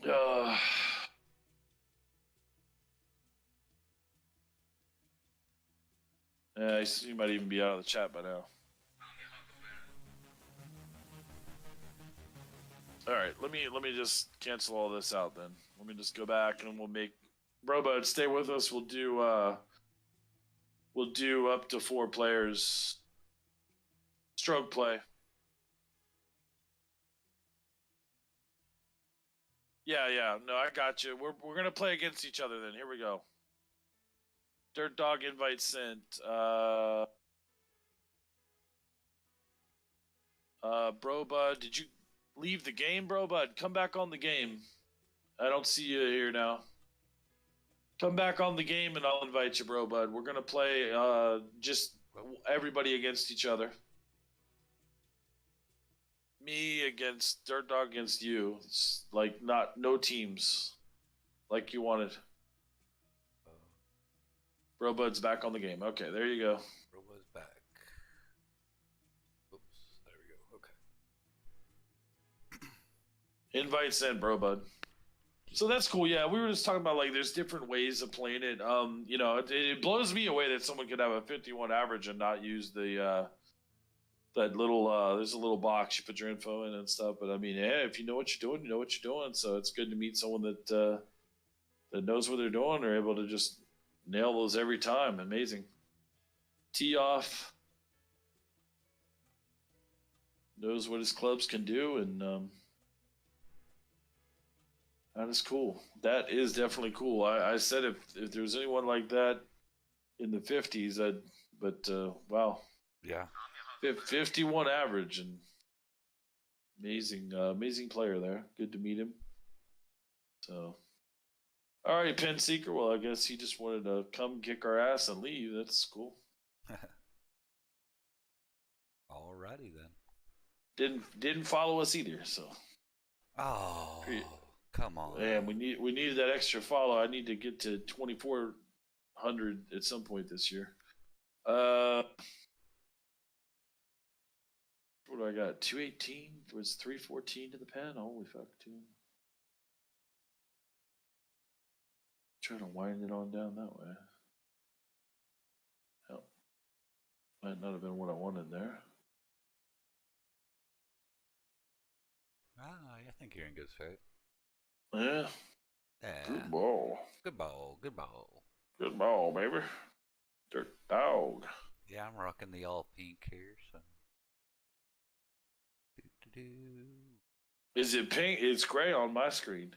Uh, yeah, he might even be out of the chat by now. All right, let me just cancel all this out then. Let me just go back and we'll make Robot stay with us. We'll do up to 4 players. Stroke play. Yeah, yeah. No, I got you. We're gonna play against each other then. Here we go. Dirt Dog invite sent. Bro Bud, did you leave the game, Bro Bud? Come back on the game. I don't see you here now. Come back on the game and I'll invite you, Bro Bud. We're gonna play just everybody against each other. Me against Dirt Dog against you. It's like no teams like you wanted. Bro Bud's back on the game. Okay, there you go. Robo's back. Oops, there we go. Okay. Invite sent, Bro Bud. So that's cool. Yeah, we were just talking about like there's different ways of playing it. It blows me away that someone could have a 51 average and not use the that little there's a little box you put your info in and stuff. But I mean, yeah, if you know what you're doing, you know what you're doing. So it's good to meet someone that knows what they're doing. They're able to just nail those every time. Amazing. Tee off, knows what his clubs can do, and that is cool. That is definitely cool. I said if there was anyone like that in the 50s, wow, Yeah. 51 average and amazing player there. Good to meet him. So, all right, Pen Seeker. Well, I guess he just wanted to come kick our ass and leave. That's cool. Alrighty then. Didn't follow us either. So, Oh, come on. man, we needed that extra follow. I need to get to 2,400 at some point this year. What do I got? 218 was 314 to the pen. Holy fuck, dude. Trying to wind it on down that way. Hell, might not have been what I wanted there. I think you're in good shape. Yeah. Yeah. Good ball. Good ball. Good ball. Good ball, baby. Dirt dog. Yeah, I'm rocking the all pink here. So. Is it pink? It's gray on my screen.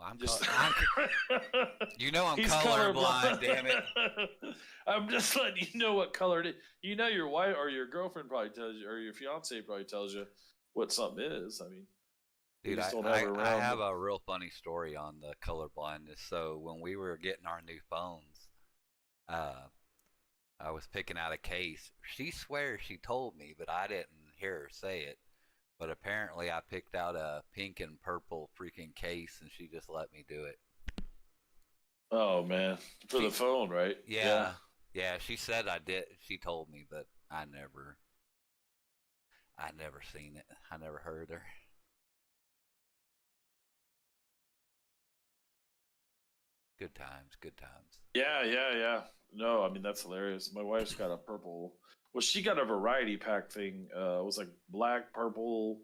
I'm Just you know I'm He's colorblind, damn it. I'm just letting you know what color it is. You know your wife or your girlfriend probably tells you, or your fiance probably tells you what something is. I mean, Dude, just don't I, have it I around. have a real funny story on the color blindness. So when we were getting our new phones, I was picking out a case. She swears she told me, but I didn't hear her say it. But apparently I picked out a pink and purple freaking case and she just let me do it. Oh man, for the phone, right? Yeah. Yeah, she said I did. She told me, but I never seen it. I never heard her. Good times, good times. Yeah. No, I mean that's hilarious. My wife's got a purple. Well, she got a variety pack thing. It was like black, purple,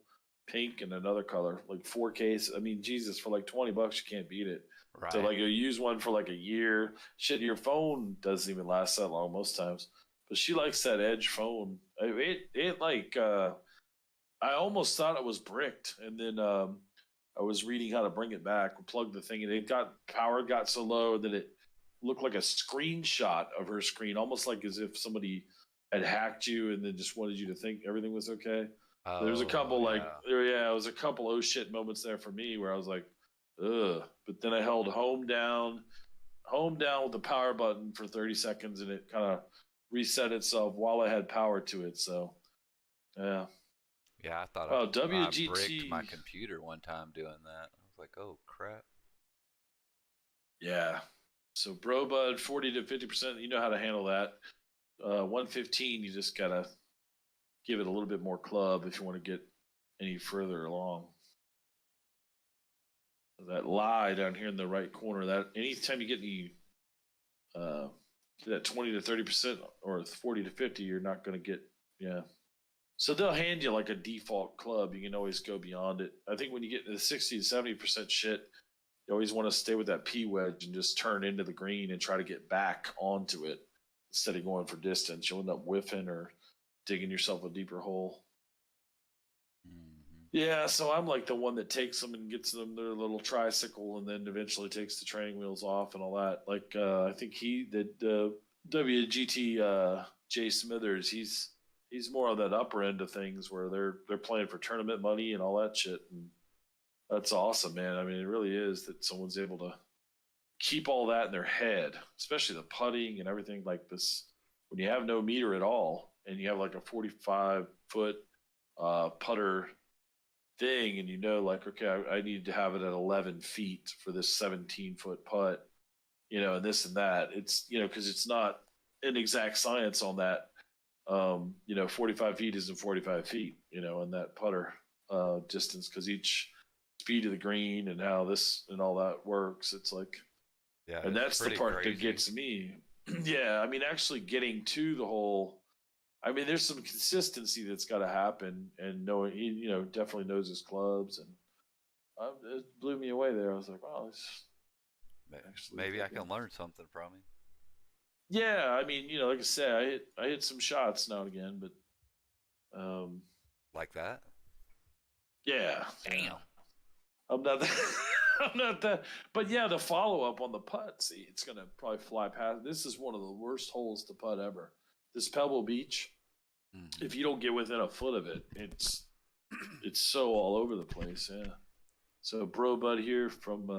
pink, and another color, like 4 case. I mean, Jesus, for like $20, you can't beat it. Right. So like you use one for like a year. Shit, your phone doesn't even last that long most times. But she likes that Edge phone. It like I almost thought it was bricked, and then I was reading how to bring it back. Plug the thing, and it got power got so low that it looked like a screenshot of her screen, almost like as if somebody had hacked you and then just wanted you to think everything was okay. Oh, There's a couple yeah. it was a couple oh shit moments there for me where I was like, ugh. But then I held home down with the power button for 30 seconds, and it kind of reset itself while I had power to it. So, yeah. Yeah, I thought Oh, I WGT. bricked my computer one time doing that. I was like, oh crap. Yeah. So BroBud 40 to 50%, you know how to handle that. 115, you just gotta give it a little bit more club if you want to get any further along. that lie down here in the right corner. That anytime you get any that 20 to 30% or 40 to 50, you're not going to get So they'll hand you like a default club. You can always go beyond it. I think when you get to the 60 to 70% shit, you always want to stay with that P wedge and just turn into the green and try to get back onto it instead of going for distance. You'll end up whiffing or digging yourself a deeper hole. Yeah, so I'm like the one that takes them and gets them their little tricycle and then eventually takes the training wheels off and all that. Like I think he did WGT Jay Smithers. He's more on that upper end of things where they're playing for tournament money and all that shit. And that's awesome, man. I mean, it really is that someone's able to keep all that in their head, especially the putting and everything like this. When you have no meter at all and you have like a 45-foot putter thing, and you know, like, okay, I need to have it at 11 feet for this 17-foot putt, and this and that. It's, because it's not an exact science on that. 45 feet isn't 45 feet, in that putter distance, because each speed of the green and how this and all that works, it's like, yeah, and that's the part that gets me. Yeah, I mean, actually getting to the hole. I mean, there's some consistency that's got to happen, and knowing he, definitely knows his clubs, and it blew me away there. I was like, wow, maybe I can learn something from him. Yeah, I mean, like I said, I hit some shots now and again, but like that. Yeah. Damn. I'm not that. I'm not that. But yeah, the follow up on the putt. See, it's gonna probably fly past. This is one of the worst holes to putt ever. This Pebble Beach. Mm-hmm. If you don't get within a foot of it, it's so all over the place. Yeah. So, bro, bud here from.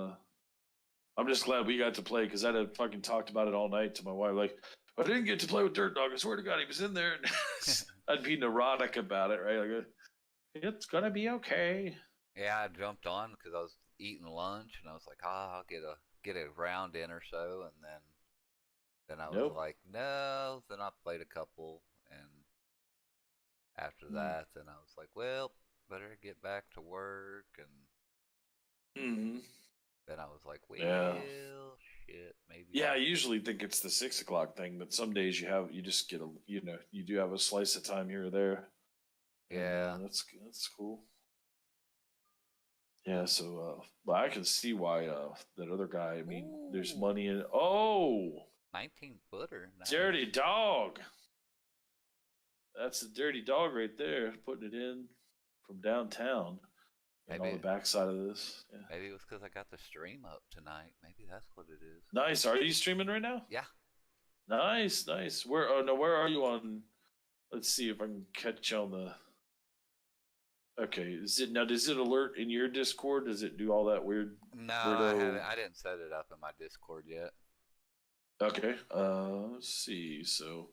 I'm just glad we got to play because I'd have fucking talked about it all night to my wife. Like, I didn't get to play with Dirt Dog. I swear to God, he was in there. And I'd be neurotic about it, right? Like, it's gonna be okay. Yeah, I jumped on because I was eating lunch, and I was like, I'll get a round in or so, and then I was like, no. Then I played a couple, and after that, then I was like, well, better get back to work, and then I was like, well, shit, maybe. Yeah, I usually think it's the 6 o'clock thing, but some days you just get you do have a slice of time here or there. Yeah, that's cool. Yeah, so but I can see why that other guy. I mean, there's money in. 19-footer, nice. Dirty Dog. That's the Dirty Dog right there, putting it in from downtown. And on the backside of this. Yeah. Maybe it was because I got the stream up tonight. Maybe that's what it is. Nice. Are you streaming right now? Yeah. Nice. Where are you on? Let's see if I can catch you on the. Okay. Does it alert in your Discord? Does it do all that weird? No, I didn't set it up in my Discord yet. Okay. Let's see. So.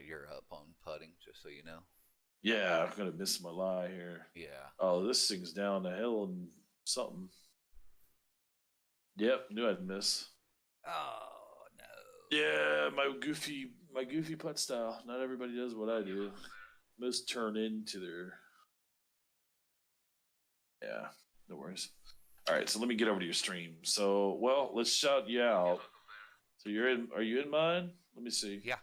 You're up on putting, just so you know. Yeah, I'm gonna miss my lie here. Yeah. Oh, this thing's down the hill and something. Yep, knew I'd miss. Oh no. Yeah, my goofy putt style. Not everybody does what I do. Most turn into their. Yeah, no worries. All right, so let me get over to your stream. So, well, let's shout you out. So are you in mine? Let me see. Yeah.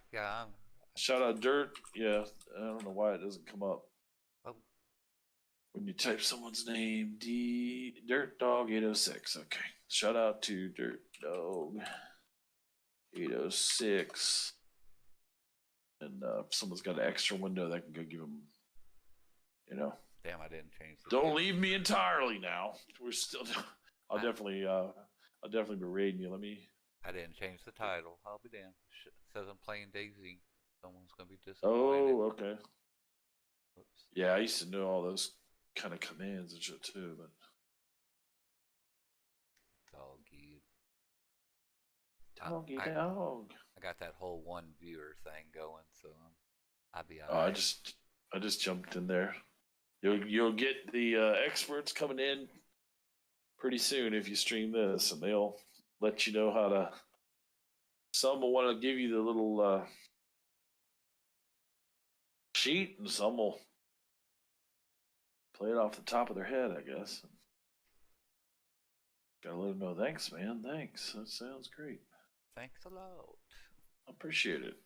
Shout out Dirt. Yeah, I don't know why it doesn't come up. Oh. When you type someone's name, Dirt Dog 806. Okay. Shout out to Dirt Dog 806. And if someone's got an extra window, that can go give them, Damn, I didn't change the Don't leave me entirely now. We're still. I'll definitely be raiding you. I didn't change the title. I'll be damned. It says I'm playing DayZ. Someone's gonna be disappointed. Oh, okay. Oops. Yeah, I used to know all those kind of commands and shit too, but. Doggy dog. I got that whole one viewer thing going, so I'll be alright. I just jumped in there. You'll get the experts coming in pretty soon if you stream this, and they'll let you know how to. Some will want to give you the little sheet, and some will play it off the top of their head, I guess. Gotta let him know. Thanks, man. Thanks. That sounds great. Thanks a lot. Appreciate it.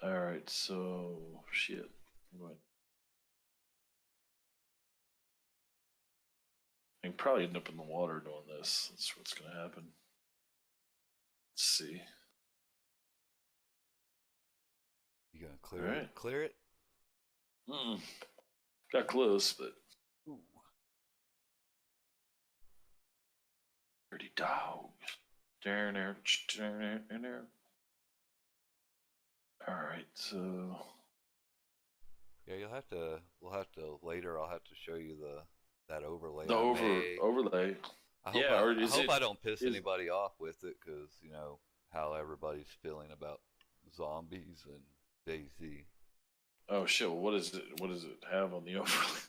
All right, so shit. What? I can probably end up in the water doing this. That's what's gonna happen. Let's see. You gonna clear it? Clear it? Got close, but. Ooh. Dirty dogs. There. All right, so. Yeah, we'll have to later. I'll have to show you that overlay. The overlay. I hope I don't piss anybody off with it, because you know how everybody's feeling about zombies and DayZ. Oh shit! Well, what is it? What does it have on the overlay?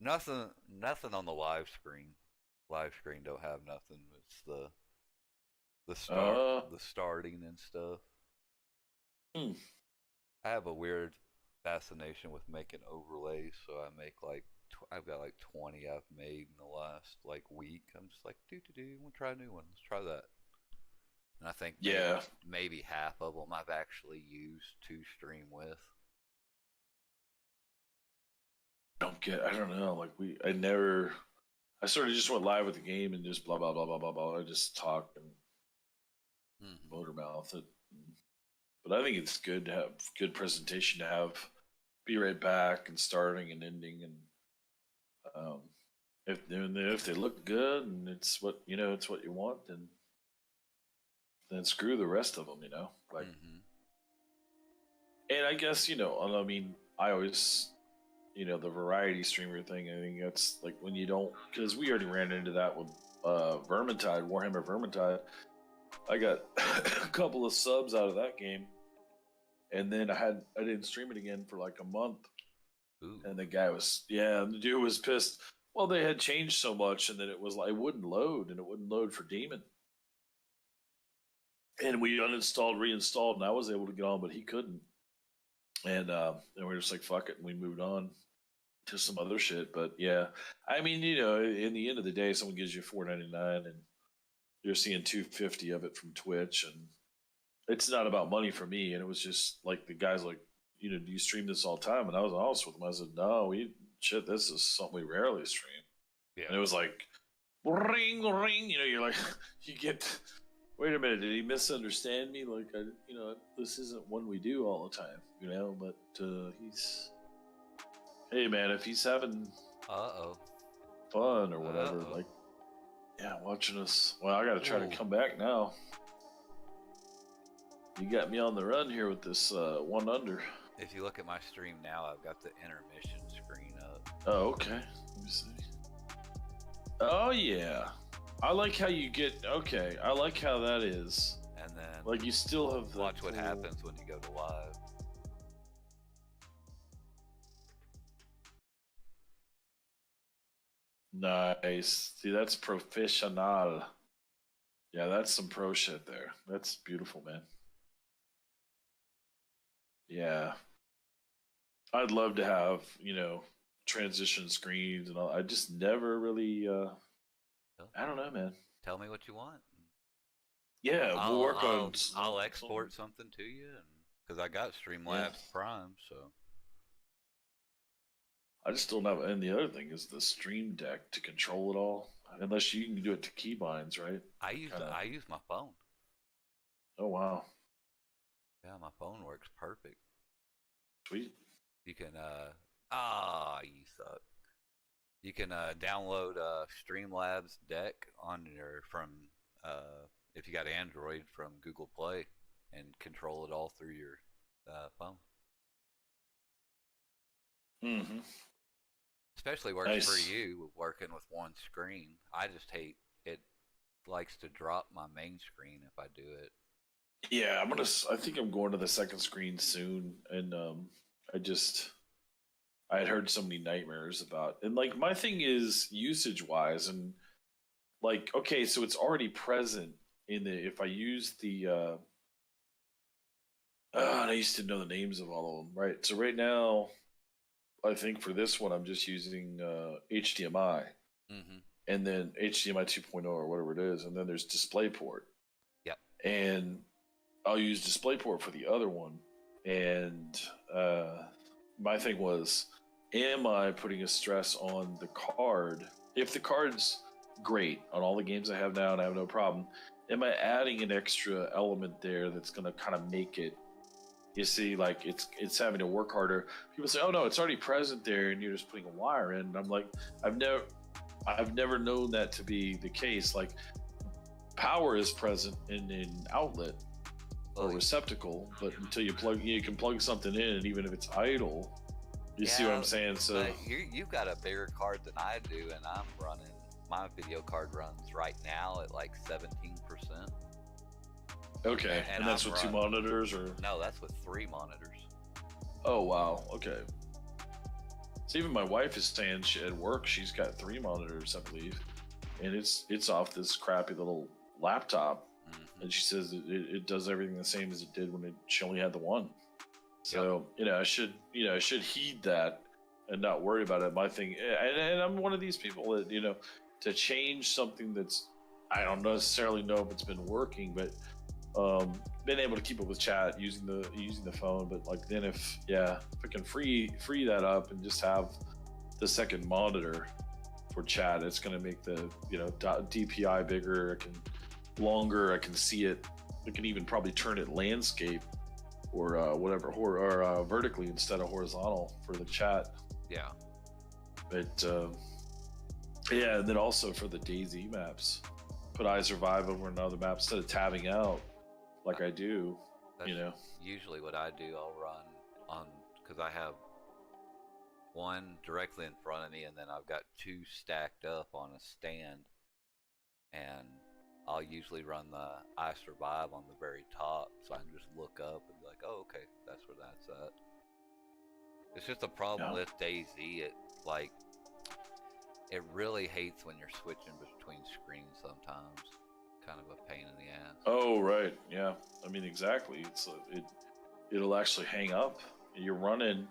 Nothing on the live screen. Live screen don't have nothing. It's the starting and stuff. I have a weird fascination with making overlays, so I've got like 20 I've made in the last like week. I'm just like, we'll try a new one. Let's try that. And I think maybe half of them I've actually used to stream with. I don't know. Like I sort of just went live with the game and just blah blah blah blah blah blah. I just talk and motor mouth it. But I think it's good to have good presentation, to have be right back and starting and ending, and if they look good and it's what you want, then screw the rest of them, like. And I guess I mean, I always. The variety streamer thing, I think that's like when you don't, because we already ran into that with Vermintide, Warhammer Vermintide. I got a couple of subs out of that game, and then I didn't stream it again for like a month. Ooh. And the dude was pissed. Well, they had changed so much, and then it was like it wouldn't load for Demon. And we uninstalled, reinstalled, and I was able to get on, but he couldn't. And we were just like, fuck it, and we moved on to some other shit. But yeah, I mean, in the end of the day, someone gives you $4.99 and you're seeing 250 of it from Twitch, and it's not about money for me. And it was just like the guy's like, do you stream this all the time? And I was honest with him. I said, no, this is something we rarely stream. Yeah. And it was like, ring, ring. You're like, you get. Wait a minute, did he misunderstand me? Like, this isn't one we do all the time, But he's. Hey man, if he's having fun or whatever, like, yeah, watching us. Well, I gotta try to come back now. You got me on the run here with this 1 under. If you look at my stream now, I've got the intermission screen up. Oh, okay. Let me see. Oh yeah, I like how you get. Okay, I like how that is. And then, like, you still have the watch what happens when you go to live. Nice. See, that's professional. Yeah, that's some pro shit there. That's beautiful, man. Yeah. I'd love to have, transition screens and all. I just never really I don't know, man. Tell me what you want. Yeah, we'll work on. I'll export something to you, because I got Streamlabs Prime, so. I just don't have, and the other thing is the Stream Deck to control it all. Unless you can do it to keybinds, right? I use my phone. Oh wow. Yeah, my phone works perfect. Sweet. You can you suck. You can download Streamlabs Deck if you got Android, from Google Play, and control it all through your phone. Mm-hmm. Especially works for you working with one screen. I just hate it. Likes to drop my main screen if I do it. Yeah, I think I'm going to the second screen soon, and I had heard so many nightmares about, and like my thing is usage wise, and like, okay, so it's already present if I use the I used to know the names of all of them, right? So right now, I think for this one, I'm just using HDMI. Mm-hmm. and then HDMI 2.0 or whatever it is, and then there's DisplayPort. Yep. And I'll use DisplayPort for the other one. And my thing was, am I putting a stress on the card? If the card's great on all the games I have now and I have no problem, am I adding an extra element there that's going to kind of make it? You see, like it's having to work harder. People say, "Oh no, it's already present there, and you're just putting a wire in." And I'm like, I've never known that to be the case. Like, power is present in an outlet or receptacle, but until you can plug something in, and even if it's idle, you see what I'm saying? So you've got a bigger card than I do, and I'm running. My video card runs right now at like 17%. Okay, and that's with 2 monitors, or no? That's with 3 monitors. Oh wow, okay. So even my wife is saying at work she's got 3 monitors, I believe, and it's off this crappy little laptop, and she says it does everything the same as it did when she only had the one. So I should heed that and not worry about it. My thing, and I'm one of these people that to change something that's, I don't necessarily know if it's been working, but been able to keep up with chat using the phone. But like then if I can free that up and just have the second monitor for chat, it's going to make the DPI bigger. Longer. I can see it. I can even probably turn it landscape or whatever, or vertically instead of horizontal for the chat. Yeah. But and then also for the DayZ maps, put I Survive over another map instead of tabbing out like I do. That's usually what I do. I'll run on, because I have one directly in front of me, and then I've got 2 stacked up on a stand, and I'll usually run the I Survive on the very top, so I can just look up and be like, oh, okay, that's where that's at. It's just a problem with DayZ. It really hates when you're switching between screens sometimes. Kind of a pain in the ass. Oh, right. Yeah. I mean, exactly. It'll actually hang up. You're on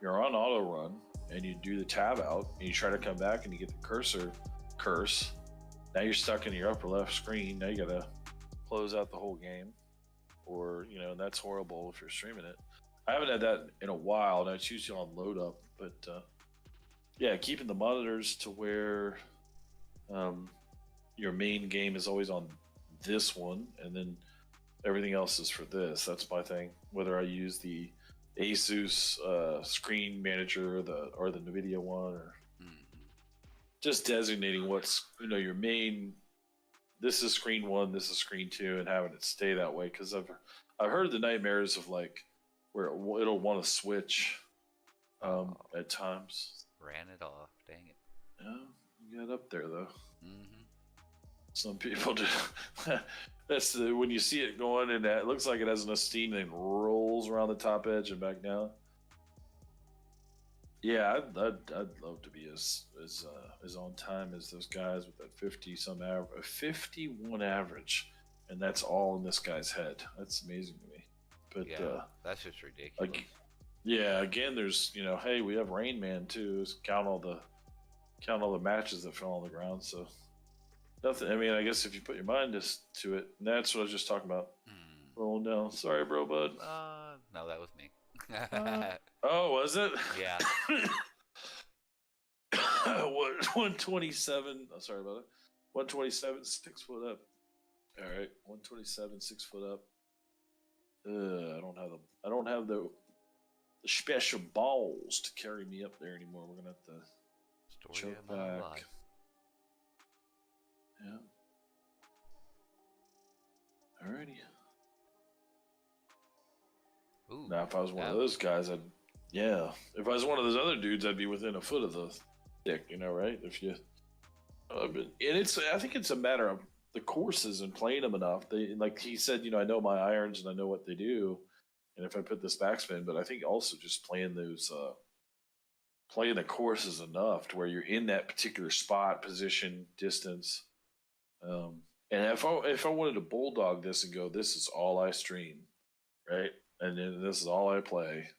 auto run, and you do the tab out, and you try to come back, and you get the curse. Now you're stuck in your upper left screen. Now you gotta close out the whole game, or that's horrible if you're streaming it. I haven't had that in a while. Now it's usually on load up, but keeping the monitors to where your main game is always on this one, and then everything else is for this. That's my thing. Whether I use the Asus screen manager or the NVIDIA one, or just designating what's your main. This is screen 1, this is screen 2, and having it stay that way. Because I've heard the nightmares of like where it'll want to switch at times. Ran it off. Dang it. Yeah, you got up there though. Mm-hmm. Some people do. That's when you see it going, and it looks like it has enough steam and rolls around the top edge and back down. Yeah, I'd love to be as on time as those guys with that 51 average, and that's all in this guy's head. That's amazing to me. But that's just ridiculous. Again, there's hey, we have Rain Man too. Count all the matches that fell on the ground. So nothing. I mean, I guess if you put your mind to it, and that's what I was just talking about. Rolling down. Sorry, bro, bud. No, that was me. Oh, was it? Yeah. What 127? Oh, sorry about it. 127, 6 foot up. All right, 127, 6 foot up. I don't have the special balls to carry me up there anymore. We're gonna have to choke back. Yeah. Alrighty. Ooh, now, if I was one of those guys, if I was one of those other dudes, I'd be within a foot of the stick, right? If you, I think it's a matter of the courses and playing them enough. They, like he said, I know my irons and I know what they do, and if I put this backspin, but I think also just playing the courses enough to where you're in that particular spot, position, distance. And if I wanted to bulldog this and go, this is all I stream, right? And then this is all I play.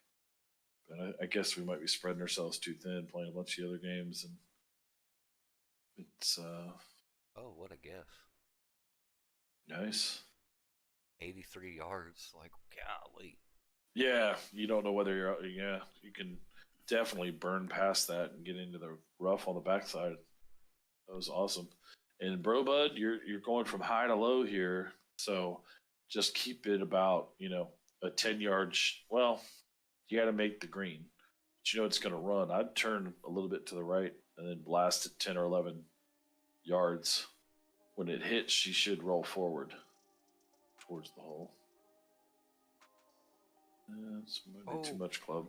But I guess we might be spreading ourselves too thin, playing a bunch of other games. It's Oh, what a guess. nice. 83 yards. Like, golly. Yeah, you don't know whether you're. Yeah, you can definitely burn past that and get into the rough on the backside. That was awesome. And bro, bud, you're going from high to low here, so just keep it about a 10 yard. Well, you got to make the green, but you know it's going to run. I'd turn a little bit to the right and then blast it 10 or 11 yards. When it hits, she should roll forward towards the hole. It's maybe too much club.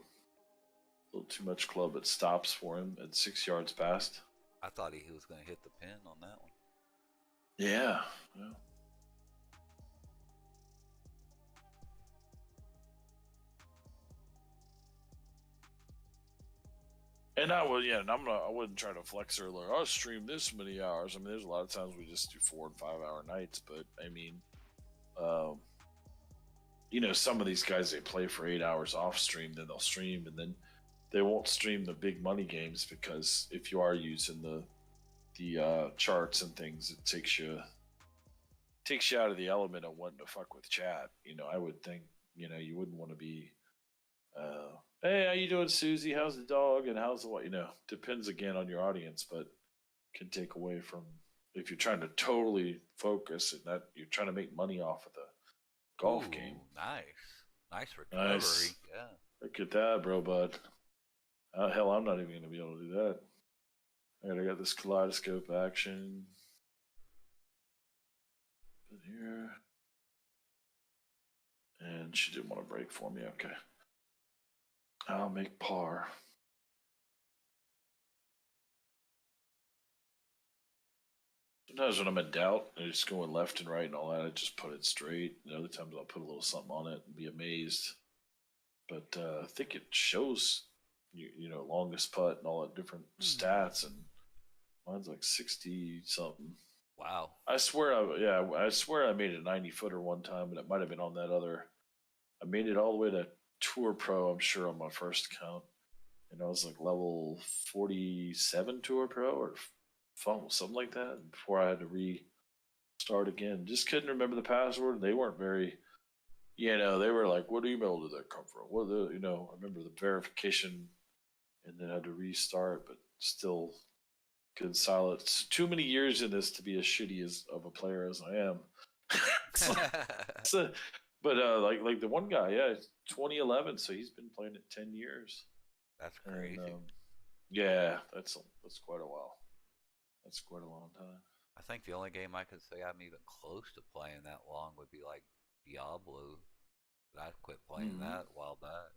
A little too much club. It stops for him at 6 yards past. I thought he was going to hit the pin on that one. Yeah. And I would, yeah, and I wouldn't try to flex her like I'll stream this many hours. I mean, there's a lot of times we just do 4 and 5 hour nights, but I mean, um, some of these guys they play for 8 hours off stream, then they'll stream, and then they won't stream the big money games because if you are using the charts and things, it takes you out of the element of wanting to fuck with chat. I would think you wouldn't want to be hey, how you doing, Susie? How's the dog? And how's the what? Depends again on your audience, but can take away from if you're trying to totally focus and that you're trying to make money off of the golf game. Nice recovery. Nice. Yeah. Look at that, bro, bud. Hell, I'm not even going to be able to do that. All right, I got this kaleidoscope action. Put here. And she didn't want to break for me. Okay. I'll make par. Sometimes when I'm in doubt and just going left and right and all that, I just put it straight. And other times I'll put a little something on it and be amazed. But I think it shows, longest putt and all that different stats, and mine's like 60 something. Wow. I swear I made a 90-footer one time, and it might have been on that other. I made it all the way to Tour Pro, I'm sure, on my first count. And I was like level 47 Tour Pro or something like that before I had to restart again. Just couldn't remember the password. They weren't very, they were like, what email did that come from? What I remember the verification and then I had to restart, but still couldn't silence. Too many years in this to be as shitty of a player as I am. But like the one guy, 2011, so he's been playing it 10 years. That's crazy. And, yeah, that's quite a while. That's quite a long time. I think the only game I could say I'm even close to playing that long would be like Diablo. But I quit playing that a while back.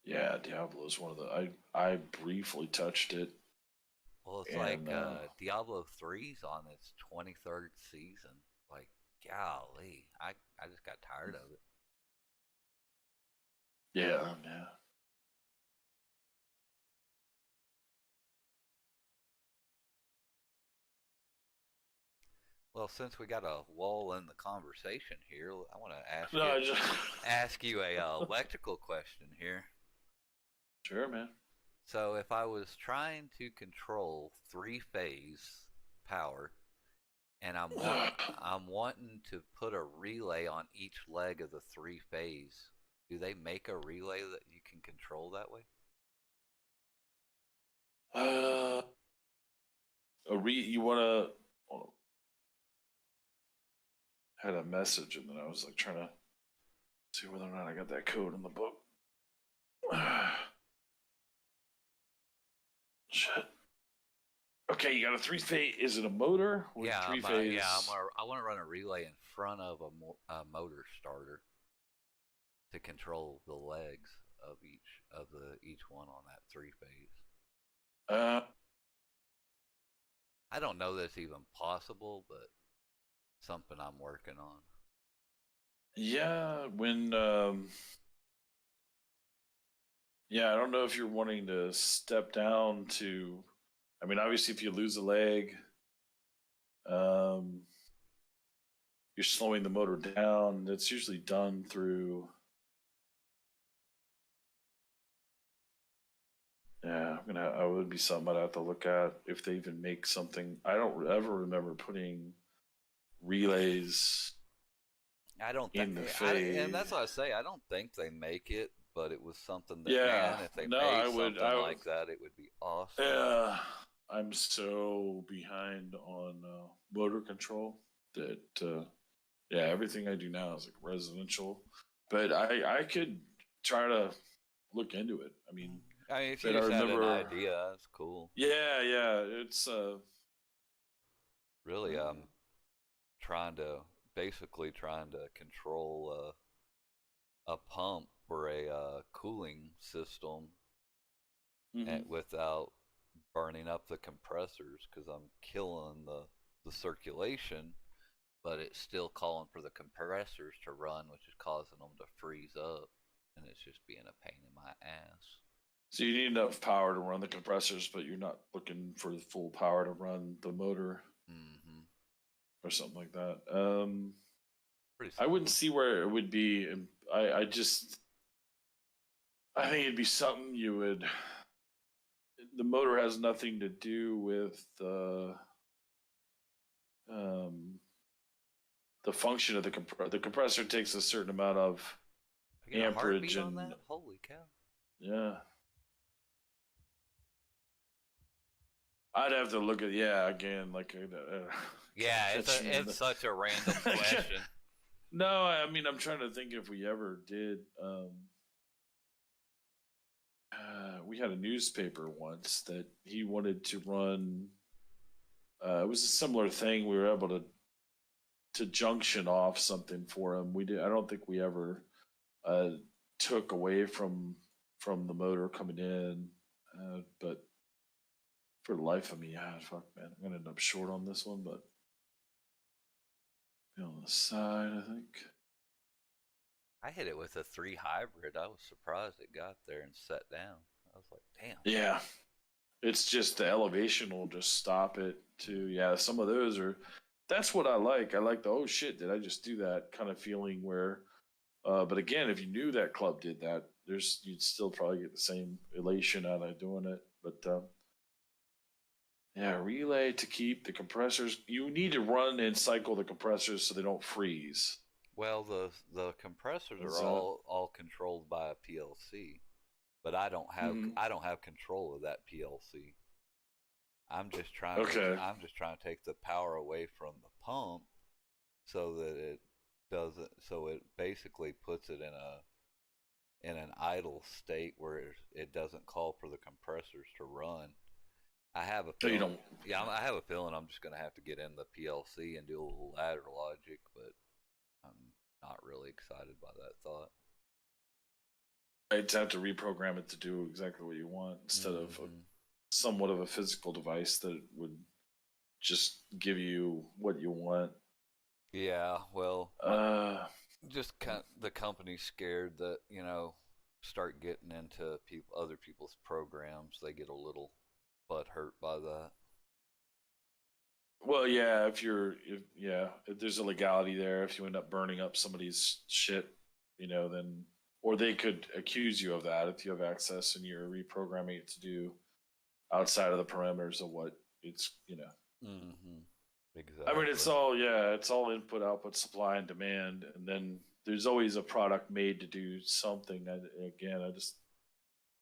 Yeah, Diablo is one of the. I briefly touched it. Well, it's like Diablo 3's on its 23rd season. Like, golly, I just got tired of it. Yeah. Well, since we got a lull in the conversation here, I want to ask you a electrical question here. Sure, man. So, if I was trying to control three-phase power, and I'm wanting to put a relay on each leg of the three-phase, do they make a relay that you can control that way? You want to? Had a message, and then I was like trying to see whether or not I got that code in the book. Shit. Okay, you got a three-phase. Is it a motor? Yeah, I want to run a relay in front of a motor starter to control the legs of each one on that three-phase. I don't know that's even possible, but something I'm working on. Yeah, I don't know if you're wanting to step down to. I mean, obviously, if you lose a leg, you're slowing the motor down. That's usually done through. Yeah, I would be something I'd have to look at if they even make something. I don't ever remember putting relays I don't think, in the and fade. that's what I say. I don't think they make it, but it was something that, Yeah, man, if they no, made I would. something like that, it would be awesome. Yeah, I'm so behind on motor control that yeah, everything I do now is like residential, but I could try to look into it. I mean, I mean, if you but I just had an remember, idea, that's cool. yeah, it's Really, I'm basically trying to control a pump or a cooling system mm-hmm. without burning up the compressors because I'm killing the circulation, but it's still calling for the compressors to run, which is causing them to freeze up, and it's just being a pain in my ass. So you need enough power to run the compressors, but you're not looking for the full power to run the motor Mm-hmm. or something like that. Pretty I wouldn't simple. see where it would be. I just I think it'd be something you would. The motor has nothing to do with um, the function of the compressor. The compressor takes a certain amount of I get a amperage heartbeat on and that? Holy cow. yeah. I'd have to look at yeah again like Yeah, catch me in it's the. such a random question. No, I mean I'm trying to think if we ever did. We had a newspaper once that he wanted to run. It was a similar thing. We were able to junction off something for him. We did. I don't think we ever uh, took away from the motor coming in, but for the life of me, yeah, fuck man, I'm gonna end up short on this one, but be on the side, I think. I hit it with a 3 hybrid. I was surprised it got there and set down. I was like, damn. Yeah, it's just the elevation will just stop it too. Yeah, some of those are. That's what I like. I like the oh shit, did I just do that kind of feeling where. But again, if you knew that club did that, you'd still probably get the same elation out of doing it. But yeah, relay to keep the compressors. You need to run and cycle the compressors so they don't freeze. Well, the compressors Is are that all controlled by a PLC, but mm-hmm. I don't have control of that PLC. Okay? I'm just trying to take the power away from the pump so that it basically puts it in an idle state where it doesn't call for the compressors to run. I have a So you feeling, don't. yeah, I have a feeling I'm just going to have to get in the PLC and do a little ladder logic, but I'm not really excited by that thought. I'd have to reprogram it to do exactly what you want instead of somewhat of a physical device that would just give you what you want. Yeah, well, Uh, the company's scared that start getting into other people's programs, they get a little butt hurt by that. well, yeah, if there's a legality there, if you end up burning up somebody's shit, then or they could accuse you of that if you have access and you're reprogramming it to do outside of the parameters of what it's. Mm-hmm. I mean, Exactly. it's all input, output, supply, and demand, and then there's always a product made to do something. Again,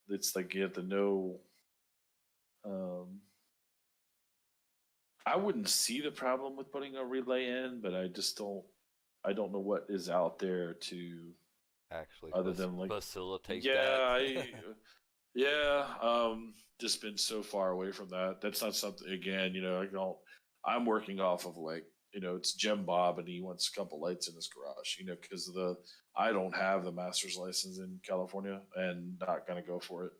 it's like you have to know. Um, I wouldn't see the problem with putting a relay in, but I just don't. I don't know what is out there to Actually, other than like, facilitate that. yeah, yeah. Just been so far away from that. That's not something. Again, I don't. I'm working off of like, it's Jim Bob, and he wants a couple lights in his garage. Because I don't have the master's license in California, and not gonna go for it.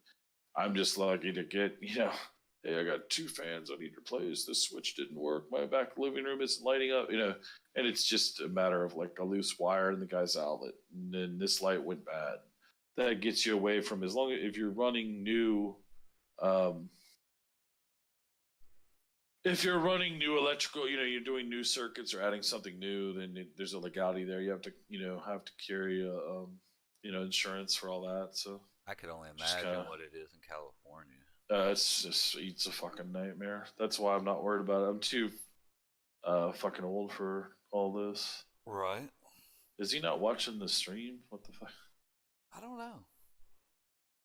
I'm just lucky to get, hey, I got two fans I need to replace. This switch didn't work. My back living room isn't lighting up. And it's just a matter of like a loose wire in the guy's outlet. And then this light went bad. That gets you away from as long as if you're running new, um, if you're running new electrical, you're doing new circuits or adding something new, then there's a legality there. You have to, carry, insurance for all that. So I could only just imagine what it is in California. It's a fucking nightmare. That's why I'm not worried about it. I'm too fucking old for all this. Right. Is he not watching the stream? What the fuck? I don't know.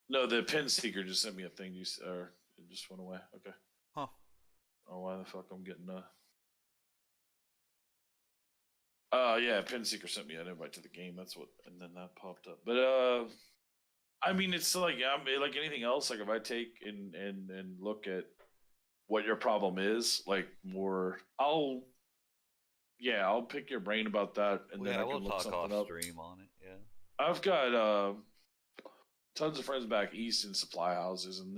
No, the pin seeker just sent me a thing. Or it just went away. Okay. Huh. Oh, why the fuck I'm getting yeah, pin seeker sent me an invite to the game. That's what, and then that popped up. But I mean, it's like like anything else. Like if I take and look at what your problem is, like more, I'll pick your brain about that, and then I we'll can look talk something off up. stream on it. Yeah. I've got tons of friends back east in supply houses, and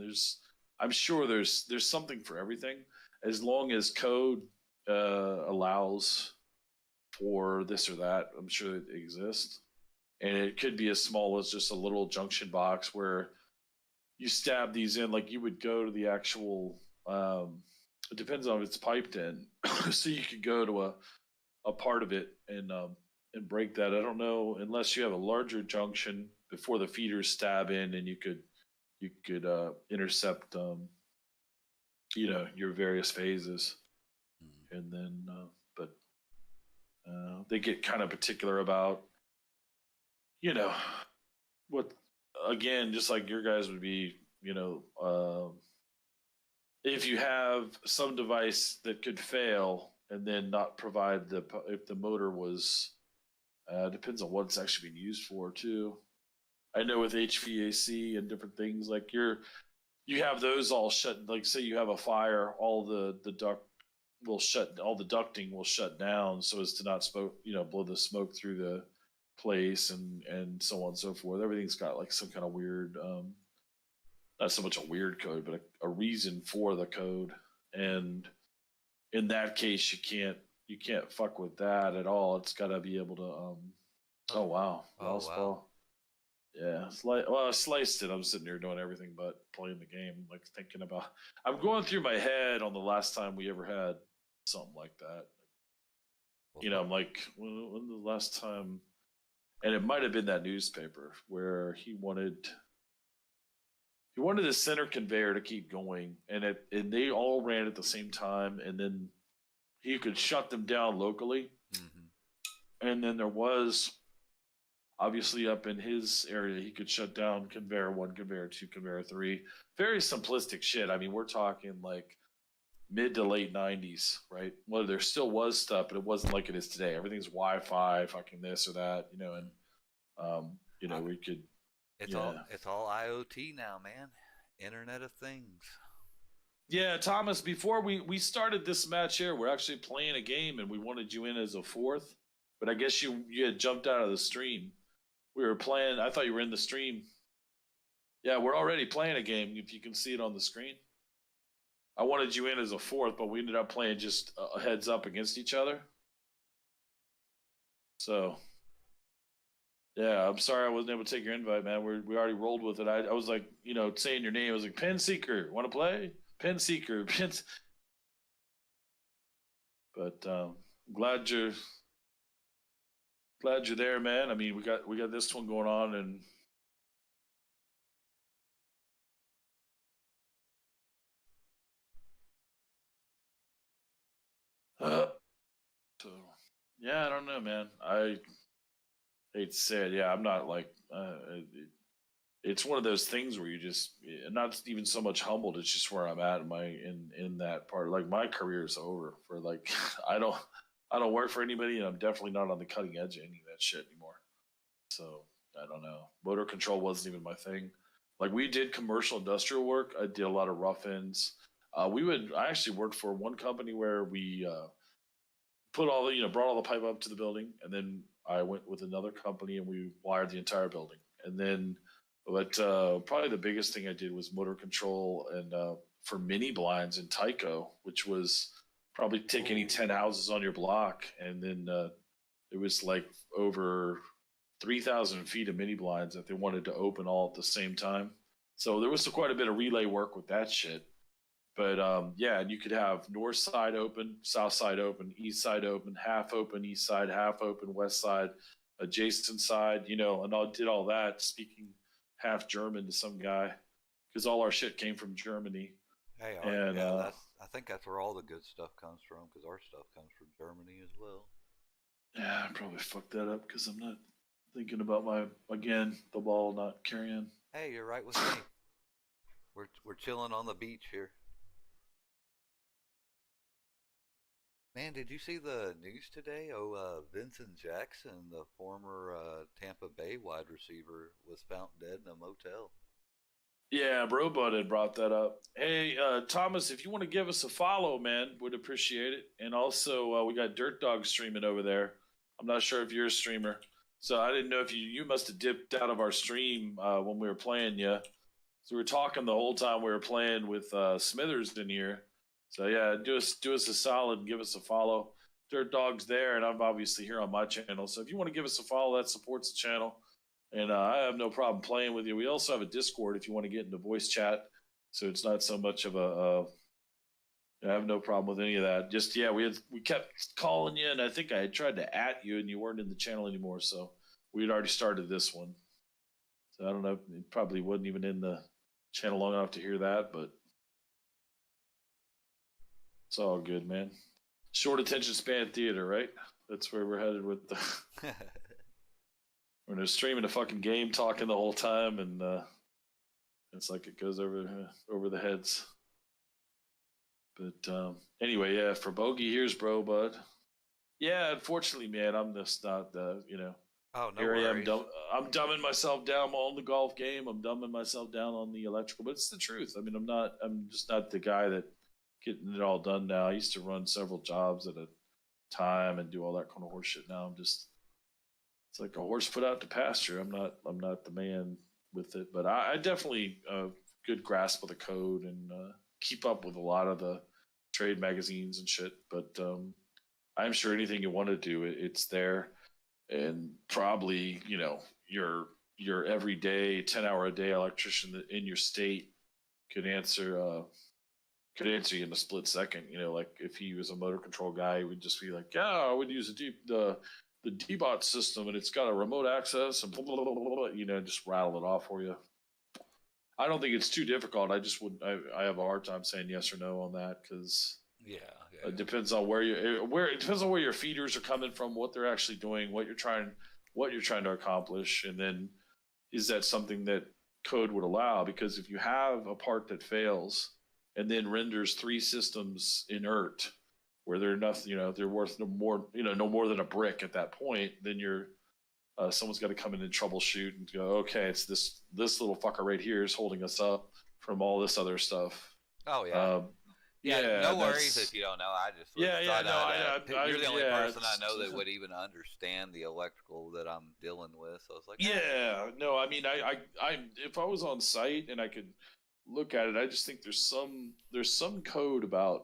I'm sure there's something for everything, as long as code allows for this or that. I'm sure it exists, and it could be as small as just a little junction box where you stab these in, like you would go to the actual. It depends on if it's piped in, so you could go to a part of it and break that. I don't know unless you have a larger junction before the feeders stab in, and you could intercept your various phases, and then but they get kind of particular about what, again, just like your guys would be, if you have some device that could fail and then not provide if the motor was depends on what it's actually being used for too. I know with HVAC and different things, like you have those all shut. Like say you have a fire, all the duct will shut, all the ducting will shut down so as to not blow the smoke through the place and so on and so forth. Everything's got like some kind of weird, not so much a weird code, but a reason for the code. And in that case, you can't fuck with that at all. It's got to be able to. Oh wow, lost ball. Yeah, I sliced it. I'm sitting here doing everything but playing the game, like thinking about. I'm going through my head on the last time we ever had something like that. I'm like, when the last time? And it might have been that newspaper where he wanted the center conveyor to keep going, and they all ran at the same time, and then he could shut them down locally. Mm-hmm. And then there was, obviously up in his area, he could shut down conveyor 1, conveyor 2, conveyor 3. Very simplistic shit. I mean, we're talking like mid to late 90s, right? Well, there still was stuff, but it wasn't like it is today. Everything's Wi-Fi, fucking this or that, and we could. It's all IoT now, man. Internet of Things. Yeah, Thomas, before we started this match here, we're actually playing a game, and we wanted you in as a fourth, but I guess you had jumped out of the stream. We were playing. I thought you were in the stream. Yeah, we're already playing a game, if you can see it on the screen. I wanted you in as a fourth, but we ended up playing just a heads up against each other. So, yeah, I'm sorry I wasn't able to take your invite, man. We already rolled with it. I was like, saying your name. I was like, Pen Seeker, want to play? Pen Seeker, But glad you're there, man. I mean, we got this one going on, and so yeah, I don't know, man. I hate to say it. Yeah, I'm not like it's one of those things where you just not even so much humbled. It's just where I'm at in that part. Like my career is over for like I don't work for anybody, and I'm definitely not on the cutting edge of any of that shit anymore. So I don't know. Motor control wasn't even my thing. Like we did commercial industrial work. I did a lot of rough ends. I actually worked for one company where we put brought all the pipe up to the building, and then I went with another company and we wired the entire building. And then, but probably the biggest thing I did was motor control and for mini blinds in Tyco, which was probably take any 10 houses on your block, and then it was like over 3,000 feet of mini blinds that they wanted to open all at the same time. So there was quite a bit of relay work with that shit. But yeah, and you could have north side open, south side open, east side open, half open, east side, half open, west side, adjacent side, and I did all that speaking half German to some guy because all our shit came from Germany. Hey, And yeah, I think that's where all the good stuff comes from, because our stuff comes from Germany as well. yeah, I probably fucked that up because I'm not thinking about the ball not carrying. Hey, you're right with me. We're chilling on the beach here. Man, did you see the news today? Oh, Vincent Jackson, the former Tampa Bay wide receiver, was found dead in a motel. Yeah, Brobud had brought that up. Hey, Thomas, if you want to give us a follow, man, would appreciate it. And also, we got Dirt Dog streaming over there. I'm not sure if you're a streamer, so I didn't know if you must have dipped out of our stream when we were playing you. So we were talking the whole time we were playing with Smithers in here. So yeah, do us a solid and give us a follow. Dirt Dog's there, and I'm obviously here on my channel. So if you want to give us a follow, that supports the channel. And I have no problem playing with you. We also have a Discord if you want to get into voice chat. So it's not so much of I have no problem with any of that. Just yeah, we kept calling you, and I think I had tried to at you, and you weren't in the channel anymore. So we had already started this one. So I don't know. It probably wasn't even in the channel long enough to hear that, but it's all good, man. Short attention span theater, right? That's where we're headed with the. When they're streaming a fucking game, talking the whole time, and it's like it goes over the heads. But anyway, yeah. For Bogey, here's bro, bud. Yeah, unfortunately, man, I'm just not Oh, no here worries. I'm dumbing myself down on the golf game. I'm dumbing myself down on the electrical, but it's the truth. I mean, I'm just not the guy that getting it all done now. I used to run several jobs at a time and do all that kind of horse shit. Now I'm just it's like a horse put out to pasture. I'm not the man with it, but I definitely good grasp of the code and keep up with a lot of the trade magazines and shit. But I'm sure anything you want to do, it's there, and probably your everyday 10-hour a day electrician in your state could answer you in a split second. Like if he was a motor control guy, he would just be like, yeah, I would use the DBot system, and it's got a remote access and blah, blah, blah, blah, blah, just rattle it off for you. I don't think it's too difficult. I just would. I have a hard time saying yes or no on that because it depends on where it depends on where your feeders are coming from, what they're actually doing, what you're trying to accomplish, and then is that something that code would allow? Because if you have a part that fails and then renders 3 systems inert, where they're nothing, they're worth no more than a brick at that point, then someone's got to come in and troubleshoot and go, okay, it's this little fucker right here is holding us up from all this other stuff. Oh yeah. Yeah, no worries if you don't know. I just you're the only person I know that would even understand the electrical that I'm dealing with. So I was like, yeah, no, I mean, I if I was on site and I could look at it, I just think there's some code about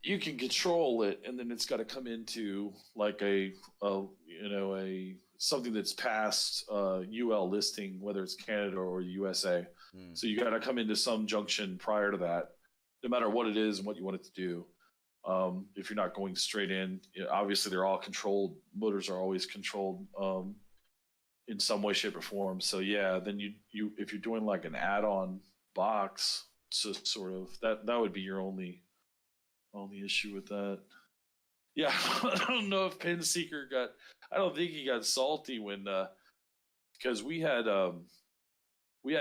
you can control it, and then it's got to come into like a something that's past UL listing, whether it's Canada or USA. So you got to come into some junction prior to that, no matter what it is and what you want it to do. If you're not going straight in, obviously they're all controlled. Motors are always controlled in some way, shape, or form. So yeah, then you if you're doing like an add-on box, so sort of that would be your only issue with that. Yeah, I don't know if Pinseeker got. I don't think he got salty when because we had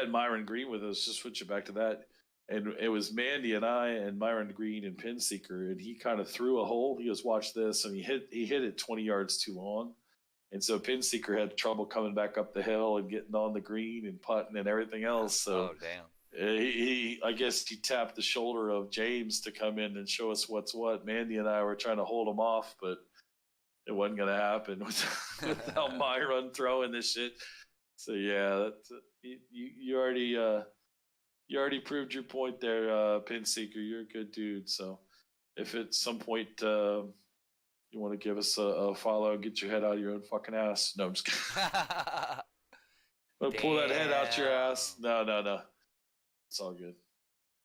Myron Green with us. Just switch it back to that, and it was Mandy and I and Myron Green and Pinseeker, and he kind of threw a hole. He goes, "Watch this," and he hit it 20 yards too long, and so Pinseeker had trouble coming back up the hill and getting on the green and putting and everything else. So oh damn. I guess he tapped the shoulder of James to come in and show us what's what. Mandy and I were trying to hold him off, but it wasn't going to happen without Myron throwing this shit. So yeah, you already proved your point there, Pinseeker. You're a good dude. So if at some point you want to give us a follow, get your head out of your own fucking ass. No, I'm just kidding. Pull that head out your ass. No. It's all good.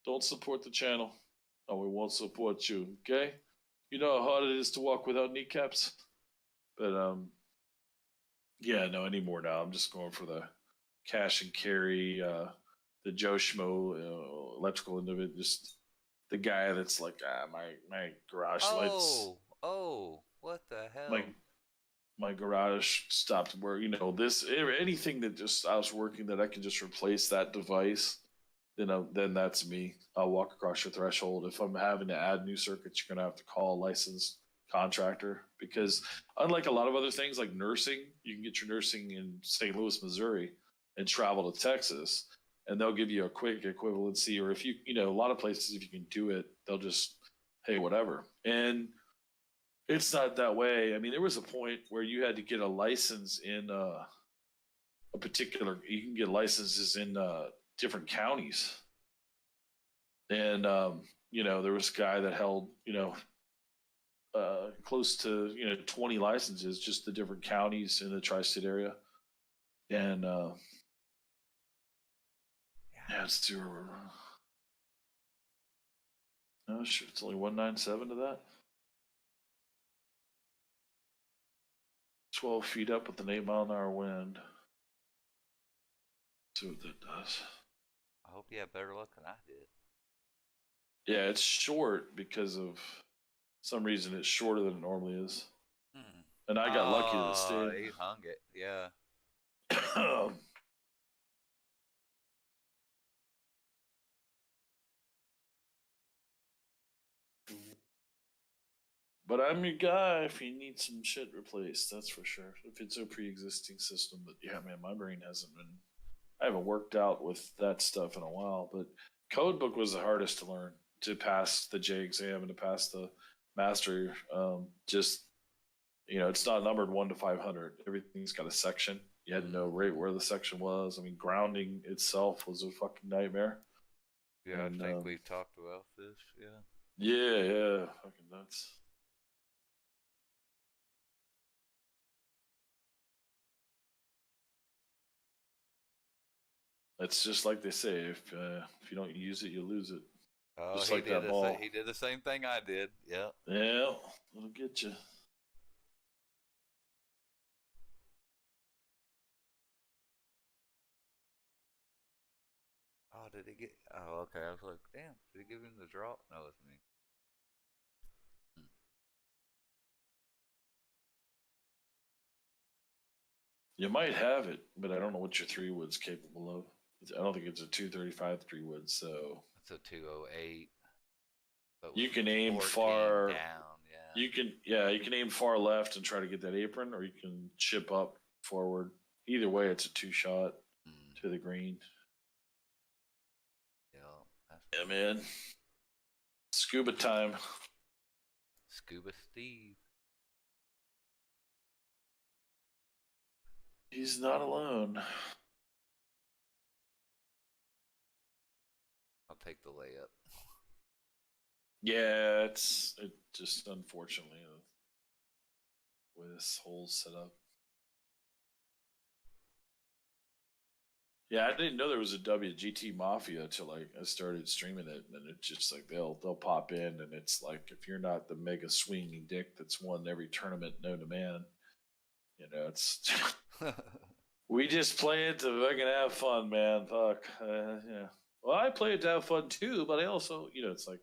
Don't support the channel, or we won't support you. Okay? You know how hard it is to walk without kneecaps. But yeah, no anymore now. I'm just going for the cash and carry, the Joe Schmo electrical end of it, just the guy that's like, my garage lights, What the my hell? my garage stopped working. This anything that just stops working that I can just replace that device. Then that's me. I'll walk across your threshold. If I'm having to add new circuits, you're gonna have to call a licensed contractor because unlike a lot of other things like nursing, you can get your nursing in St. Louis, Missouri, and travel to Texas, and they'll give you a quick equivalency. Or if a lot of places, if you can do it, they'll just, hey, whatever. And it's not that way. I mean, there was a point where you had to get a license in a particular. You can get licenses in different counties, and there was a guy that held close to 20 licenses, just the different counties in the tri-state area, and yeah, it's zero. No, sure, it's only 197 to that. 12 feet up with an 8-mile-an-hour wind. See what that does. I hope you have better luck than I did. Yeah, it's short because of some reason. It's shorter than it normally is, and I got lucky that it stayed. He hung it. Yeah. But I'm your guy if you need some shit replaced. That's for sure. If it's a pre-existing system, but yeah, man, my brain hasn't been. I haven't worked out with that stuff in a while. But codebook was the hardest to learn, to pass the J exam and to pass the master. Just it's not numbered 1 to 500. Everything's got a section. You had to know right where the section was. I mean, grounding itself was a fucking nightmare. Yeah, and, I think we've talked about this. Yeah. Yeah, fucking nuts. It's just like they say: if you don't use it, you lose it. Oh, just like that ball. He did the same thing I did. Yeah. Yeah, it'll get you. Oh, did he get? Oh, okay. I was like, damn. Did he give him the drop? No, it's me. You might have it, but I don't know what your 3-wood's capable of. I don't think it's a 235 3-wood, so it's a 208. But you can aim far down. Yeah. You can aim far left and try to get that apron, or you can chip up forward. Either way, it's a 2-shot to the green. Yeah, man. Scuba time. Scuba Steve. He's not alone. I'll take the layup. Yeah, it just unfortunately the way this hole's set up. Yeah, I didn't know there was a WGT Mafia until I started streaming it, and it's just like they'll pop in, and it's like if you're not the mega swinging dick that's won every tournament known to man, it's we just play it to fucking have fun, man. Fuck, yeah. Well, I play it to have fun too, but I also, it's like,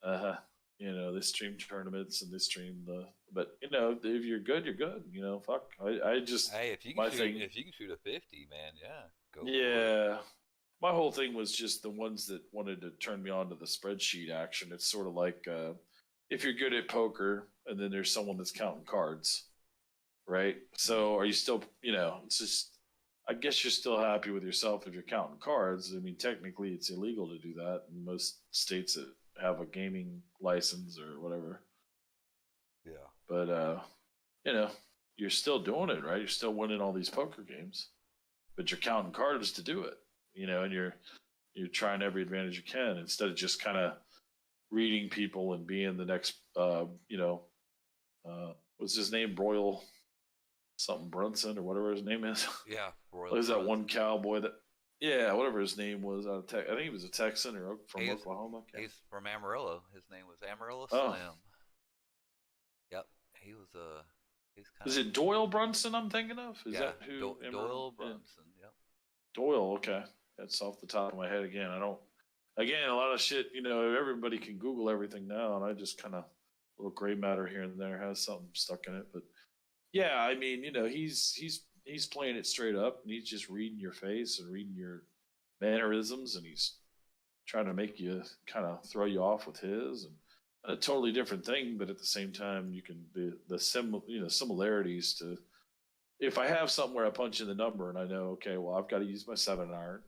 they stream tournaments and they stream but if you're good, you're good. Fuck. I just hey, if you can shoot a 50, man, yeah. Yeah, my whole thing was just the ones that wanted to turn me on to the spreadsheet action. It's sort of like if you're good at poker and then there's someone that's counting cards, right? So are you still, it's just, I guess you're still happy with yourself if you're counting cards. I mean, technically it's illegal to do that in most states that have a gaming license or whatever. Yeah. But, you're still doing it, right? You're still winning all these poker games. But you're counting cards to do it, and you're trying every advantage you can instead of just kind of reading people and being the next, what's his name, Broyle, something Brunson or whatever his name is. Yeah, Broyle. Is that one cowboy that? Yeah, whatever his name was out of I think he was a Texan or from Oklahoma. He's from Amarillo. His name was Amarillo Slim. Yep, he was a. Is it Doyle Brunson I'm thinking of? Is that who? Doyle Brunson, yep. Doyle, okay. That's off the top of my head again. I don't. Again, a lot of shit. Everybody can Google everything now, and I just kind of little gray matter here and there has something stuck in it. But yeah, I mean, he's playing it straight up, and he's just reading your face and reading your mannerisms, and he's trying to make you kind of throw you off with his, and a totally different thing. But at the same time, you can be similarities to. If I have something where I punch in the number and I know, okay, well, I've got to use my 7 iron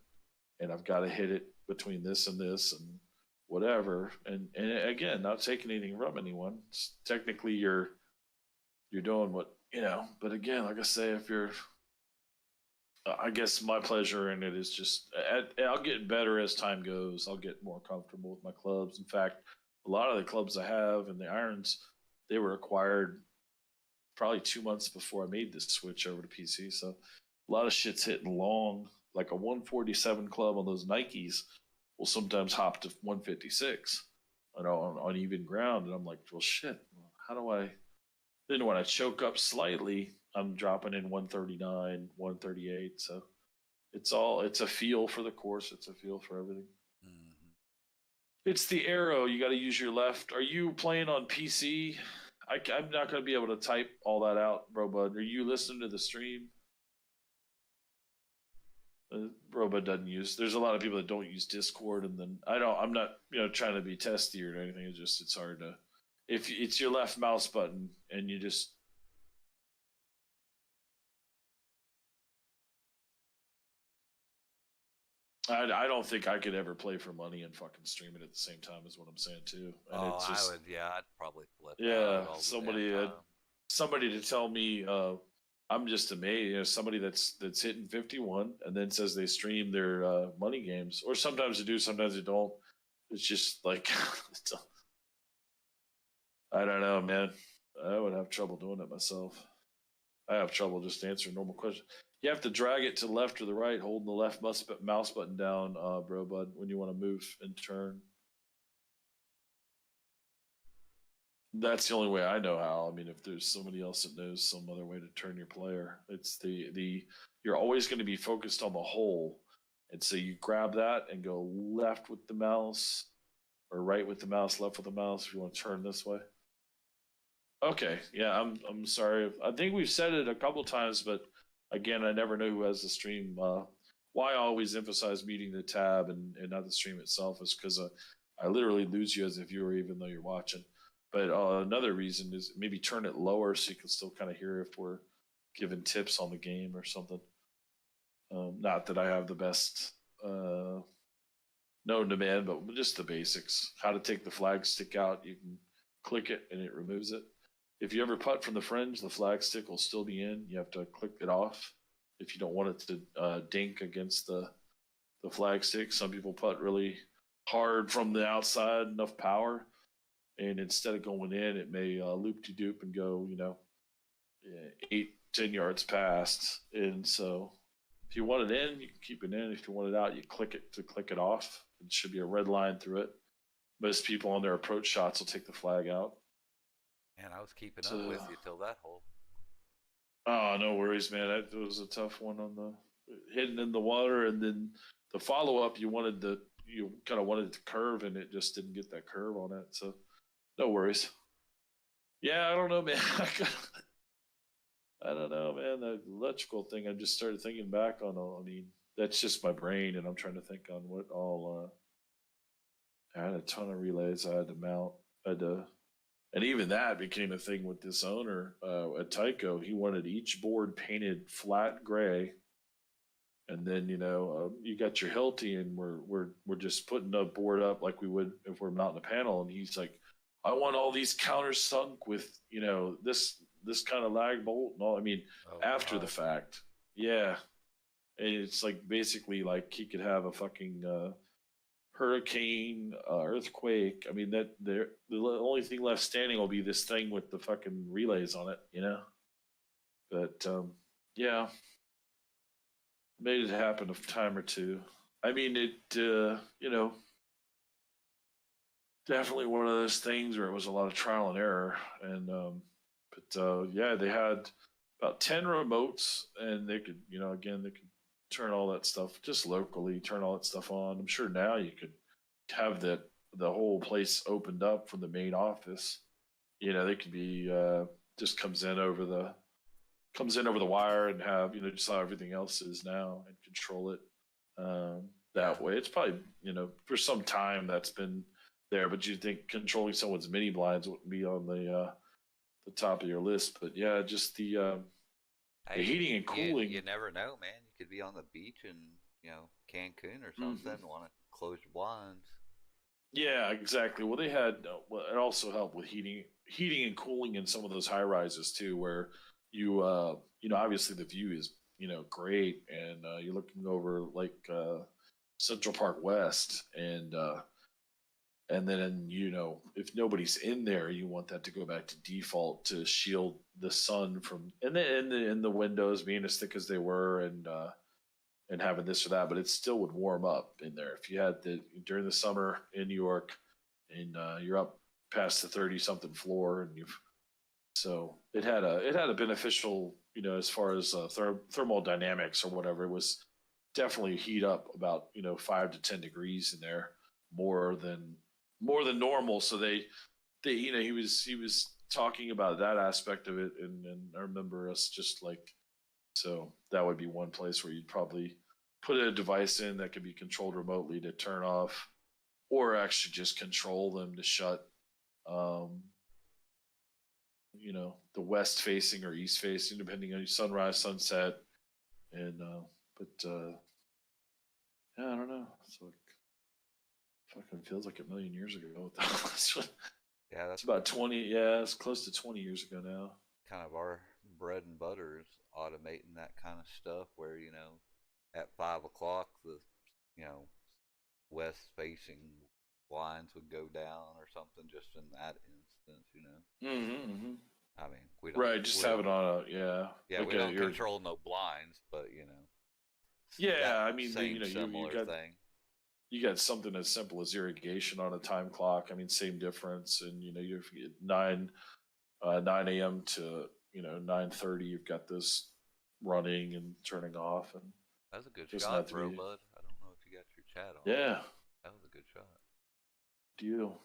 and I've got to hit it between this and this and whatever. And again, not taking anything from anyone. Technically, you're doing what But again, like I say, if you're, I guess my pleasure in it is just I'll get better as time goes. I'll get more comfortable with my clubs. In fact, a lot of the clubs I have and the irons, they were acquired probably 2 months before I made this switch over to PC. So a lot of shit's hitting long. Like a 147 club on those Nikes will sometimes hop to 156, on even ground. And I'm like, well, shit, how do I? Then when I choke up slightly, I'm dropping in 139, 138. So it's a feel for the course. It's a feel for everything. Mm-hmm. It's the arrow. You got to use your left. Are you playing on PC? I'm not going to be able to type all that out, bro, bud. Are you listening to the stream? Bro, doesn't use. There's a lot of people that don't use Discord, and then I'm not, trying to be testy or anything. It's hard to. If it's your left mouse button and you just. I don't think I could ever play for money and fucking stream it at the same time, is what I'm saying too. And it's just, I would. Yeah, I'd probably flip. Yeah, somebody to tell me. I'm just amazed. Somebody that's hitting 51 and then says they stream their money games, or sometimes they do, sometimes they don't. It's just like, I don't know, man. I would have trouble doing it myself. I have trouble just answering normal questions. You have to drag it to the left or the right, holding the left mouse button down, bro, bud, when you want to move and turn. That's the only way I know how. I mean, if there's somebody else that knows some other way to turn your player, it's you're always going to be focused on the hole. And so you grab that and go left with the mouse or right with the mouse, left with the mouse if you want to turn this way. Okay. Yeah, I'm sorry. I think we've said it a couple times, but again, I never know who has the stream. Why I always emphasize meeting the tab and not the stream itself is because I literally lose you as a viewer even though you're watching. But another reason is maybe turn it lower so you can still kind of hear if we're giving tips on the game or something. Not that I have the best known demand, but just the basics. How to take the flag stick out. You can click it and it removes it. If you ever putt from the fringe, the flag stick will still be in. You have to click it off if you don't want it to dink against the flag stick. Some people putt really hard from the outside, enough power. And instead of going in, it may loop-de-doop and go, 8-10 yards past. And so if you want it in, you can keep it in. If you want it out, you click it to click it off. It should be a red line through it. Most people on their approach shots will take the flag out. And I was keeping up with you till that hole. Oh, no worries, man. That was a tough one on the hitting in the water. And then the follow-up, you kind of wanted it to curve, and it just didn't get that curve on it. So no worries. Yeah, I don't know, man. I don't know, man. The electrical thing, I just started thinking back on. I mean, that's just my brain, and I'm trying to think on what all. I had a ton of relays I had to mount. And even that became a thing with this owner at Tyco. He wanted each board painted flat gray, and then you got your Hilti, and we're just putting a board up like we would if we're mounting a panel. And he's like, I want all these counters sunk with this kind of lag bolt and all. I mean, after the fact, yeah. And it's like basically like he could have a fucking hurricane, earthquake. I mean, that the only thing left standing will be this thing with the fucking relays on it, But yeah, made it happen a time or two. I mean, it definitely one of those things where it was a lot of trial and error. And but yeah, they had about 10 remotes, and they could, again, they could turn all that stuff just locally, turn all that stuff on. I'm sure now you could have the whole place opened up from the main office. They could be just comes in over the wire and have just how everything else is now and control it that way. It's probably for some time that's been there, but you think controlling someone's mini blinds wouldn't be on the top of your list. But yeah, just the heating and cooling. You never know, man. You could be on the beach in Cancun or something, and want to close your blinds. Yeah, exactly. Well, they had it also helped with heating and cooling in some of those high rises too, where you obviously the view is great, and you're looking over like Central Park West, and then if nobody's in there, you want that to go back to default to shield the sun from and the windows being as thick as they were, and having this or that, but it still would warm up in there if you had during the summer in New York, and you're up past the 30 something floor, and so it had a beneficial as far as thermal dynamics or whatever. It was definitely heat up about 5 to 10 degrees in there more than normal. So they he was talking about that aspect of it, and I remember us just like, so that would be one place where you'd probably put a device in that could be controlled remotely to turn off, or actually just control them to shut the west facing or east facing, depending on your sunrise, sunset. And yeah, I don't know. It's like fucking feels like a million years ago. Yeah, it's about 20. Yeah, it's close to 20 years ago now. Kind of our bread and butter is automating that kind of stuff, where at 5 o'clock the west facing blinds would go down or something, just in that instance. Mm-hmm. I mean, we don't just have it on yeah, we don't control no blinds, but yeah, I mean, same similar thing. You got something as simple as irrigation on a time clock. I mean, same difference. And you get 9 a.m. to 9:30. You've got this running and turning off, and that's a good shot, bro, bud. I don't know if you got your chat on. Yeah, that was a good shot. Deal.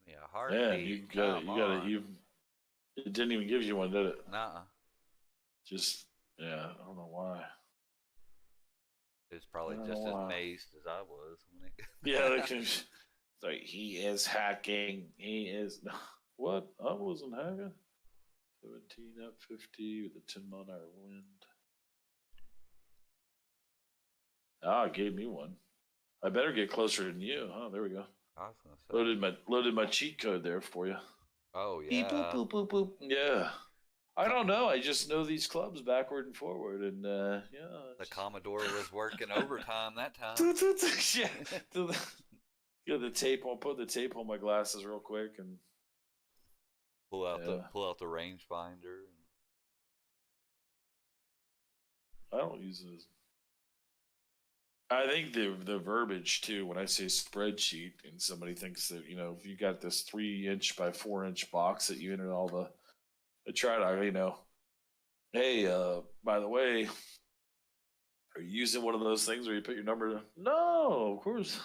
Yeah, heartbeat. It didn't even give you one, did it? Nuh-uh. Just, yeah, I don't know why. It's probably just as amazed as I was when it. Yeah, like he is hacking. He is what? I wasn't hacking. 17 up 50 with a 10-mile-an-hour wind. Ah, it gave me one. I better get closer than you. Oh, there we go. Awesome. Loaded my cheat code there for you. Oh yeah. Beep, boop, boop, boop, boop. Yeah. I don't know. I just know these clubs backward and forward, and yeah. The Commodore was working overtime that time. Yeah. Get the tape. I'll put the tape on my glasses real quick and pull out the rangefinder. I don't use this. I think the verbiage too, when I say spreadsheet, and somebody thinks that if you got this 3-inch by 4-inch box that you enter all the try to hey, by the way, are you using one of those things where you put your number? No, of course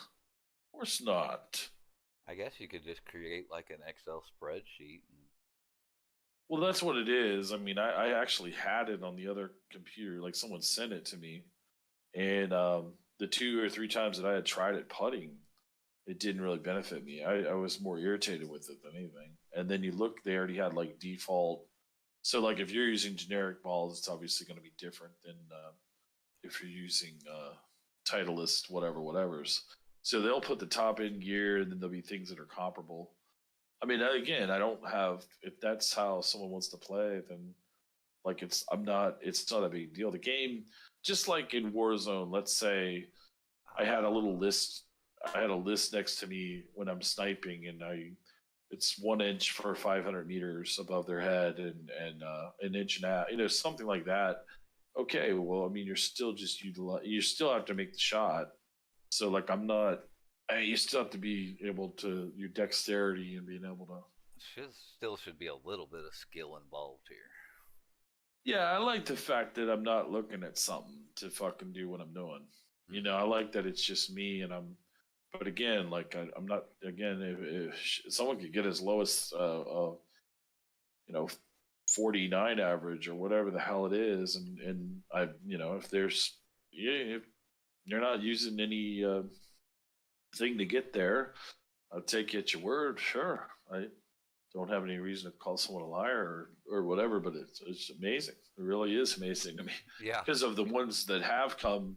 not. I guess you could just create like an Excel spreadsheet. Well, that's what it is. I mean, I actually had it on the other computer. Like someone sent it to me, and the 2 or 3 times that I had tried it putting, it didn't really benefit me. I was more irritated with it than anything. And then you look, they already had like default. So like if you're using generic balls, it's obviously going to be different than if you're using Titleist, whatever's. So they'll put the top end gear, and then there'll be things that are comparable. I mean, again, I don't have. If that's how someone wants to play, then like it's not a big deal. The game, just like in Warzone, let's say I had a little list. I had a list next to me when I'm sniping, and it's 1 inch for 500 meters above their head, and an inch and a half, something like that. Okay, well, I mean, you're still just you still have to make the shot. So like, I'm not. You still have to be able to your dexterity and being able to. Still should be a little bit of skill involved here. Yeah, I like the fact that I'm not looking at something to fucking do what I'm doing. I like that it's just me, and I'm. But again, like I'm not. Again, if someone could get as low as 49 average or whatever the hell it is, and I, if there's, if you're not using any thing to get there, I'll take you at your word. Sure, I don't have any reason to call someone a liar or whatever, but it's amazing. It really is amazing to me. Yeah. Because of the ones that have come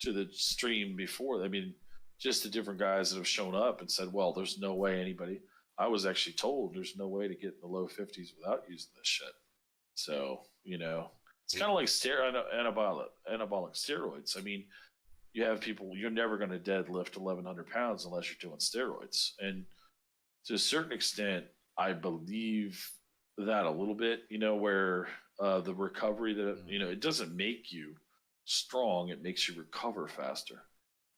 to the stream before. I mean, just the different guys that have shown up and said, well, there's no way anybody. I was actually told there's no way to get in the low 50s without using this shit. So, it's kind of like anabolic steroids. I mean, you have people, you're never going to deadlift 1,100 pounds unless you're doing steroids. And to a certain extent, I believe that a little bit, where the recovery that, it doesn't make you strong, it makes you recover faster.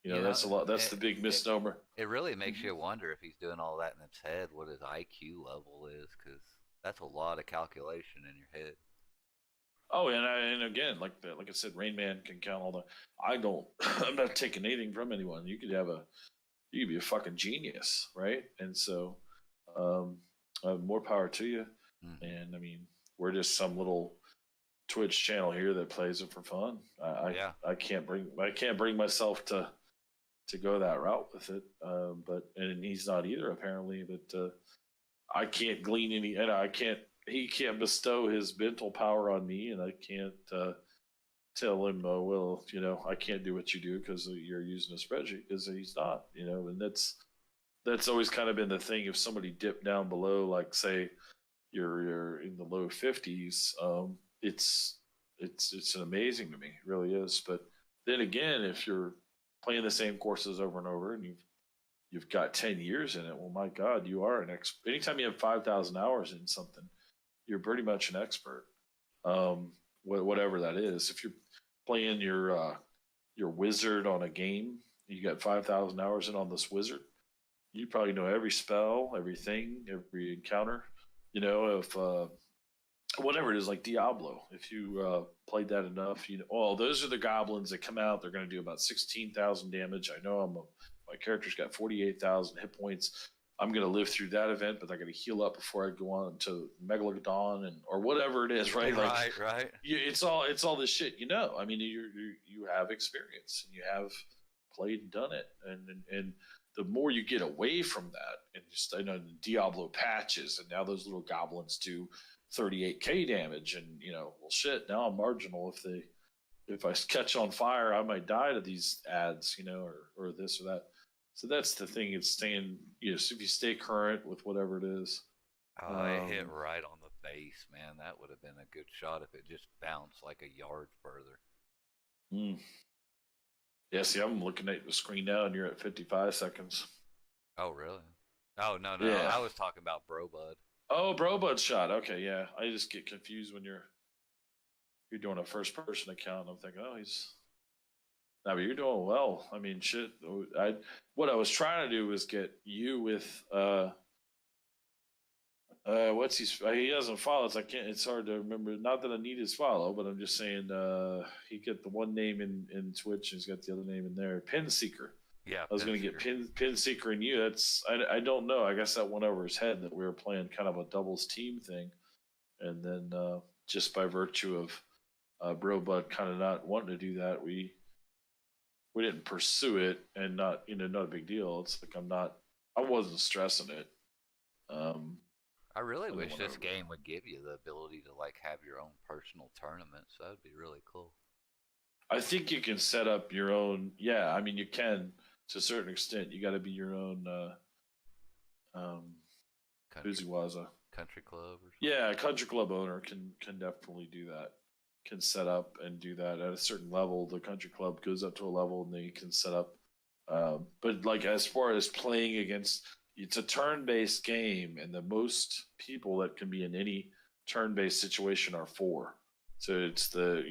That's a lot. That's the big misnomer. It really makes you wonder if he's doing all that in his head, what his IQ level is, because that's a lot of calculation in your head. Oh, and again, like I said, Rain Man can count all the. I don't. I'm not taking anything from anyone. You could be a fucking genius, right? And so, more power to you. Mm-hmm. And I mean, we're just some little Twitch channel here that plays it for fun. I can't bring myself to go that route with it. And he's not either apparently. But I can't glean any, and he can't bestow his mental power on me, and I can't tell him, oh, well, I can't do what you do because you're using a spreadsheet, because he's not, and that's always kind of been the thing. If somebody dipped down below, like say you're in the low 50s, it's amazing to me, it really is. But then again, if you're playing the same courses over and over, and you've got 10 years in it, well, my God, you are an expert. Anytime you have 5,000 hours in something, you're pretty much an expert. Whatever that is. If you're playing your wizard on a game, you got 5,000 hours in on this wizard, you probably know every spell, everything, every encounter. If whatever it is, like Diablo, if you played that enough, those are the goblins that come out. They're going to do about 16,000 damage. I know my character's got 48,000 hit points. I'm going to live through that event, but I got to heal up before I go on to Megalodon or whatever it is, right? Right. It's all this shit, I mean, you have experience and you have played and done it, and the more you get away from that, and just I know the Diablo patches, and now those little goblins do 38k damage, and well, shit. Now I'm marginal. If I catch on fire, I might die to these ads, or this or that. So that's the thing. It's staying, so if you stay current with whatever it is. Oh, it hit right on the face, man. That would have been a good shot if it just bounced like a yard further. Yeah, see, I'm looking at the screen now, and you're at 55 seconds. Oh, really? Oh, no. Yeah. I was talking about Brobud. Oh, Brobud shot. Okay, yeah. I just get confused when you're doing a first-person account. I'm thinking, oh, he's... No, but you're doing well. I mean, shit. What I was trying to do was get you with what's he doesn't follow. It's hard to remember. Not that I need his follow, but I'm just saying he got the one name in Twitch and he's got the other name in there. Pin Seeker. Yeah, I was going to get Pin Seeker and you. I don't know. I guess that went over his head that we were playing kind of a doubles team thing, and then just by virtue of Brobud kind of not wanting to do that, we didn't pursue it, and not a big deal. It's like I wasn't stressing it. I really wish this game would give you the ability to like have your own personal tournaments. That would be really cool. I think you can set up your own. Yeah, I mean you can to a certain extent. You got to be your own. Uziwaza country club or something. Yeah, a country club owner can definitely do that. Can set up and do that at a certain level. The country club goes up to a level, and then you can set up But like as far as playing against, it's a turn-based game, and the most people that can be in any turn-based situation are four. So it's the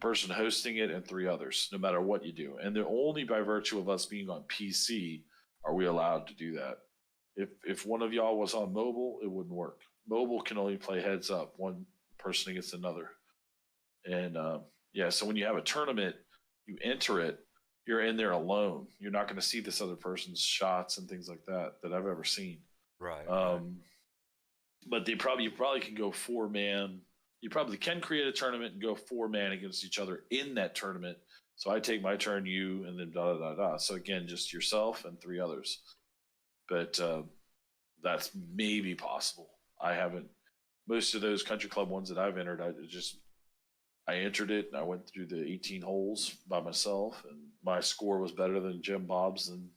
person hosting it and three others, no matter what you do. And they're only by virtue of us being on PC are we allowed to do that. If one of y'all was on mobile, it wouldn't work. Mobile can only play heads up, one person against another. And yeah, so when you have a tournament, you enter it, you're in there alone. You're not going to see this other person's shots and things like that I've ever seen. Right. But you probably can go 4-man. You probably can create a tournament and go 4-man against each other in that tournament. So I take my turn, you, and then da da da da. So again, just yourself and three others. But that's maybe possible. I haven't. Most of those country club ones that I've entered, I entered it and I went through the 18 holes by myself, and my score was better than Jim Bob's, and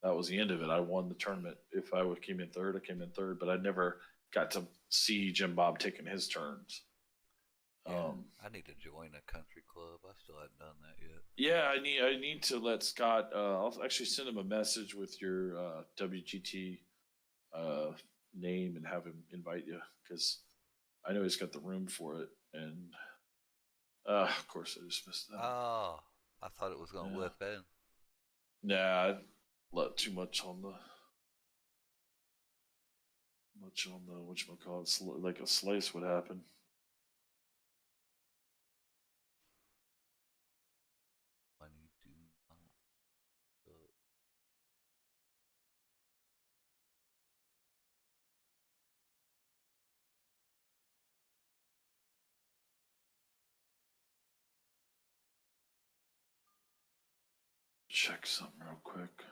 that was the end of it. I won the tournament. If I would came in third, I came in third, but I never got to see Jim Bob taking his turns. Yeah, I need to join a country club. I still haven't done that yet. Yeah, I need to let Scott. I'll actually send him a message with your WGT name and have him invite you, because I know he's got the room for it. And of course, I just missed that. Oh, I thought it was going to whip in. Nah, I let too much on the whatchamacallit, like a slice would happen. Check something real quick.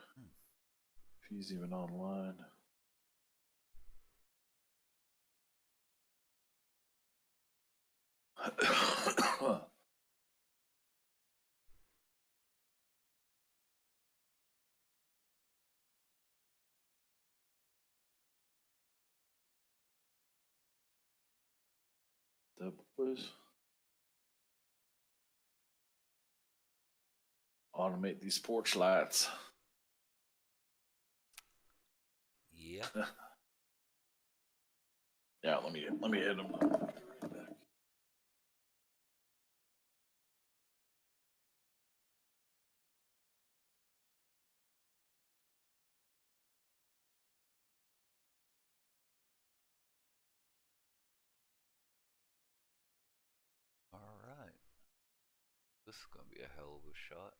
If he's even online. That boys. Automate these porch lights. Yeah. Yeah, let me hit him. All right. This is going to be a hell of a shot.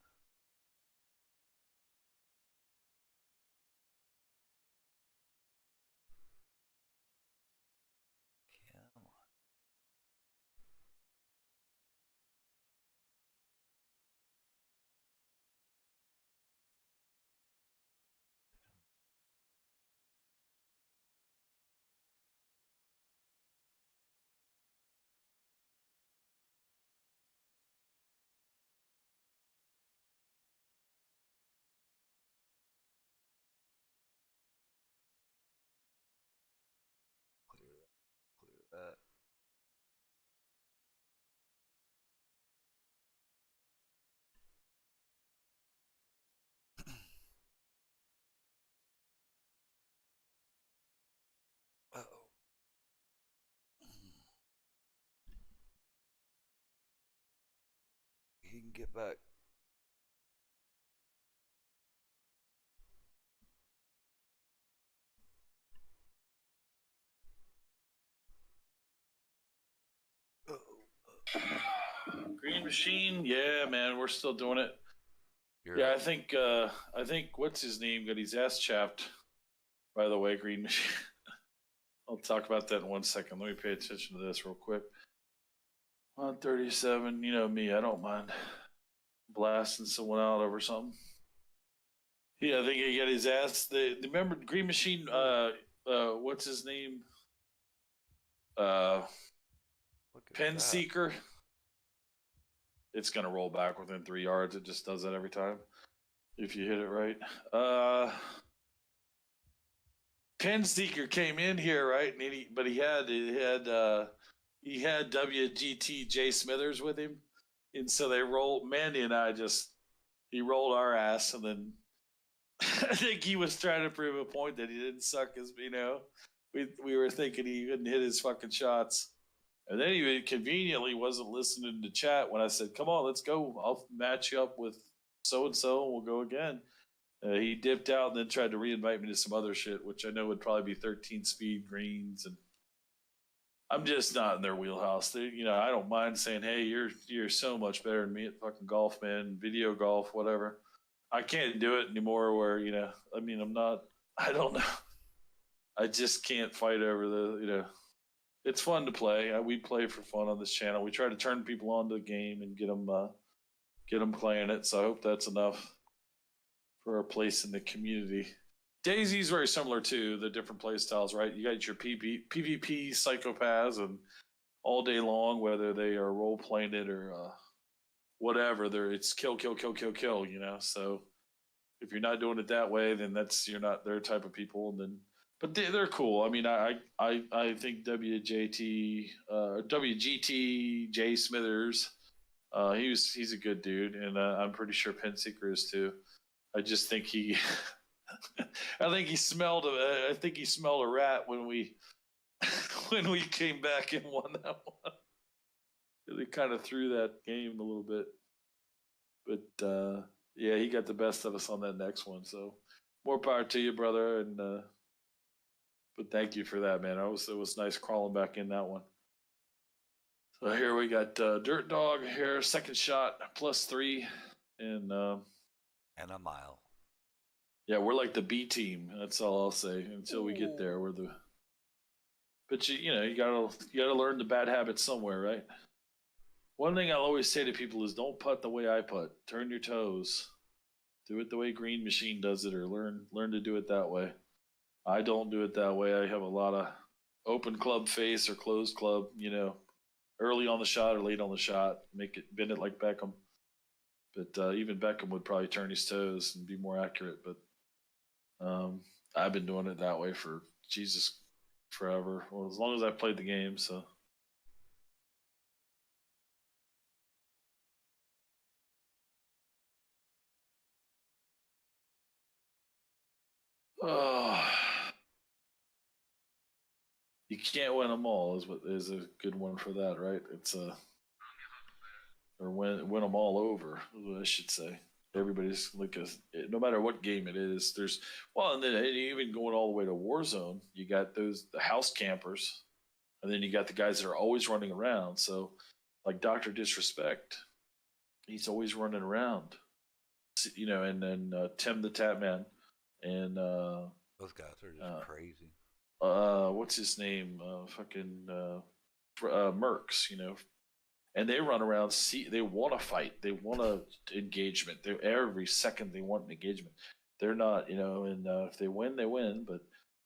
Come on. Clear that. Uh-oh. He can get back. Green Machine, yeah, man, we're still doing it. You're I think what's his name got his ass chapped. By the way, Green Machine. I'll talk about that in 1 second. Let me pay attention to this real quick. 137, you know me, I don't mind blasting someone out over something. Yeah, I think he got his ass. Remember Green Machine? What's his name? Pen Seeker. It's gonna roll back within 3 yards. It just does that every time if you hit it right. Pen Seeker came in here right, and he had WGT Jay Smithers with him, and so they rolled. Mandy and I he rolled our ass, and then I think he was trying to prove a point that he didn't suck as we were thinking he couldn't hit his fucking shots. And then he conveniently wasn't listening to chat when I said, "Come on, let's go. I'll match you up with so and so, and we'll go again." He dipped out and then tried to reinvite me to some other shit, which I know would probably be 13 speed greens, and I'm just not in their wheelhouse. I don't mind saying, "Hey, you're so much better than me at fucking golf, man. Video golf, whatever." I can't do it anymore. Where I mean, I'm not. I don't know. I just can't fight over the. It's fun to play. We play for fun on this channel. We try to turn people on to the game and get them playing it. So I hope that's enough for our place in the community. DayZ's very similar to the different play styles, right? You got your PvP psychopaths, and all day long, whether they are role playing it or whatever, it's kill, kill, kill, kill, kill. So if you're not doing it that way, then you're not their type of people. And then, but they're cool. I mean, I think WGT Jay Smithers, he's a good dude, and I'm pretty sure Penseeker is too. I just think he, I think he smelled a rat when we came back and won that one. They kind of threw that game a little bit, but yeah, he got the best of us on that next one. So more power to you, brother, and but thank you for that, man. It was nice crawling back in that one. So here we got Dirt Dog here, second shot +3, and a mile. Yeah, we're like the B team. That's all I'll say. Until we get there, we're the. But you gotta learn the bad habits somewhere, right? One thing I'll always say to people is don't putt the way I putt. Turn your toes. Do it the way Green Machine does it, or learn to do it that way. I don't do it that way. I have a lot of open club face or closed club. Early on the shot or late on the shot. Bend it like Beckham. But even Beckham would probably turn his toes and be more accurate. But I've been doing it that way for forever. Well, as long as I've played the game, so. Oh, you can't win them all is a good one for that, right? It's or win them all over, I should say. Everybody's like no matter what game it is, and then even going all the way to Warzone, you got the house campers, and then you got the guys that are always running around. So, like Dr. Disrespect, he's always running around, and then Tim the Tatman, and those guys are just crazy. What's his name? Fucking Mercs, and they run around. They want to fight. They want engagement. Every second they want an engagement. They're not, and if they win, they win. But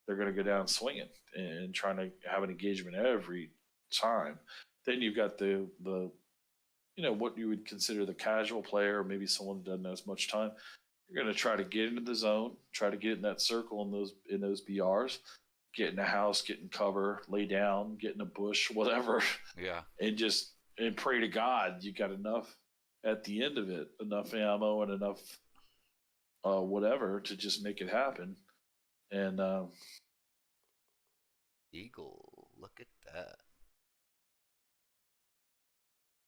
they're going to go down swinging and trying to have an engagement every time. Then you've got the what you would consider the casual player, or maybe someone who doesn't have as much time. You're going to try to get into the zone, try to get in that circle in those BRs, get in a house, get in cover, lay down, get in a bush, whatever. Yeah, and pray to God you got enough at the end of it, enough ammo and enough whatever to just make it happen. And Eagle, look at that.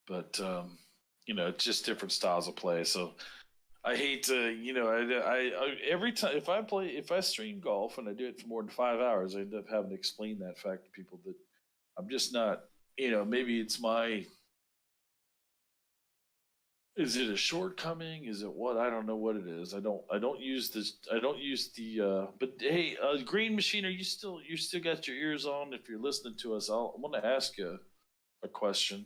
But it's just different styles of play. So I hate to, I every time if I stream golf and I do it for more than 5 hours, I end up having to explain that fact to people that I'm just not. Maybe it's my. Is it a shortcoming? Is it what? I don't know what it is. I don't use this. I don't use the. But hey, Green Machine, you still got your ears on? If you're listening to us, I want to ask you a question,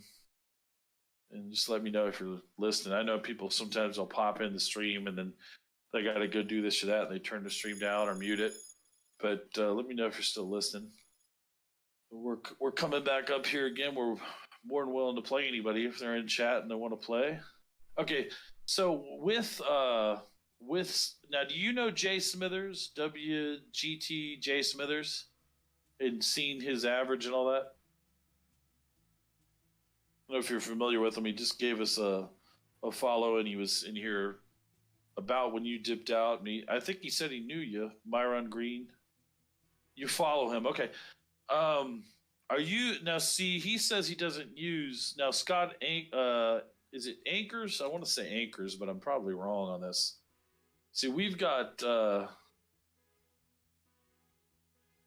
and just let me know if you're listening. I know people sometimes will pop in the stream and then they got to go do this or that, and they turn the stream down or mute it. But let me know if you're still listening. We're coming back up here again. We're more than willing to play anybody if they're in chat and they want to play. Okay, so with now, do you know Jay Smithers, WGT Jay Smithers, and seen his average and all that? I don't know if you're familiar with him. He just gave us a follow, and he was in here about when you dipped out, and I think he said he knew you, Myron Green. You follow him, okay? Are you now? See, he says he doesn't use now. Scott, is it anchors? I want to say anchors, but I'm probably wrong on this. See, we've got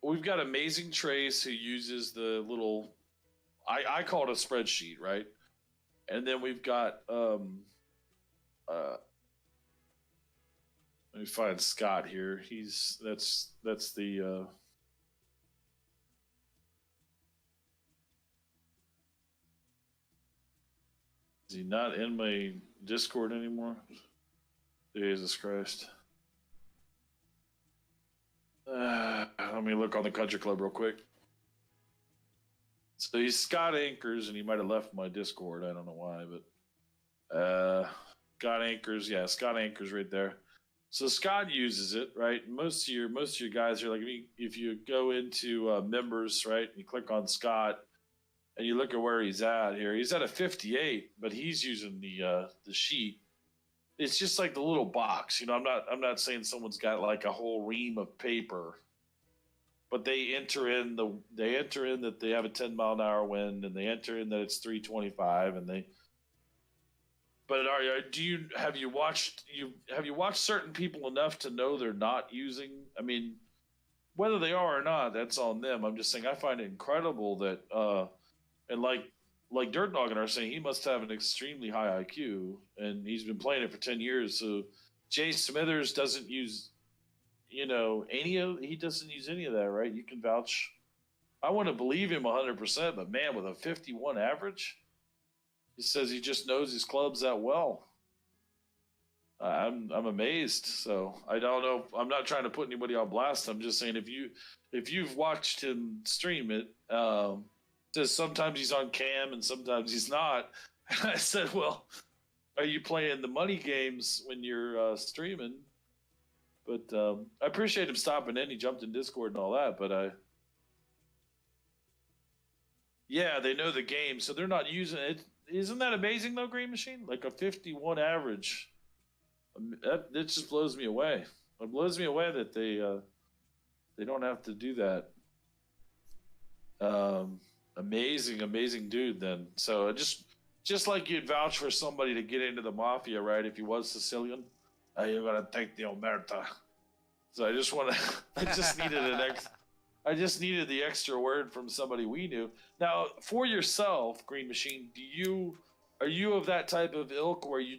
Amazing Trace who uses the little, I call it a spreadsheet, right? And then we've got let me find Scott here. That's the is he not in my Discord anymore? Jesus Christ. Let me look on the Country Club real quick. So he's Scott Anchors, and he might have left my Discord. I don't know why, but Scott Anchors, yeah, Scott Anchors right there. So Scott uses it, right? Most of your guys are like, if you go into members, right, and you click on Scott, and you look at where he's at here. He's at a 58, but he's using the sheet. It's just like the little box, you know. I'm not saying someone's got like a whole ream of paper, but they enter in that they have a 10-mile-an-hour wind, and they enter in that it's 325, and they. But have you watched certain people enough to know they're not using? I mean, whether they are or not, that's on them. I'm just saying I find it incredible that and like Dirt Dog and I are saying, he must have an extremely high IQ, and he's been playing it for 10 years. So Jay Smithers doesn't use, he doesn't use any of that, right? You can vouch. I want to believe him 100%, but man, with a 51 average, he says he just knows his clubs that well. I'm amazed. So I don't know. I'm not trying to put anybody on blast. I'm just saying if you've watched him stream it, says sometimes he's on cam and sometimes he's not. And I said, well, are you playing the money games when you're streaming? But I appreciate him stopping in. He jumped in Discord and all that. But yeah, they know the game, so they're not using it. Isn't that amazing though, Green Machine? Like a 51 average. It just blows me away. It blows me away that they don't have to do that. Amazing dude then. So just like you'd vouch for somebody to get into the mafia, right? If he was Sicilian, you're gonna take the omerta. So I just needed the extra word from somebody we knew. Now, for yourself, Green Machine, are you of that type of ilk where you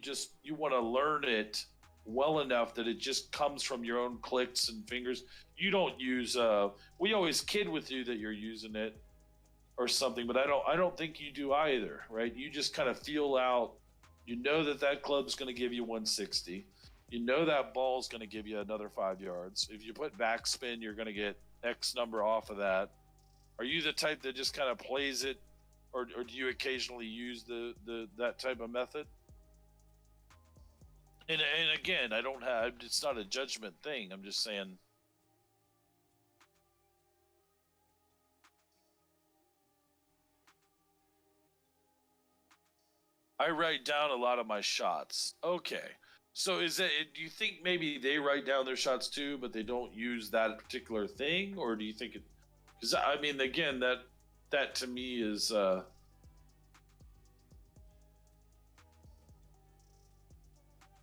want to learn it well enough that it just comes from your own clicks and fingers? You don't use we always kid with you that you're using it or something, but I don't think you do either, right? You just kind of feel out. You know that club's going to give you 160. You know that ball's going to give you another 5 yards. If you put backspin, you're going to get X number off of that. Are you the type that just kind of plays it, or do you occasionally use that type of method? And again, it's not a judgment thing. I'm just saying. I write down a lot of my shots. Okay. So do you think maybe they write down their shots too, but they don't use that particular thing? Or do you think it, because I mean, again, that to me is, I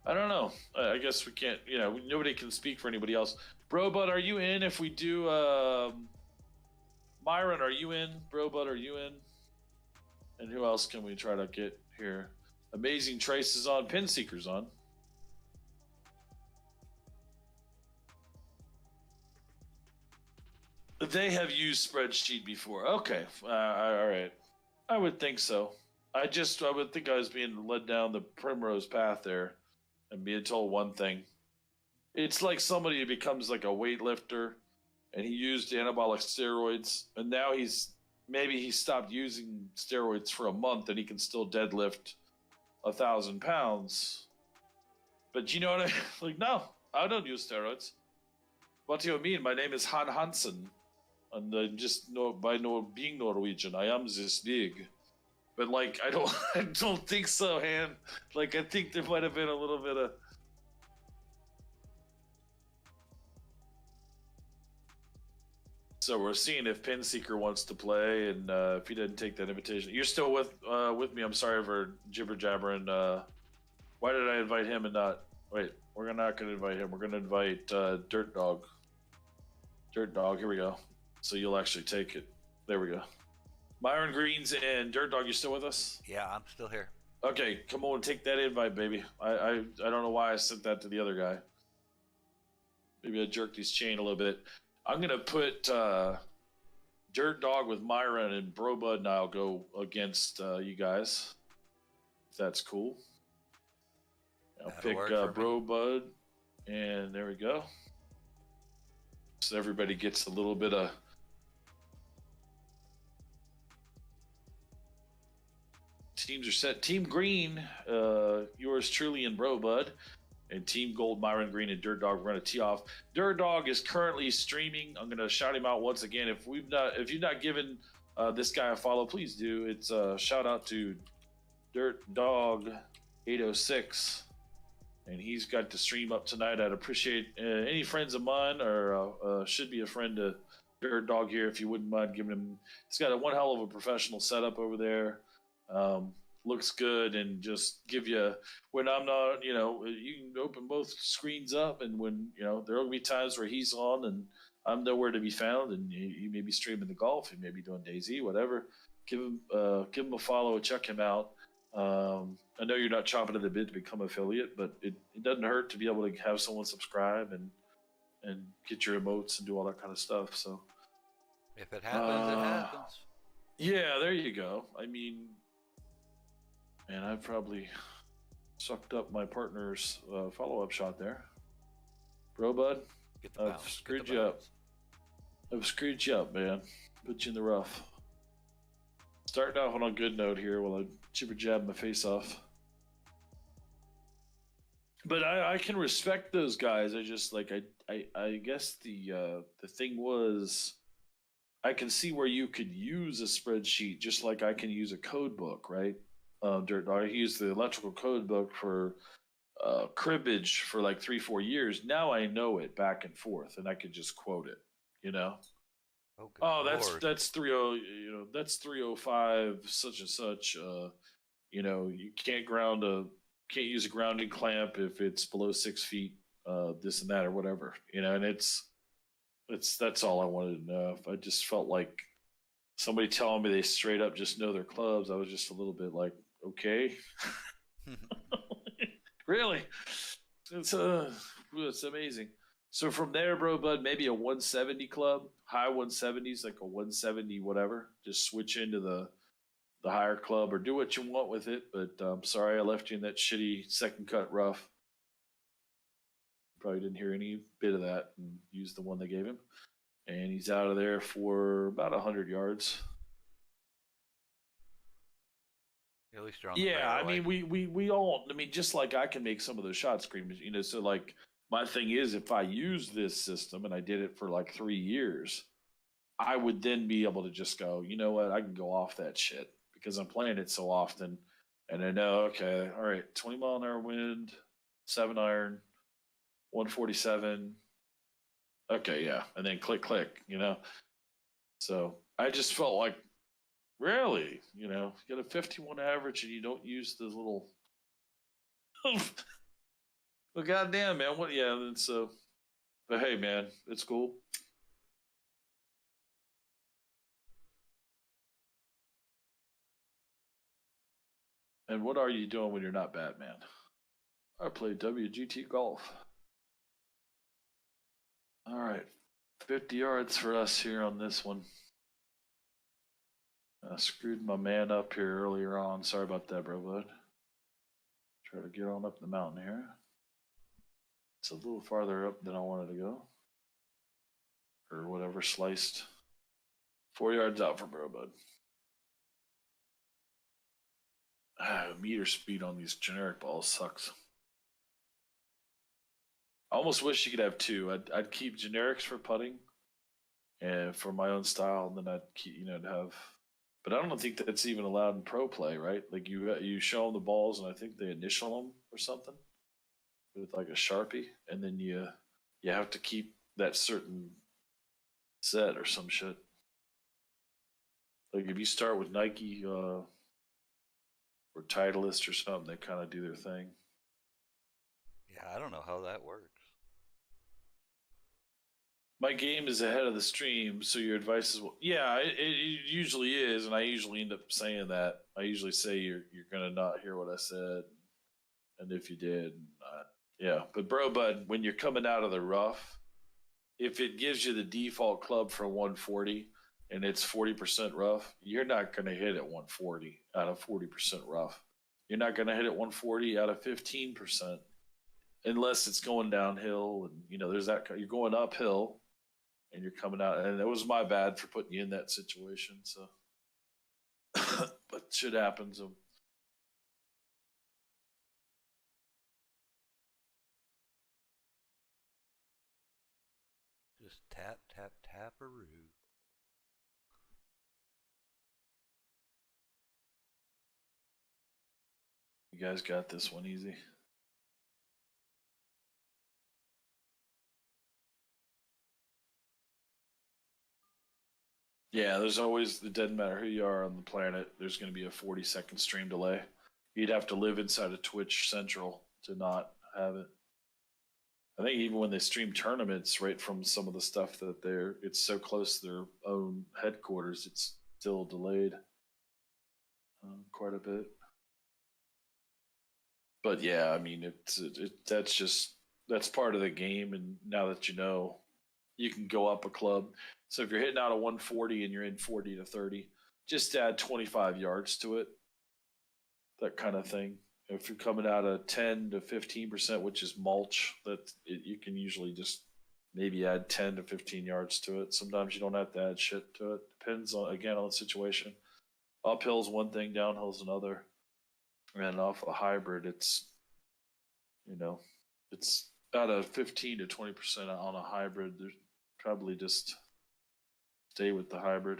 don't know. I guess we can't, nobody can speak for anybody else. Brobud, are you in if we do, Myron, are you in? Brobud, are you in? And who else can we try to get here? Amazing Trace is on. Pinseeker's on. They have used spreadsheet before. Okay. All right. I would think so. I would think I was being led down the primrose path there and being told one thing. It's like somebody who becomes like a weightlifter and he used anabolic steroids, and now he stopped using steroids for a month and he can still deadlift 1,000 pounds. But you know what I mean? Like, no, I don't use steroids. What do you mean? My name is Han Hansen. And being Norwegian, I am this big. But like, I don't think so, Han. Like, I think there might have been a little bit of So we're seeing if Pinseeker wants to play, and if he doesn't take that invitation, you're still with me. I'm sorry for jibber jabbering. Why did I invite him and not? Wait, we're not going to invite him. We're going to invite Dirt Dog. Dirt Dog. Here we go. So you'll actually take it. There we go. Myron Greens and Dirt Dog. You still with us? Yeah, I'm still here. Okay, come on, take that invite, baby. I don't know why I sent that to the other guy. Maybe I jerked his chain a little bit. I'm gonna put Dirt Dog with Myron and Bro Bud, and I'll go against you guys. If that's cool. I'll pick Bro Bud, and there we go. So everybody gets a little bit of. Teams are set. Team Green, yours truly and Bro Bud, and Team Gold, Myron Green and Dirt Dog. We're going to tee off. Dirt Dog is currently streaming. I'm going to shout him out once again. If you've not given this guy a follow, please do. It's a shout out to Dirt Dog 806, and he's got the stream up tonight. I'd appreciate any friends of mine, or should be a friend to Dirt Dog here, if you wouldn't mind giving him. He's got one hell of a professional setup over there. Looks good, and just give you, when I'm not, you can open both screens up, and when there will be times where he's on and I'm nowhere to be found, and he may be streaming the golf, he may be doing DayZ, whatever. Give him a follow, check him out. I know you're not chopping at the bit to become affiliate, but it doesn't hurt to be able to have someone subscribe and get your emotes and do all that kind of stuff. So if it happens, it happens. Yeah, there you go. I mean, man, I probably sucked up my partner's follow-up shot there. Bro, bud, I've screwed you up. I've screwed you up, man. Put you in the rough. Starting off on a good note here while I jibber jab my face off. But I can respect those guys. I just I guess the thing was, I can see where you could use a spreadsheet just like I can use a code book, right? Dirt Dog. I used the electrical code book for cribbage for like 3-4 years. Now I know it back and forth, and I could just quote it. Oh, that's 30. That's 305 such and such. You can't use a grounding clamp if it's below 6 feet. This and that or whatever. And that's all I wanted to know. If I just felt like somebody telling me they straight up just know their clubs, I was just a little bit like, okay. Really? It's amazing. So from there, Bro Bud, maybe a 170 club, high 170s, like a 170 whatever. Just switch into the higher club, or do what you want with it. But I'm sorry I left you in that shitty second cut rough. Probably didn't hear any bit of that, and used the one they gave him. And he's out of there for about 100 yards. At least you're on I mean, we all, I mean, just like I can make some of those shots scream, so like, my thing is, if I use this system, and I did it for like 3 years, I would then be able to just go, you know what, I can go off that shit because I'm playing it so often. And I know, okay, all right, 20 mile an hour wind, 7 iron, 147. Okay, yeah. And then click. So I just felt like, really, you got a 51 average and you don't use the little. Well, goddamn, man. What? Yeah. And so, but hey, man, it's cool. And what are you doing when you're not Batman? I play WGT golf. All right, 50 yards for us here on this one. I screwed my man up here earlier on. Sorry about that, bro, bud. Try to get on up the mountain here. It's a little farther up than I wanted to go. Or whatever, sliced. 4 yards out for bro, bud. Meter speed on these generic balls sucks. I almost wish you could have two. I'd keep generics for putting, and for my own style, and then I'd keep, have. But I don't think that's even allowed in pro play, right? Like you show them the balls, and I think they initial them or something with like a Sharpie, and then you have to keep that certain set or some shit. Like if you start with Nike or Titleist or something, they kind of do their thing. Yeah, I don't know how that works. My game is ahead of the stream, so your advice is well. Yeah, it usually is, and I usually end up saying that. I usually say you're gonna not hear what I said, and if you did, yeah. But bro, bud, when you're coming out of the rough, if it gives you the default club for 140 and it's 40% rough, you're not gonna hit it 140 out of 40% rough. You're not gonna hit it 140 out of 15%, unless it's going downhill, and there's that you're going uphill and you're coming out, and it was my bad for putting you in that situation. So, but shit happens. Just tap, tap, tap-a-roo. You guys got this one easy. Yeah, there's always, it doesn't matter who you are on the planet, there's going to be a 40-second stream delay. You'd have to live inside of Twitch Central to not have it. I think even when they stream tournaments, right from some of the stuff that it's so close to their own headquarters, it's still delayed quite a bit. But yeah, I mean, that's part of the game, and now that you can go up a club. So if you're hitting out a 140 and you're in 40 to 30, just add 25 yards to it, that kind of thing. If you're coming out of 10 to 15%, which is mulch, you can usually just maybe add 10 to 15 yards to it. Sometimes you don't have to add shit to it. Depends on the situation. Uphill's one thing, downhill's another. And off a hybrid, it's out of 15 to 20% on a hybrid. There's probably just stay with the hybrid.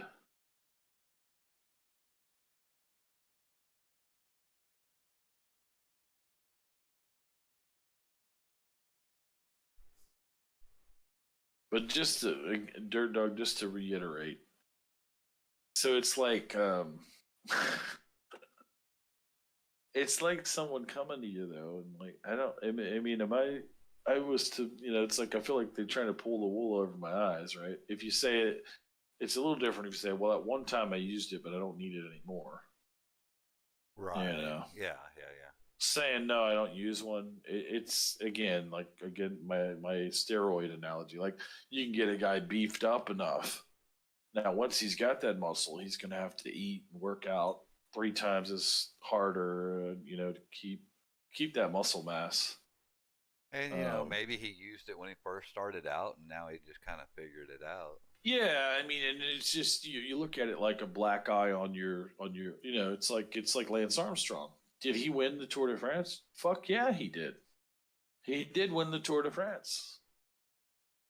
But just to, Dirt Dog, just to reiterate, so it's like it's like someone coming to you though, and like I mean, I was to it's like I feel like they're trying to pull the wool over my eyes, right? If you say it, it's a little different if you say, well, at one time I used it, but I don't need it anymore. Right. Yeah, yeah, yeah. Saying no, I don't use one. It's again my steroid analogy. Like you can get a guy beefed up enough. Now, once he's got that muscle, he's going to have to eat and work out 3 times as harder, to keep that muscle mass. And maybe he used it when he first started out, and now he just kind of figured it out. Yeah, I mean, and it's just you look at it like a black eye on your it's like Lance Armstrong. Did he win the Tour de France? Fuck yeah, he did. He did win the Tour de France.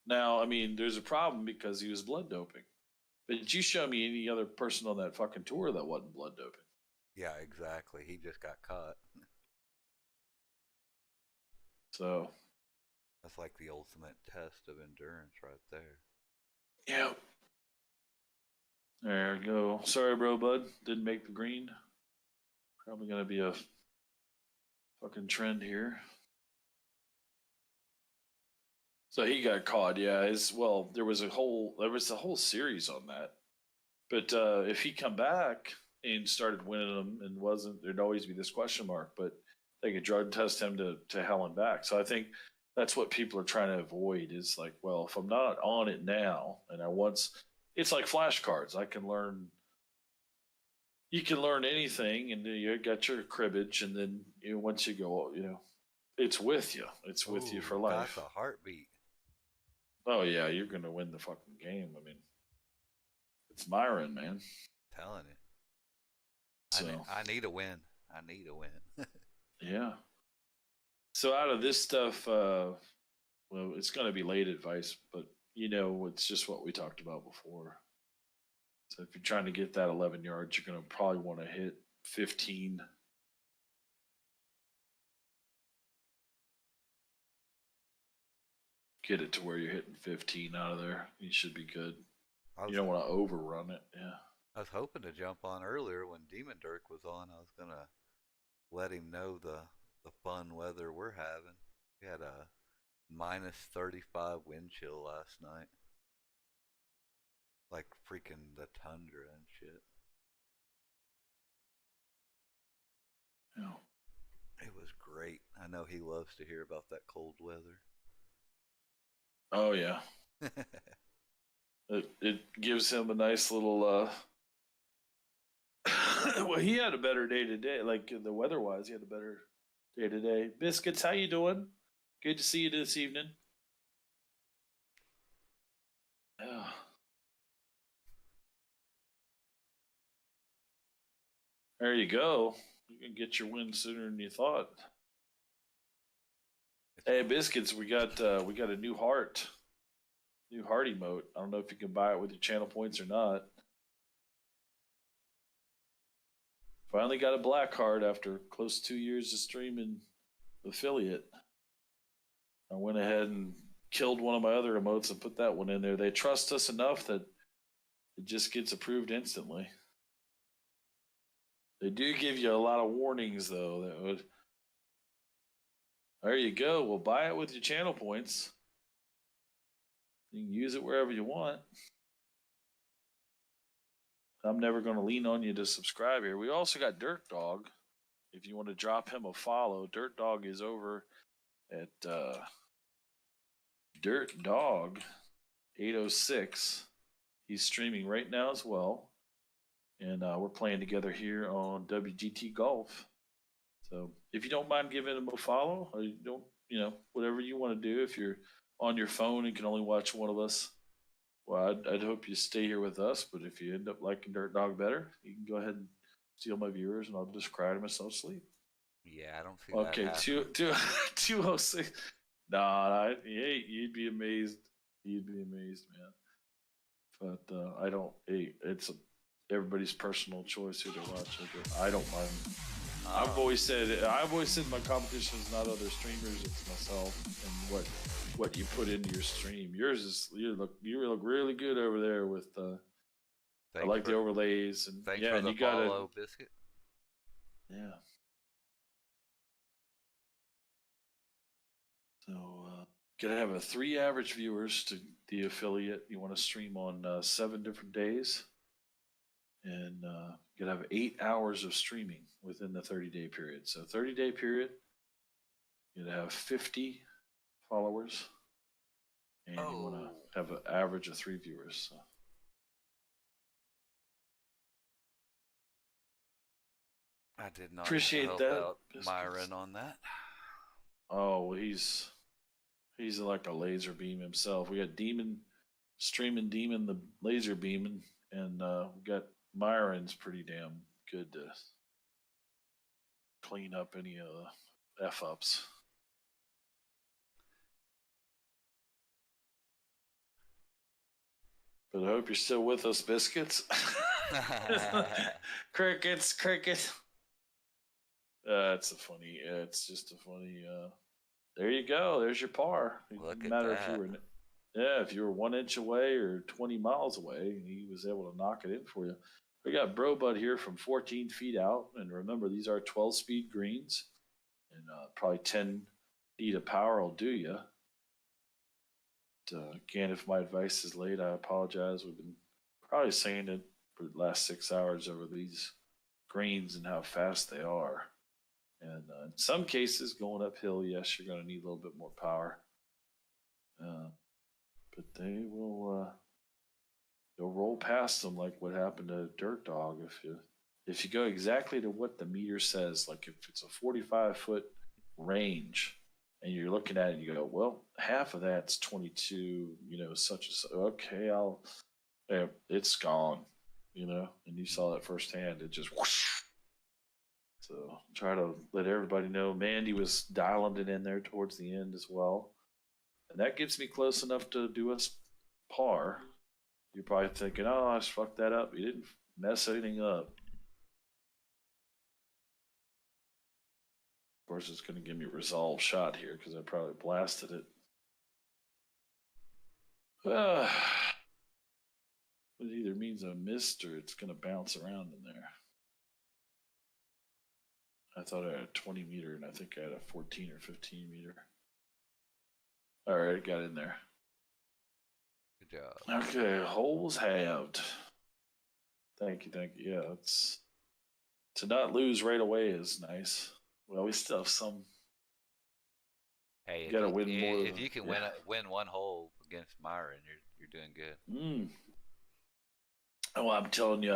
Now, I mean, there's a problem because he was blood doping. But did you show me any other person on that fucking tour that wasn't blood doping? Yeah, exactly. He just got caught. So that's like the ultimate test of endurance right there. Yeah. There we go. Sorry, bro, bud. Didn't make the green. Probably gonna be a fucking trend here. So he got caught, yeah. There was a whole series on that. But if he come back and started winning them and wasn't, there'd always be this question mark. But they could drug test him to hell and back. So I think that's what people are trying to avoid is like, well, if I'm not on it now, and it's like flashcards. You can learn anything, and you got your cribbage, and then once you go, it's with you. It's with you for life. That's a heartbeat. Oh yeah, you're gonna win the fucking game. I mean, it's Myron, man. Telling you. So I need a win. I need a win. Yeah. So out of this stuff, well, it's gonna be late advice, but it's just what we talked about before. So if you're trying to get that 11 yards, you're gonna probably want to hit 15. Get it to where you're hitting 15 out of there. You should be good. You don't want to overrun it. Yeah. I was hoping to jump on earlier when Demon Dirk was on. I was gonna let him know the fun weather we're having. We had a minus 35 wind chill last night, like freaking the tundra and shit. Yeah. It was great. I know he loves to hear about that cold weather. Oh yeah. It gives him a nice little. Well, he had a better day today. Like the weather-wise, he had a better day today. Biscuits, how you doing? Good to see you this evening. Yeah. There you go. You can get your win sooner than you thought. Hey, Biscuits, we got a new heart. New heart emote. I don't know if you can buy it with your channel points or not. Finally got a black heart after close to 2 years of streaming affiliate. I went ahead and killed one of my other emotes and put that one in there. They trust us enough that it just gets approved instantly. They do give you a lot of warnings though. That would. There you go. Well, buy it with your channel points. You can use it wherever you want. I'm never going to lean on you to subscribe here. We also got Dirt Dog. If you want to drop him a follow, Dirt Dog is over at Dirt Dog 806. He's streaming right now as well. And we're playing together here on WGT Golf. So if you don't mind giving him a follow, or you don't, whatever you want to do, if you're on your phone and can only watch one of us, well, I'd hope you stay here with us. But if you end up liking Dirt Dog better, you can go ahead and steal my viewers, and I'll just cry to myself sleep. Yeah, I don't see okay, that happening. 206. Nah, you'd be amazed. You'd be amazed, man. But I don't. Hey, it's everybody's personal choice who to watch. I don't mind. I've always said my competition is not other streamers, it's myself and what you put into your stream. Yours is you look really good over there with I like the overlays and thanks for the follow, Biscuit. Yeah. So gonna have 3 average viewers to the affiliate. You want to stream on 7 different days. And you could have 8 hours of streaming within the 30-day period. So 30-day period, you'd have 50 followers, and you want to have an average of 3 viewers. So. I did not appreciate help that, out Myron on that. Oh, well, he's like a laser beam himself. We got Demon streaming Demon the laser beaming, and we got Myron's pretty damn good to clean up any of the F-ups. But I hope you're still with us, Biscuits. Crickets. It's just a funny. There you go. There's your par. Look no matter at that. If you were 1 inch away or 20 miles away, he was able to knock it in for you. We got Bro Bud here from 14 feet out, and remember these are 12-speed greens, and probably 10 feet of power will do you. Again, if my advice is late, I apologize. We've been probably saying it for the last 6 hours over these greens and how fast they are. And in some cases, going uphill, yes, you're going to need a little bit more power. But they will they'll roll past them like what happened to Dirt Dog. If you go exactly to what the meter says, like if it's a 45-foot range, and you're looking at it and you go, well, half of that's 22, such as, okay, it's gone, and you saw that firsthand. It just whoosh. So try to let everybody know. Mandy was dialing it in there towards the end as well. And that gets me close enough to do us par. You're probably thinking, oh, I just fucked that up. You didn't mess anything up. Of course, it's going to give me a resolve shot here because I probably blasted it. It either means a mist or it's going to bounce around in there. I thought I had a 20 meter, and I think I had a 14 or 15 meter. All right, it got in there. Good job. Okay, holes halved. Thank you, thank you. Yeah, it's to not lose right away is nice. Well, we still have some. Hey, You gotta win more. if you can win one hole against Myron, you're doing good. Oh, I'm telling you,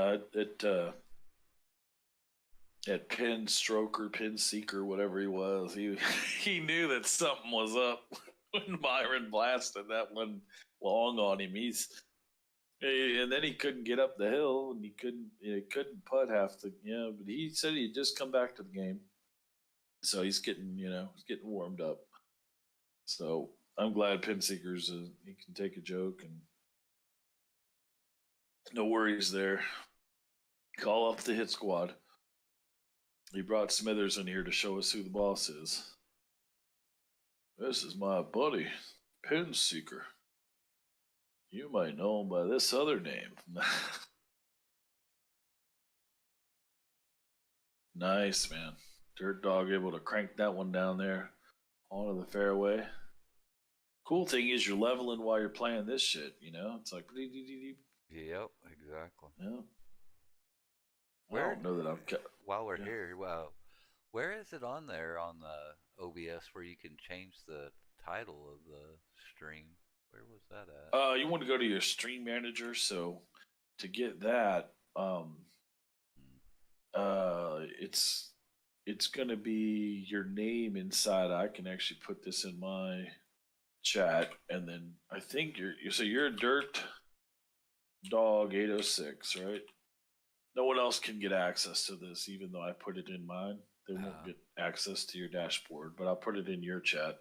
that pin stroker, pin seeker, whatever he was, he knew that something was up when Myron blasted that one long on him. And then he couldn't get up the hill, and he couldn't putt half the But he said he'd just come back to the game, so he's getting warmed up. So I'm glad pin seekers he can take a joke and no worries there. Call up the hit squad. He brought Smithers in here to show us who the boss is. This is my buddy, Pin Seeker. You might know him by this other name. Nice, man. Dirt Dog able to crank that one down there onto the fairway. Cool thing is you're leveling while you're playing this shit, It's like... Yep, exactly. Yeah. I don't know that I'm... While we're here, well, where is it on there on the OBS where you can change the title of the stream? Where was that at? You want to go to your stream manager. So to get that, it's gonna be your name inside. I can actually put this in my chat, and then I think you're Dirt Dog 806, right? No one else can get access to this, even though I put it in mine. They won't get access to your dashboard, but I'll put it in your chat.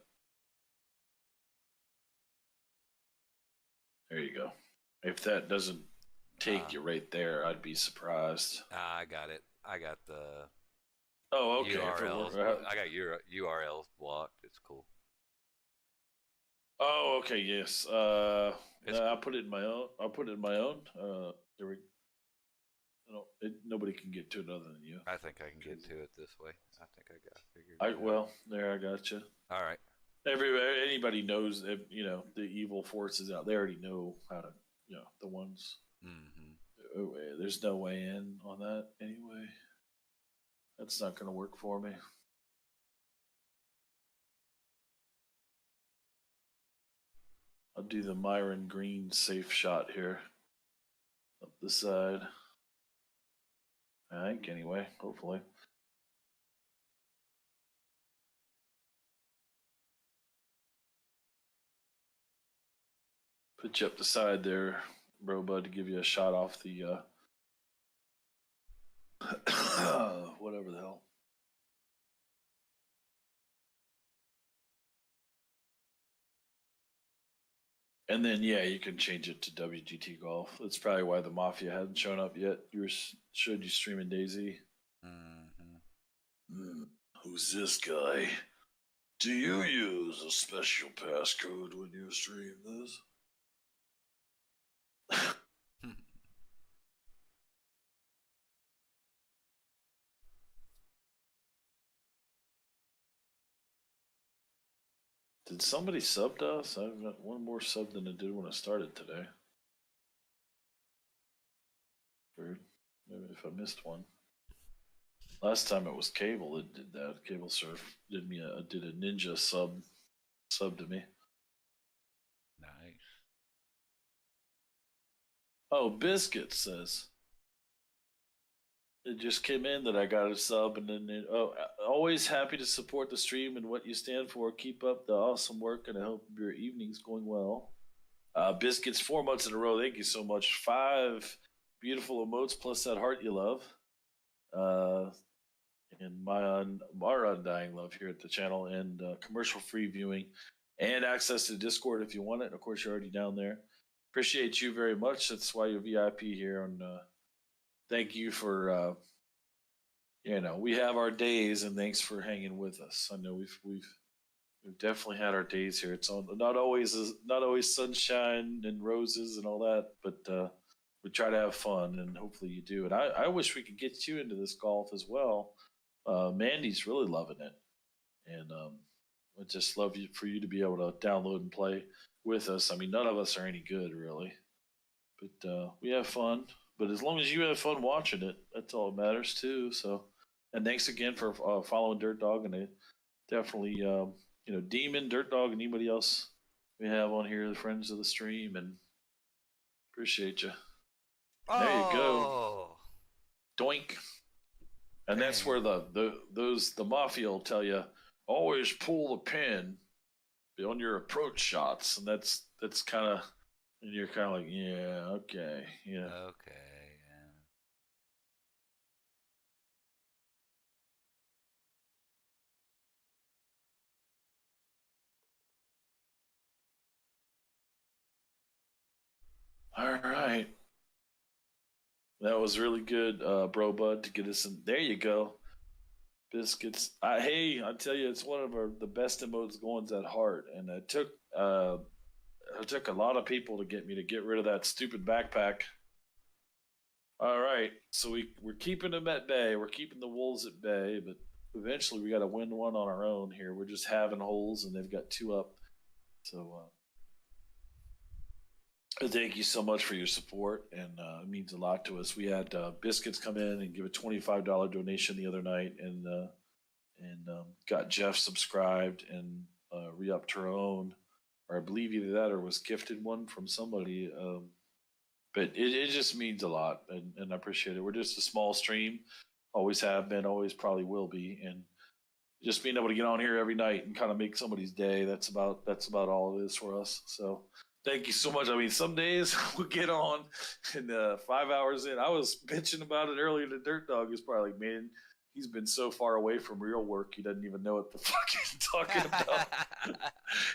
There you go. If that doesn't take you right there, I'd be surprised. I got it. I got the okay. URLs. I got your URLs blocked. It's cool. Oh, okay. Yes. I'll put it in my own. There we. Nobody can get to it other than you. I think I can get to it this way. I think I got figured. Well, there I got you. All right. Anybody knows that the evil forces out. They already know how to the ones. Mm-hmm. There's no way in on that anyway. That's not going to work for me. I'll do the Myron Green safe shot here. Up the side. I think anyway, hopefully. Put you up the side there, bro, bud, to give you a shot off the whatever the hell. And then you can change it to WGT Golf. That's probably why the Mafia hadn't shown up yet. Showed you streaming DayZ. Mm-hmm. Who's this guy? Do you use a special passcode when you stream this? Did somebody sub to us? I've got one more sub than I did when I started today. Weird. Maybe if I missed one. Last time it was Cable that did that. Cable Surf did a ninja sub to me. Nice. Oh, Biscuit says it just came in that I got a sub, and then always happy to support the stream and what you stand for. Keep up the awesome work, and I hope your evening's going well. Biscuits 4 months in a row. Thank you so much. 5 beautiful emotes plus that heart you love. And our undying love here at the channel, and commercial-free viewing, and access to Discord if you want it. And of course, you're already down there. Appreciate you very much. That's why you're VIP here, and thank you for we have our days, and thanks for hanging with us. I know we've definitely had our days here. It's not always sunshine and roses and all that, but we try to have fun, and hopefully you do. And I wish we could get you into this golf as well. Mandy's really loving it, and I just love you for you to be able to download and play with us. I mean, none of us are any good really, but we have fun. But as long as you have fun watching it, that's all that matters too. So, and thanks again for following Dirt Dog, and definitely, Demon, Dirt Dog, and anybody else we have on here, the friends of the stream, and appreciate you. There you go, Oh, doink. And that's where the mafia will tell you always pull the pin on your approach shots, and that's kind of, and you're kind of like, yeah, okay, yeah. okay. All right. That was really good, bro, bud, to get us in. There you go. Biscuits. Hey, I tell you, it's one of the best emotes going at heart, and it took a lot of people to get me to get rid of that stupid backpack. All right, so we're keeping them at bay. We're keeping the wolves at bay, but eventually we got to win one on our own here. We're just having holes, and they've got two up. So thank you so much for your support, and it means a lot to us. We had Biscuits come in and give a $25 donation the other night, and got Jeff subscribed and re-upped her own, or I believe either that or was gifted one from somebody. But it just means a lot, and I appreciate it. We're just a small stream, always have been, always probably will be, and just being able to get on here every night and kind of make somebody's day. That's about all it is for us. So thank you so much. I mean, some days we'll get on, and 5 hours in, I was bitching about it earlier. The Dirt Dog is probably like, man, he's been so far away from real work, he doesn't even know what the fuck he's talking about.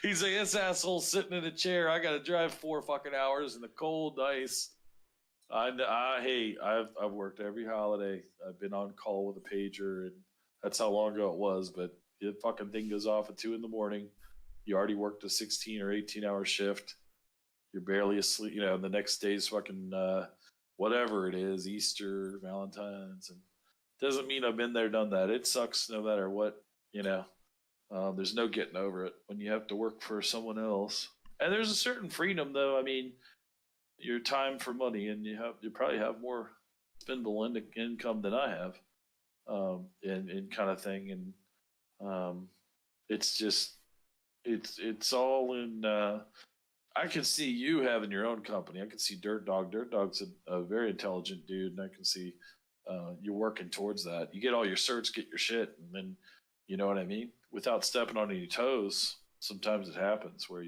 He's like, this asshole sitting in a chair. I got to drive 4 fucking hours in the cold ice. Hey, I've worked every holiday. I've been on call with a pager, and that's how long ago it was. But the fucking thing goes off at 2 a.m. You already worked a 16 or 18-hour shift. You're barely asleep. And the next day's fucking whatever it is, Easter, Valentine's, and doesn't mean I've been there, done that. It sucks no matter what. There's no getting over it when you have to work for someone else. And there's a certain freedom, though. I mean, your time for money, and you probably have more spendable income than I have, and kind of thing. And it's just it's all in. I can see you having your own company. I can see Dirt Dog. Dirt Dog's a very intelligent dude, and I can see you're working towards that. You get all your certs, get your shit, and then you know what I mean. Without stepping on any toes, sometimes it happens where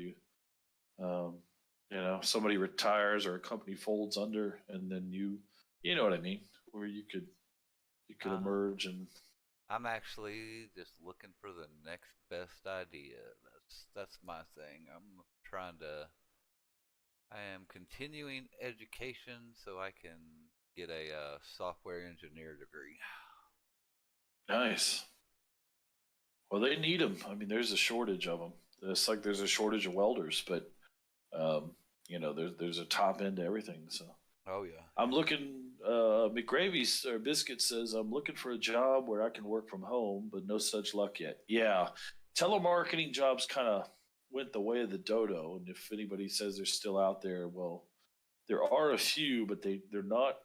somebody retires or a company folds under, and then you know what I mean, where you could emerge. And I'm actually just looking for the next best idea. That's my thing. I am continuing education so I can get a software engineer degree. Nice. Well, they need them. I mean, there's a shortage of them. It's like there's a shortage of welders, but there's a top end to everything. So. Oh yeah. I'm looking. McGravy's or Biscuit says I'm looking for a job where I can work from home, but no such luck yet. Yeah, telemarketing jobs kind of went the way of the dodo. And if anybody says they're still out there, well, there are a few, but they're not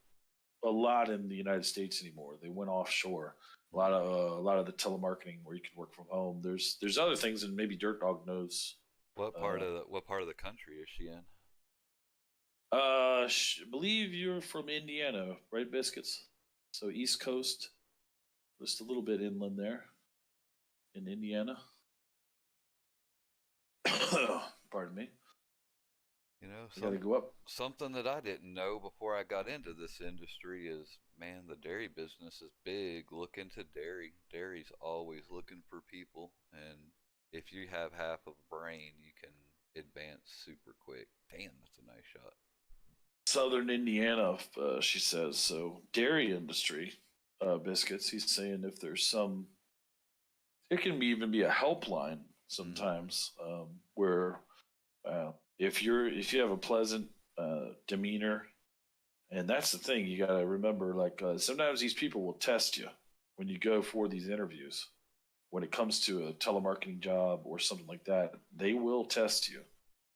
a lot in the United States anymore. They went offshore. A lot of the telemarketing where you can work from home. There's other things, and maybe Dirt Dog knows. What part of the country is she in? I believe you're from Indiana, right, Biscuits? So East Coast, just a little bit inland there in Indiana. Pardon me. Gotta go up. Something that I didn't know before I got into this industry is, man, the dairy business is big. Look into dairy. Dairy's always looking for people, and if you have half of a brain, you can advance super quick. Damn, that's a nice shot. Southern Indiana, she says. So dairy industry, Biscuits. He's saying if there's some, it can even be a helpline sometimes, where if you have a pleasant demeanor And that's the thing you got to remember. Like sometimes these people will test you when you go for these interviews. When it comes to a telemarketing job or something like that, they will test you,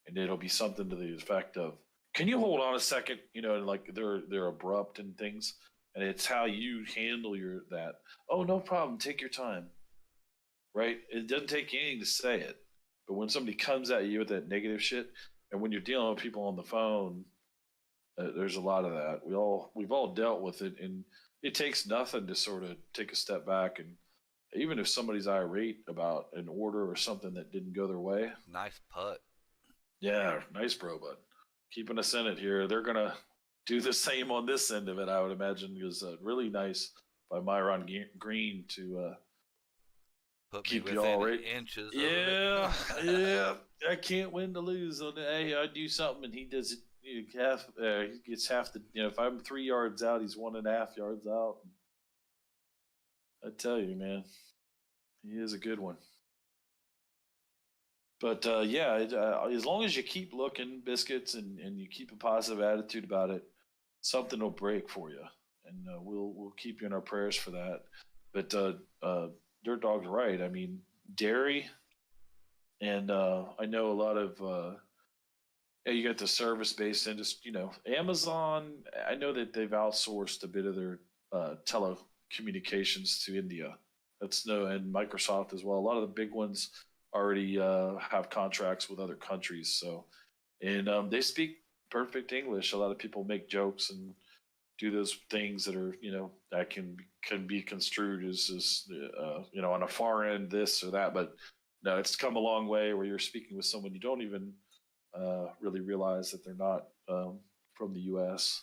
and it'll be something to the effect of, "Can you hold on a second?" You know, like they're abrupt and things, and it's how you handle your that. Oh, no problem. Take your time. Right? It doesn't take anything to say it, but when somebody comes at you with that negative shit, and when you're dealing with people on the phone, there's a lot of that. We've all dealt with it, and it takes nothing to sort of take a step back. And even if somebody's irate about an order or something that didn't go their way, Nice putt. yeah, nice, bro, bud. Keeping us in it here. They're gonna do the same on this end of it, I would imagine. It was really nice by Myron Green to Put me keep you all within right. inches of it. Yeah, yeah. I can't win to lose on it. Hey, I do something and he does it. Half, he gets half the. You know, if I'm 3 yards out, he's 1.5 yards out. I tell you, man, he is a good one. But yeah, as long as you keep looking, biscuits, and you keep a positive attitude about it, something will break for you, and we'll keep you in our prayers for that. But Dirt Dog's right. I mean, dairy, and I know a lot of. Yeah, you got the service-based industry. You know, Amazon. I know that they've outsourced a bit of their telecommunications to India. That's no, and Microsoft as well. A lot of the big ones already have contracts with other countries. So, and they speak perfect English. A lot of people make jokes and do those things that are, you know, that can be construed as you know, on a far end this or that. But no, it's come a long way where you're speaking with someone you don't even really realize that they're not from the U.S.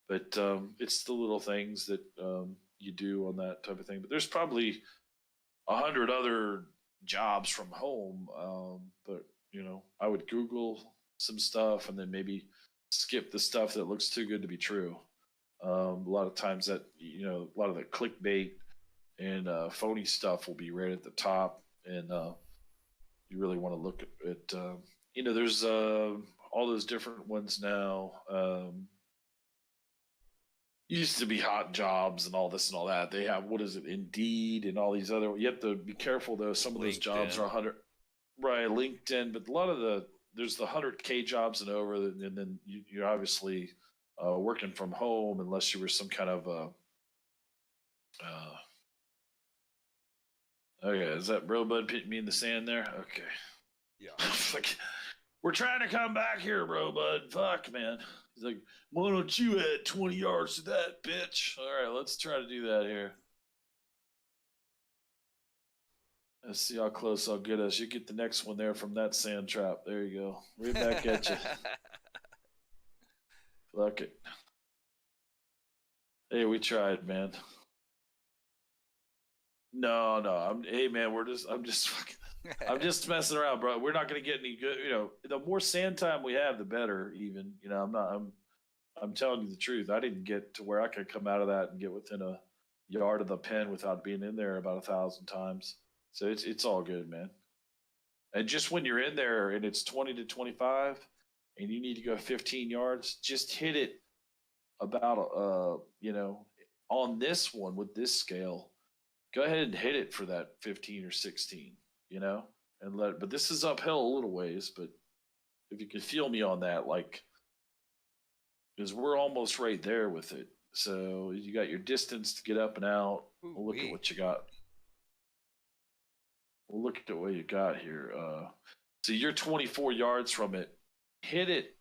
But it's the little things that you do on that type of thing. But there's probably 100 other jobs from home. But you know, I would Google some stuff and then maybe skip the stuff that looks too good to be true. A lot of times that, you know, a lot of the clickbait and phony stuff will be right at the top, and you really want to look at you know, there's all those different ones now. Used to be hot jobs and all this and all that. They have, what is it, Indeed and all these other. You have to be careful though. Some of those jobs are 100, right? LinkedIn, but a lot of there's the 100K jobs and over, and then you're obviously working from home unless you were some kind of okay. Is that bro bud pitting me in the sand there? Okay. Yeah. Like, we're trying to come back here, bro, bud. Fuck, man. He's like, why don't you add 20 yards to that, bitch? All right, let's try to do that here. Let's see how close I'll get us. You get the next one there from that sand trap. There you go. Right back at you. Fuck it. Hey, we tried, man. No. Hey, man, I'm just fucking. I'm just messing around, bro. We're not going to get any good. You know, the more sand time we have, the better. Even, you know, I'm telling you the truth. I didn't get to where I could come out of that and get within a yard of the pen without being in there about 1,000 times. So it's all good, man. And just when you're in there and it's 20 to 25, and you need to go 15 yards, just hit it about you know, on this one with this scale. Go ahead and hit it for that 15 or 16. You know, and but this is uphill a little ways, but if you can feel me on that, like, because we're almost right there with it. So you got your distance to get up and out. We'll look at what you got. We'll look at what you got here. So you're 24 yards from it. Hit it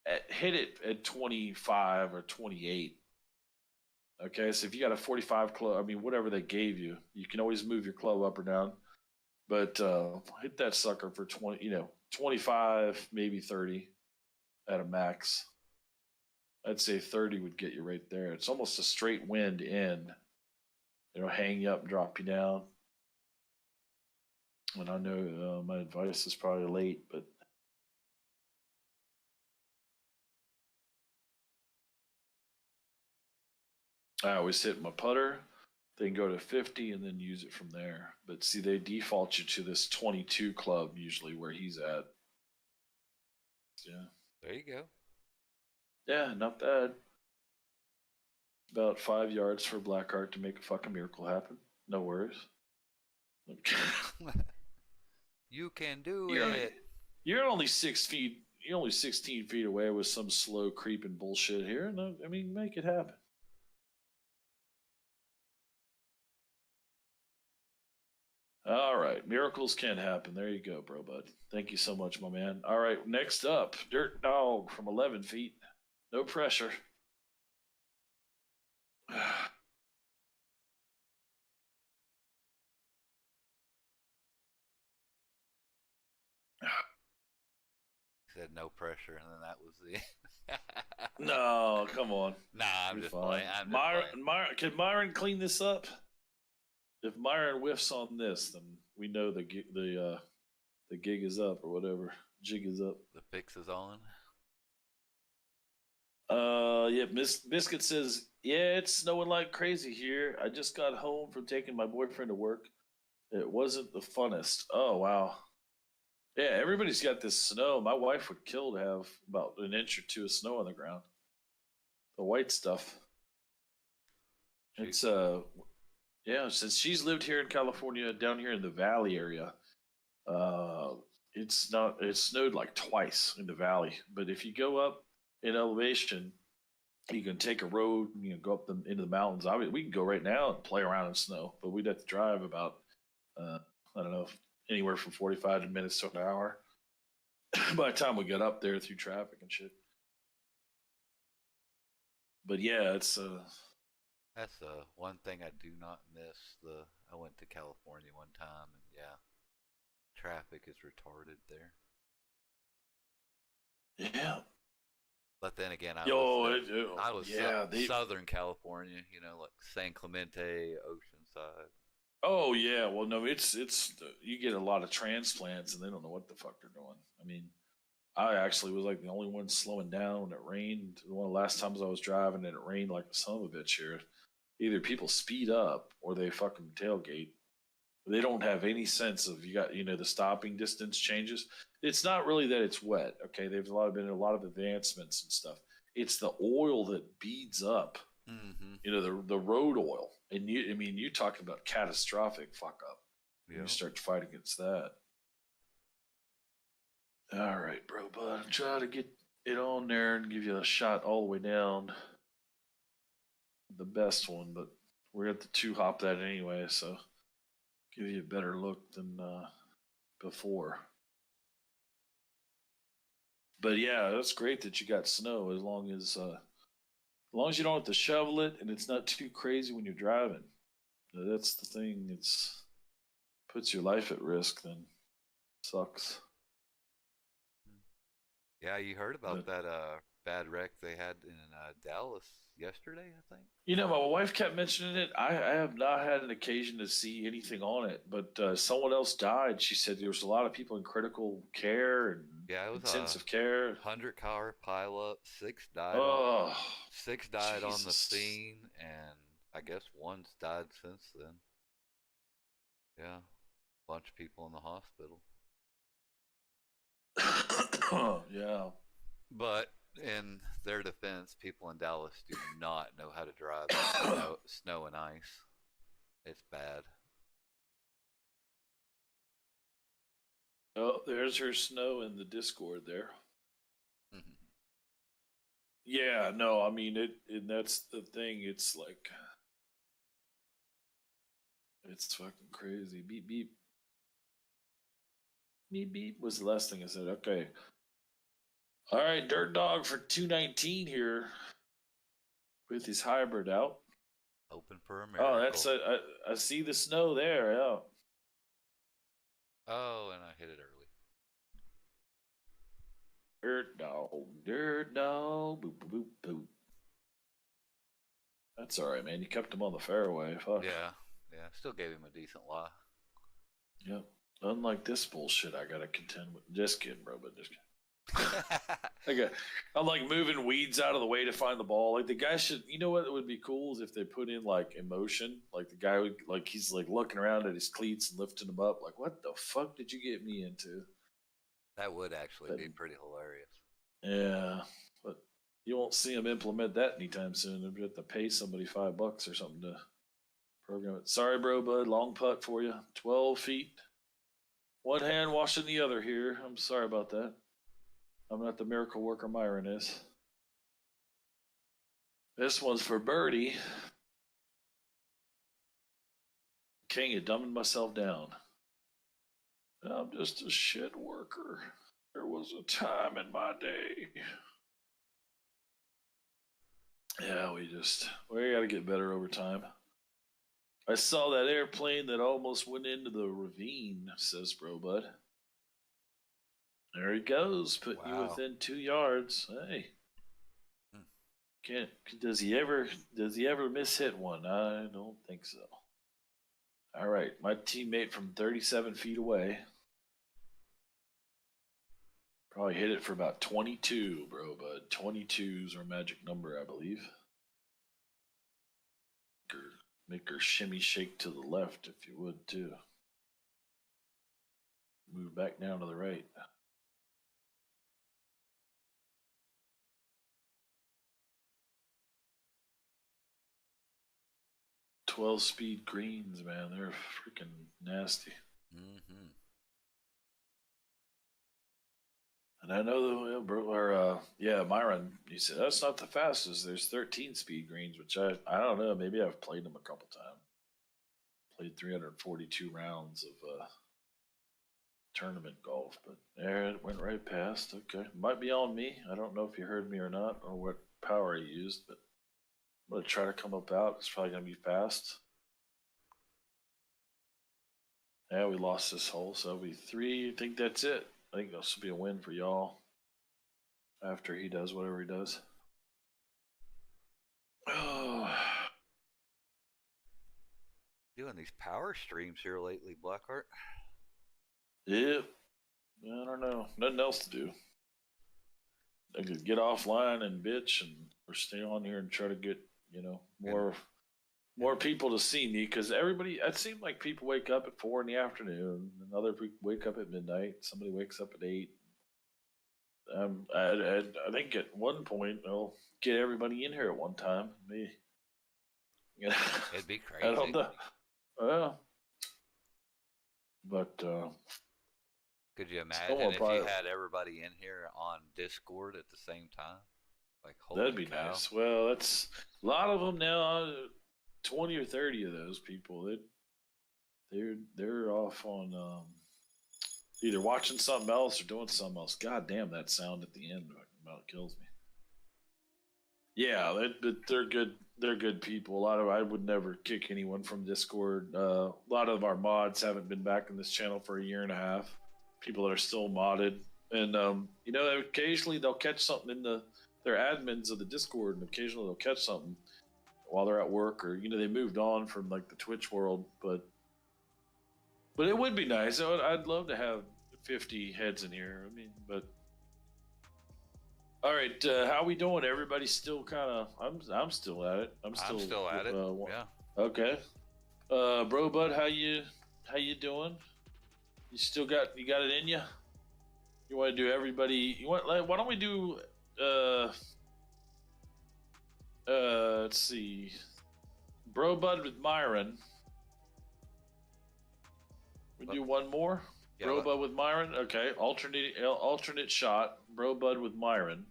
at 25 or 28. Okay, so if you got a 45 club, I mean, whatever they gave you, you can always move your club up or down. But hit that sucker for 20, you know, 25, maybe 30 at a max. I'd say 30 would get you right there. It's almost a straight wind in. It'll hang you up and drop you down. And I know my advice is probably late, but I always hit my putter, then go to 50 and then use it from there. But see, they default you to this 22 club usually where he's at. Yeah. There you go. Yeah, not bad. About 5 yards for Blackheart to make a fucking miracle happen. No worries. You can do you're, it. you're only 6 feet. You're only 16 feet away with some slow creeping bullshit here. No, I mean, make it happen. All right, miracles can happen. There you go, bro, bud. Thank you so much, my man. All right, next up, Dirt Dog from 11 feet. No pressure. Said no pressure, and then that was the. No, come on. Nah, I'm You're just fine. playing. I'm just playing. Can Myron clean this up? If Myron whiffs on this, then we know the gig is up or whatever. Jig is up. The fix is on. Yeah. Biscuit says, yeah, it's snowing like crazy here. I just got home from taking my boyfriend to work. It wasn't the funnest. Oh wow. Yeah, everybody's got this snow. My wife would kill to have about an inch or two of snow on the ground. The white stuff. It's yeah, since she's lived here in California, down here in the valley area, it's snowed like twice in the valley. But if you go up in elevation, you can take a road, go up into the mountains. I mean, we can go right now and play around in snow, but we'd have to drive about I don't know, anywhere from 45 minutes to an hour by the time we got up there through traffic and shit. But yeah, it's That's one thing I do not miss. I went to California one time, and yeah, traffic is retarded there. Yeah. But then again, I was Southern California, like San Clemente, Oceanside. Oh yeah, well no, it's you get a lot of transplants and they don't know what the fuck they're doing. I mean, I actually was like the only one slowing down when it rained. One of the last times I was driving and it rained like a son of a bitch here. Either people speed up or they fucking tailgate. They don't have any sense of the stopping distance changes. It's not really that it's wet. Okay, there's been a lot of advancements and stuff. It's the oil that beads up. Mm-hmm. The road oil, and you talking about catastrophic fuck up. Yeah. You start to fight against that. All right, bro, bud. I'm trying to get it on there and give you a shot all the way down. The best one, but we're at the 2-hop that anyway, so give you a better look than before. But yeah, that's great that you got snow as long as you don't have to shovel it and it's not too crazy when you're driving. That's the thing. It's puts your life at risk. Then sucks. Yeah, you heard about that bad wreck they had in Dallas yesterday, I think. My wife kept mentioning it. I have not had an occasion to see anything on it, but someone else died. She said there was a lot of people in critical care and it was intensive care. 100-car pileup. 6 died. Oh, 6 died on the scene, and I guess 1's died since then. Yeah, a bunch of people in the hospital. Yeah. But in their defense, people in Dallas do not know how to drive snow and ice. It's bad. Oh, there's her snow in the Discord there. Mm-hmm. Yeah, no, I mean and that's the thing. It's like it's fucking crazy. Beep beep. Beep beep was the last thing I said. Okay. All right, Dirt Dog for 219 here with his hybrid out. Open for a miracle. Oh, I see the snow there. Yeah. Oh, and I hit it early. Dirt dog, boop boop boop boop. That's all right, man. You kept him on the fairway. Fuck. Yeah. Still gave him a decent lie. Yep. Unlike this bullshit, I gotta contend with. Just kidding, bro. But just kidding. I'm like moving weeds out of the way to find the ball. Like the guy should, what would be cool is if they put in like emotion. Like the guy would, like he's like looking around at his cleats and lifting them up. Like, what the fuck did you get me into? That would actually be pretty hilarious. Yeah, but You won't see them implement that anytime soon. They'll have to pay somebody $5 or something to program it. Sorry, bro, bud. Long putt for you. 12 feet. One hand washing the other here. I'm sorry about that. I'm not the miracle worker Myron is. This one's for birdie. King of dumbing myself down. I'm just a shit worker. There was a time in my day. Yeah, we gotta get better over time. I saw that airplane that almost went into the ravine, says Bro Bud. There he goes, putting you within 2 yards. Hey. Does he ever miss hit one? I don't think so. All right, my teammate from 37 feet away. Probably hit it for about 22, bro, bud. 22 is our magic number, I believe. Make her shimmy shake to the left if you would, too. Move back down to the right. "12-speed greens, man. They're freaking nasty." Mm-hmm. And I know Myron, he said, that's not the fastest. There's 13-speed greens, which I don't know. Maybe I've played them a couple times. Played 342 rounds of tournament golf, but there it went right past. Okay. Might be on me. I don't know if you heard me or not, or what power I used, but I'm going to try to come up out. It's probably going to be fast. Yeah, we lost this hole, so it'll be 3. I think that's it. I think this will be a win for y'all after he does whatever he does. Oh. Doing these power streams here lately, Blackheart. Yep. I don't know. Nothing else to do. I could get offline and bitch or stay on here and try to get, more people to see me, because it seems like people wake up at 4 in the afternoon, and other people wake up at midnight. Somebody wakes up at 8. I think at one point I'll get everybody in here at one time. It'd be crazy. I don't know. Well, but could you imagine if you had everybody in here on Discord at the same time? Like, that'd be nice. Well, that's a lot of them now. 20 or 30 of those people, they're off on either watching something else or doing something else. God damn, that sound at the end about kills me. Yeah, they're good. They're good people. I would never kick anyone from Discord. A lot of our mods haven't been back in this channel for a year and a half. People that are still modded, and occasionally they'll catch something in they're admins of the Discord, and occasionally they'll catch something while they're at work, or they moved on from like the Twitch world, but it would be nice. I'd love to have 50 heads in here. But all right, how we doing? Everybody's still kind of. I'm still at it. I'm still at it. Yeah. Okay. Bro, bud, how you doing? You still got it in you? You want to do everybody? Why don't we do? Let's see. Bro Bud with Myron. We do one more. Yeah, Bro Bud with Myron. Okay. Alternate shot. Bro Bud with Myron.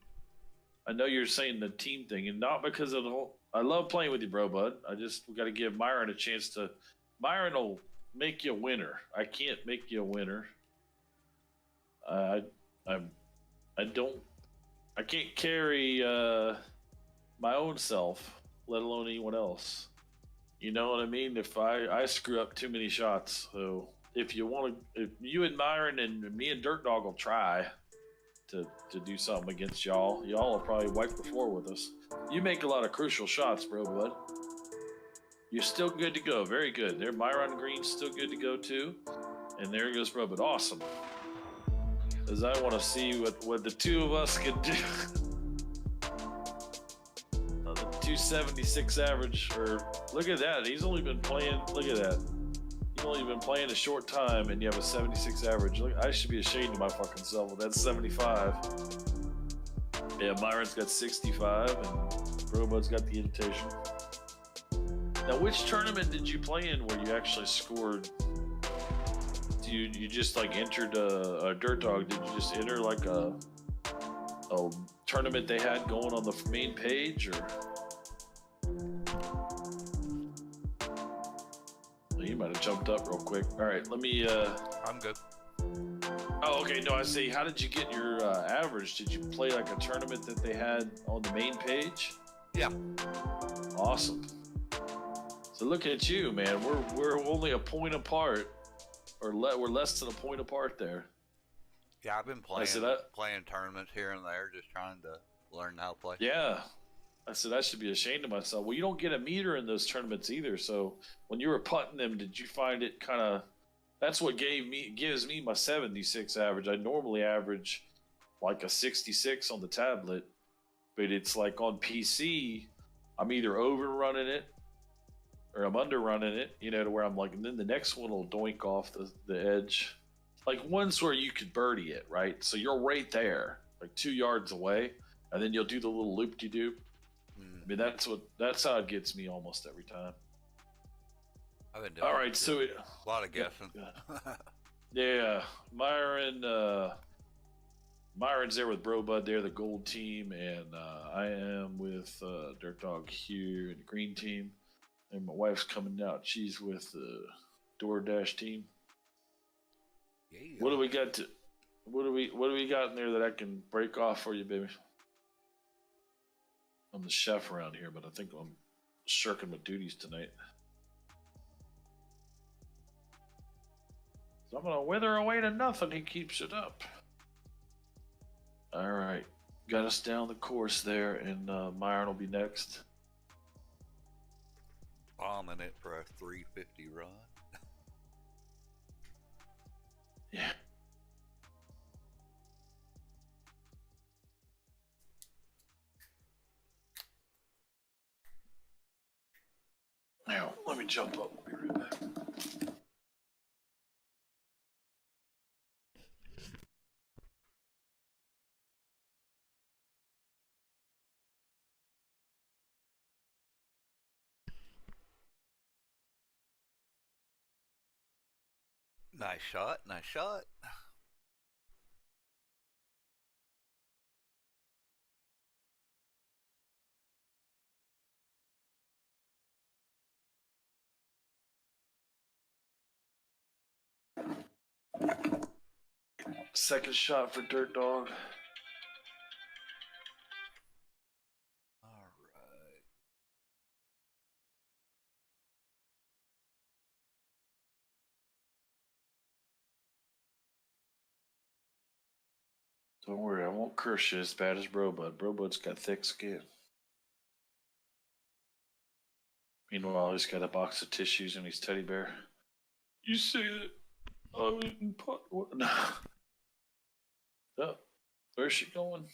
I know you're saying the team thing, and not because of the whole. I love playing with you, Bro Bud. We got to give Myron a chance to. Myron will make you a winner. I can't make you a winner. I can't carry my own self, let alone anyone else. You know what I mean? If I screw up too many shots, so if you and Myron and me and Dirt Dog will try to do something against y'all will probably wipe the floor with us. You make a lot of crucial shots, Bro Bud. You're still good to go. Very good. There, Myron Green's still good to go too. And there goes Bro Bud. Awesome. Because I want to see what the two of us can do. 276 average, or look at that. He's only been playing. Look at that. You've only been playing a short time, and you have a 76 average. Look, I should be ashamed of my fucking self. That's 75. Yeah, Myron's got 65, and Robot's got the invitation. Now, which tournament did you play in where you actually scored? You just like entered a Dirt Dog? Did you just enter like a tournament they had going on the main page, or? You might have jumped up real quick. All right, let me. I'm good. Oh, okay. No, I say, how did you get your average? Did you play like a tournament that they had on the main page? Yeah. Awesome. So look at you, man. We're only a point apart, or we're less than a point apart there. Yeah, I've been playing playing tournaments here and there, just trying to learn how to play. Yeah. I said I should be ashamed of myself. Well, you don't get a meter in those tournaments either. So when you were putting them, did you find it kind of? That's what gives me my 76 average. I normally average like a 66 on the tablet, but it's like on PC, I'm either overrunning it or I'm underrunning it. You know, to where I'm like, and then the next one will doink off the edge. Like one's where you could birdie it, right? So you're right there, like 2 yards away, and then you'll do the little loop-de-doop. I mean, that's how it gets me almost every time. I've been doing all right, so a lot of guessing. Yeah, Myron's there with Bro Bud. They're the gold team, and I am with Dirt Dog here in the green team, and my wife's coming out. She's with the DoorDash team. Yeah. What do we got what do we got in there that I can break off for you, baby? I'm the chef around here, but I think I'm shirking my duties tonight. So I'm gonna wither away to nothing. He keeps it up. All right, got us down the course there, and Myron will be next. Bombing it for a 350 run. Yeah. Now, let me jump up. I'll be right back. Nice shot, nice shot. Second shot for Dirt Dog. All right. Don't worry, I won't curse you as bad as Bro Bud. Bro Bud's got thick skin. Meanwhile, he's got a box of tissues and his teddy bear. You say that I didn't put what? No. Oh, where's she going?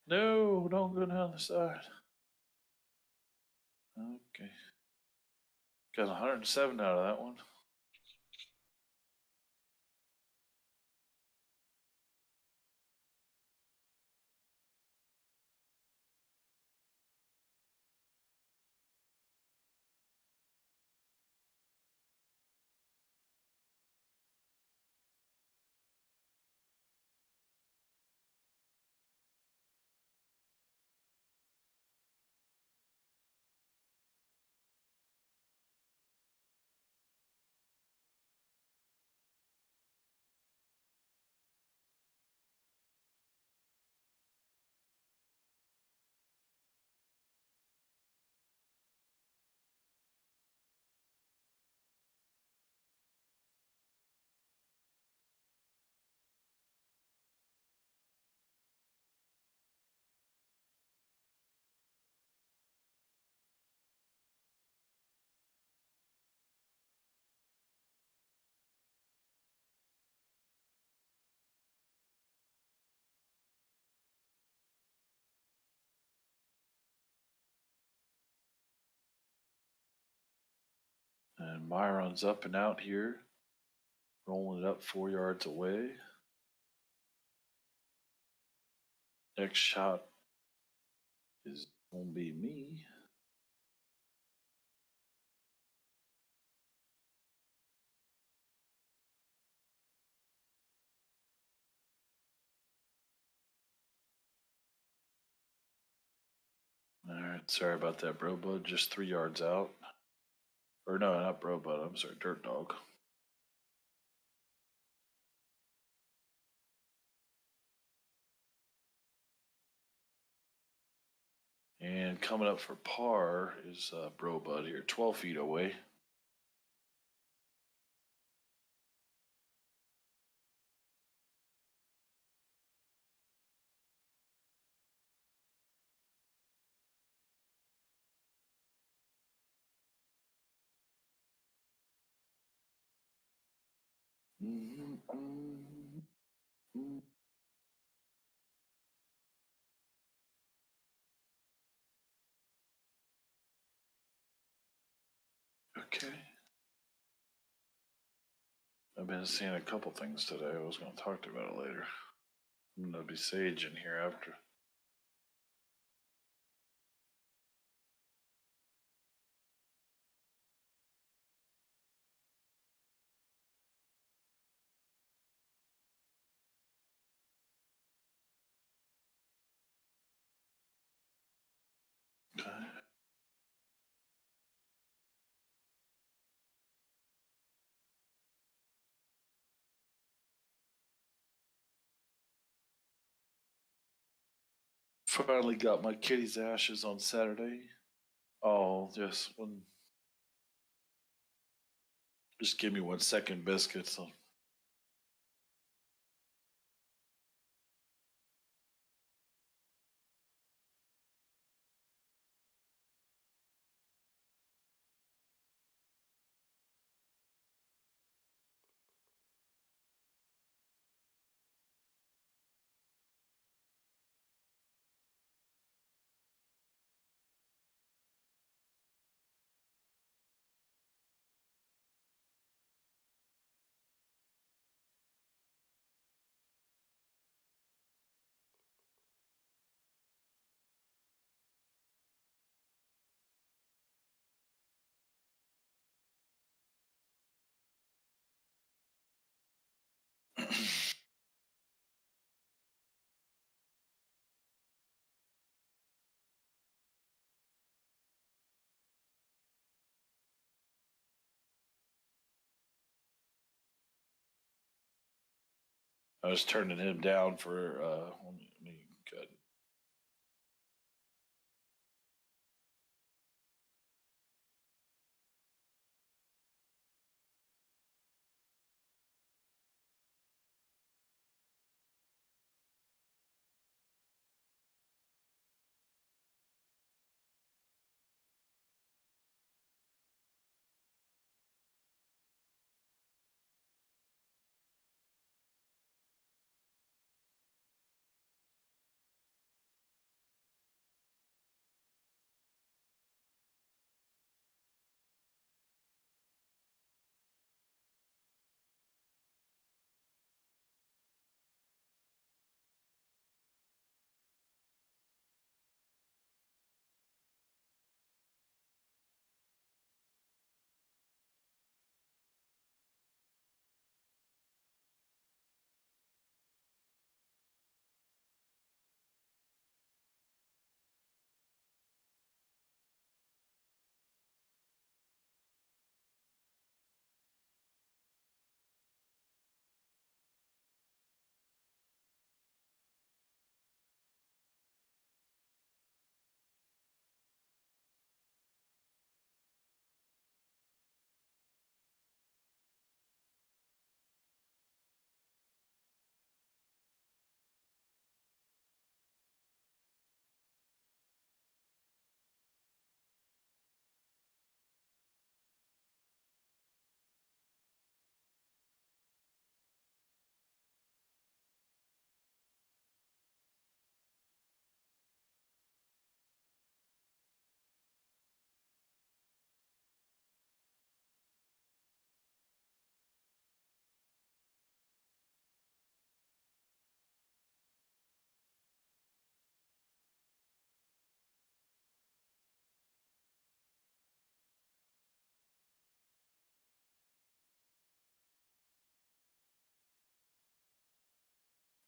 No, don't go down the side. Okay. Got 107 out of that one. And Myron's up and out here, rolling it up 4 yards away. Next shot is gonna be me. All right, sorry about that, bro bud. Just 3 yards out. Or no, not bro bud. I'm sorry, dirt dog. And coming up for par is bro bud here, 12 feet away. Okay. I've been seeing a couple things today. I was going to talk to you about it later. I'm going to be Sage in here after. Okay. Finally got my kitty's ashes on Saturday. Oh, just one. Just give me 1 second, biscuits. I was turning him down for. Let me cut.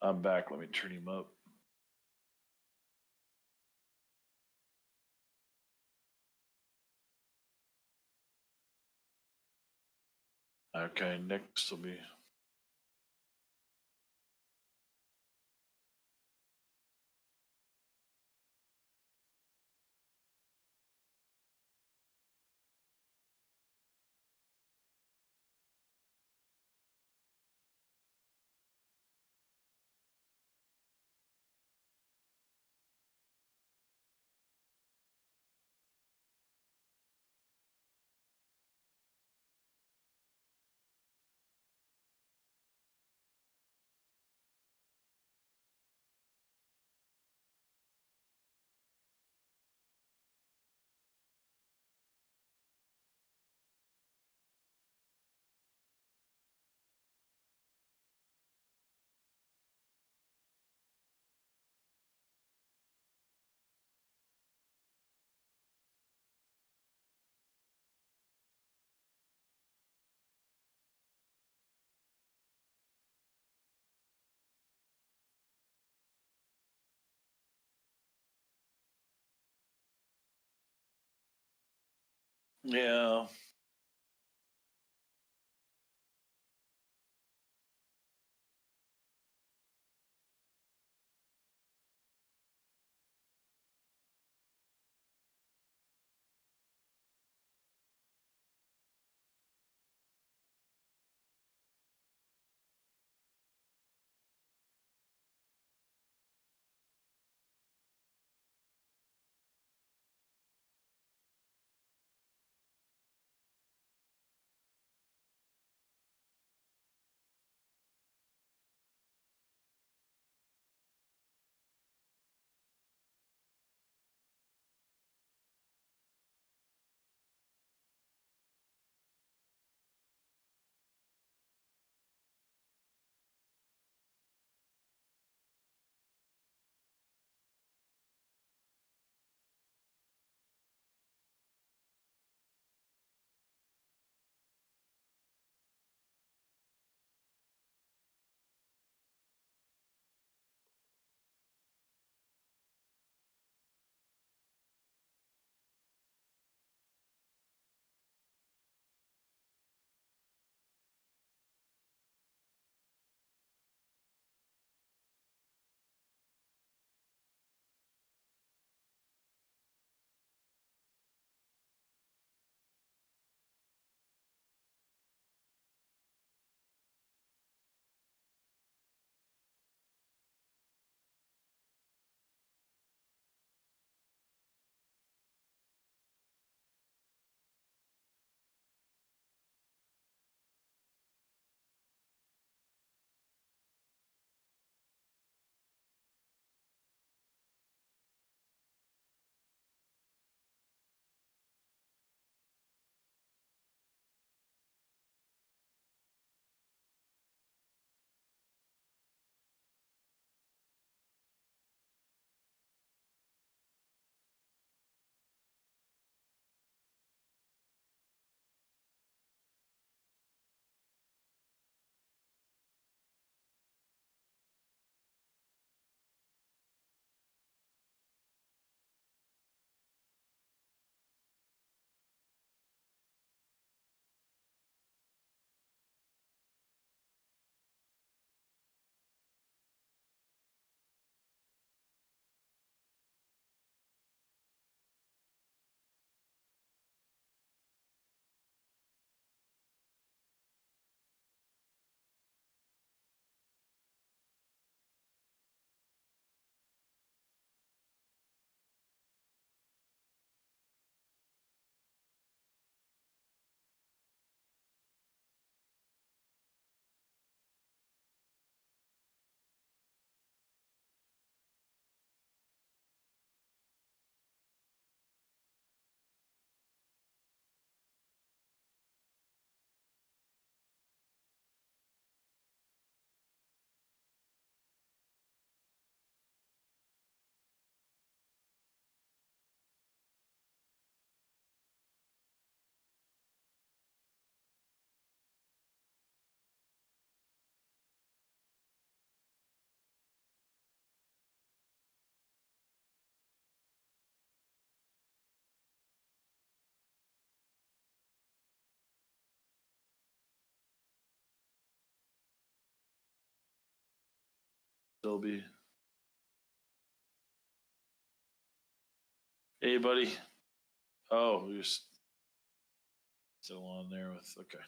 I'm back. Let me turn him up. Okay, next will be. Yeah. Dolby. Hey, buddy. Oh, you're still on there with okay.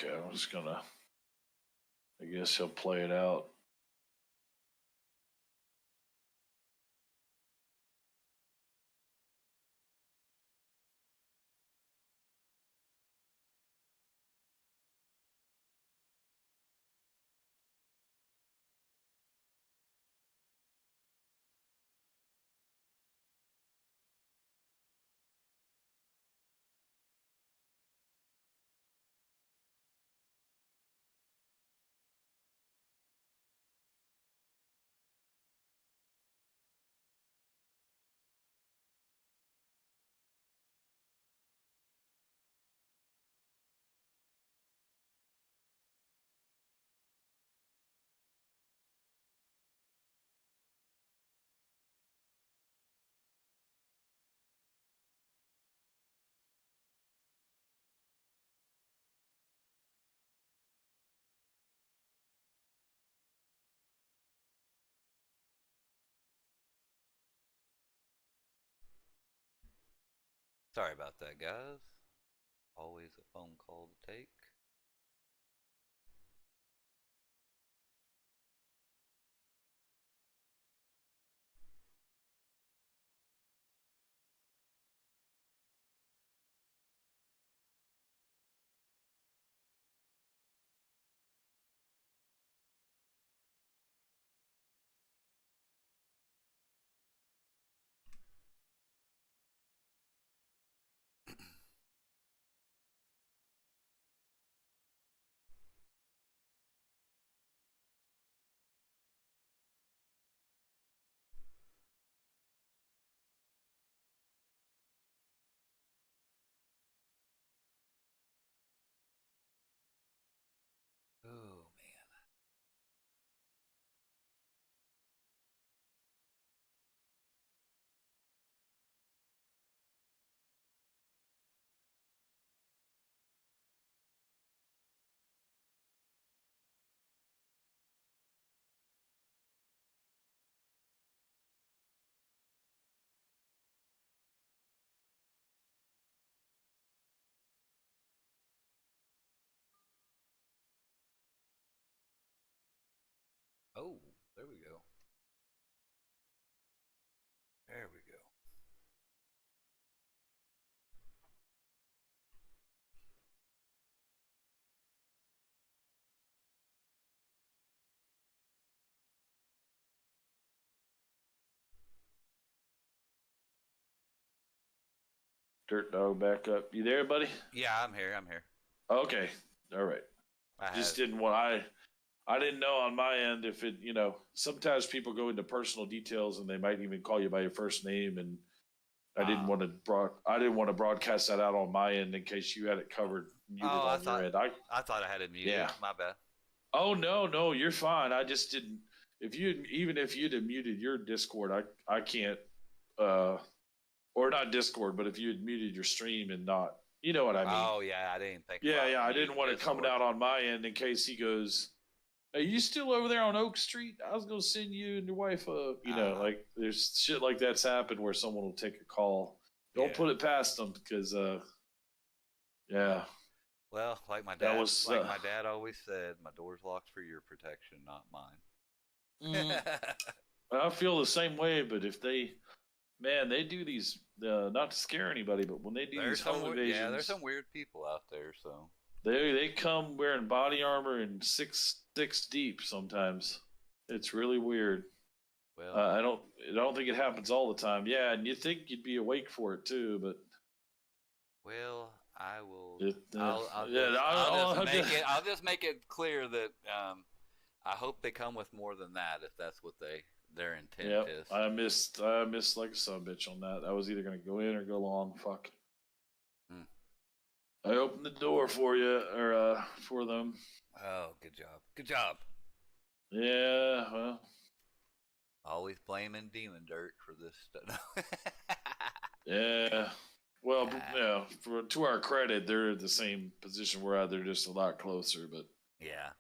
Okay, I'm just gonna. I guess he'll play it out. Sorry about that, guys. Always a phone call to take. Oh, there we go. There we go. Dirt Dog back up. You there, buddy? Yeah, I'm here. I'm here. Okay. All right. Just didn't want I didn't know on my end if it, sometimes people go into personal details and they might even call you by your first name, and I didn't want to broadcast that out on my end in case you had it covered muted on your end. I thought I had it muted. Yeah. My bad. Oh no, you're fine. I just didn't. If you'd have muted your Discord, I can't. Or not Discord, but if you had muted your stream and not, you know what I mean. Oh yeah, I didn't think. Yeah, I didn't want it coming out on my end in case he goes, "Are you still over there on Oak Street? I was gonna send you and your wife like there's shit like that's happened where someone will take a call. Don't put it past them because yeah. Well, like my dad always said, my door's locked for your protection, not mine. I feel the same way, but if they do these not to scare anybody, but when they do these home invasions, there's some weird people out there. So they come wearing body armor and six deep. Sometimes it's really weird. Well, I don't think it happens all the time. Yeah, and you think you'd be awake for it too, but well, I will. I'll just make it clear that I hope they come with more than that if that's what their intent is. I missed like a subbitch on that. I was either gonna go in or go long. Fuck. I opened the door for you or for them. Oh, good job. Good job. Yeah, well. Always blaming Demon Dirt for this stuff. Yeah. Well, to our credit, they're at the same position we're at. They're just a lot closer, but yeah.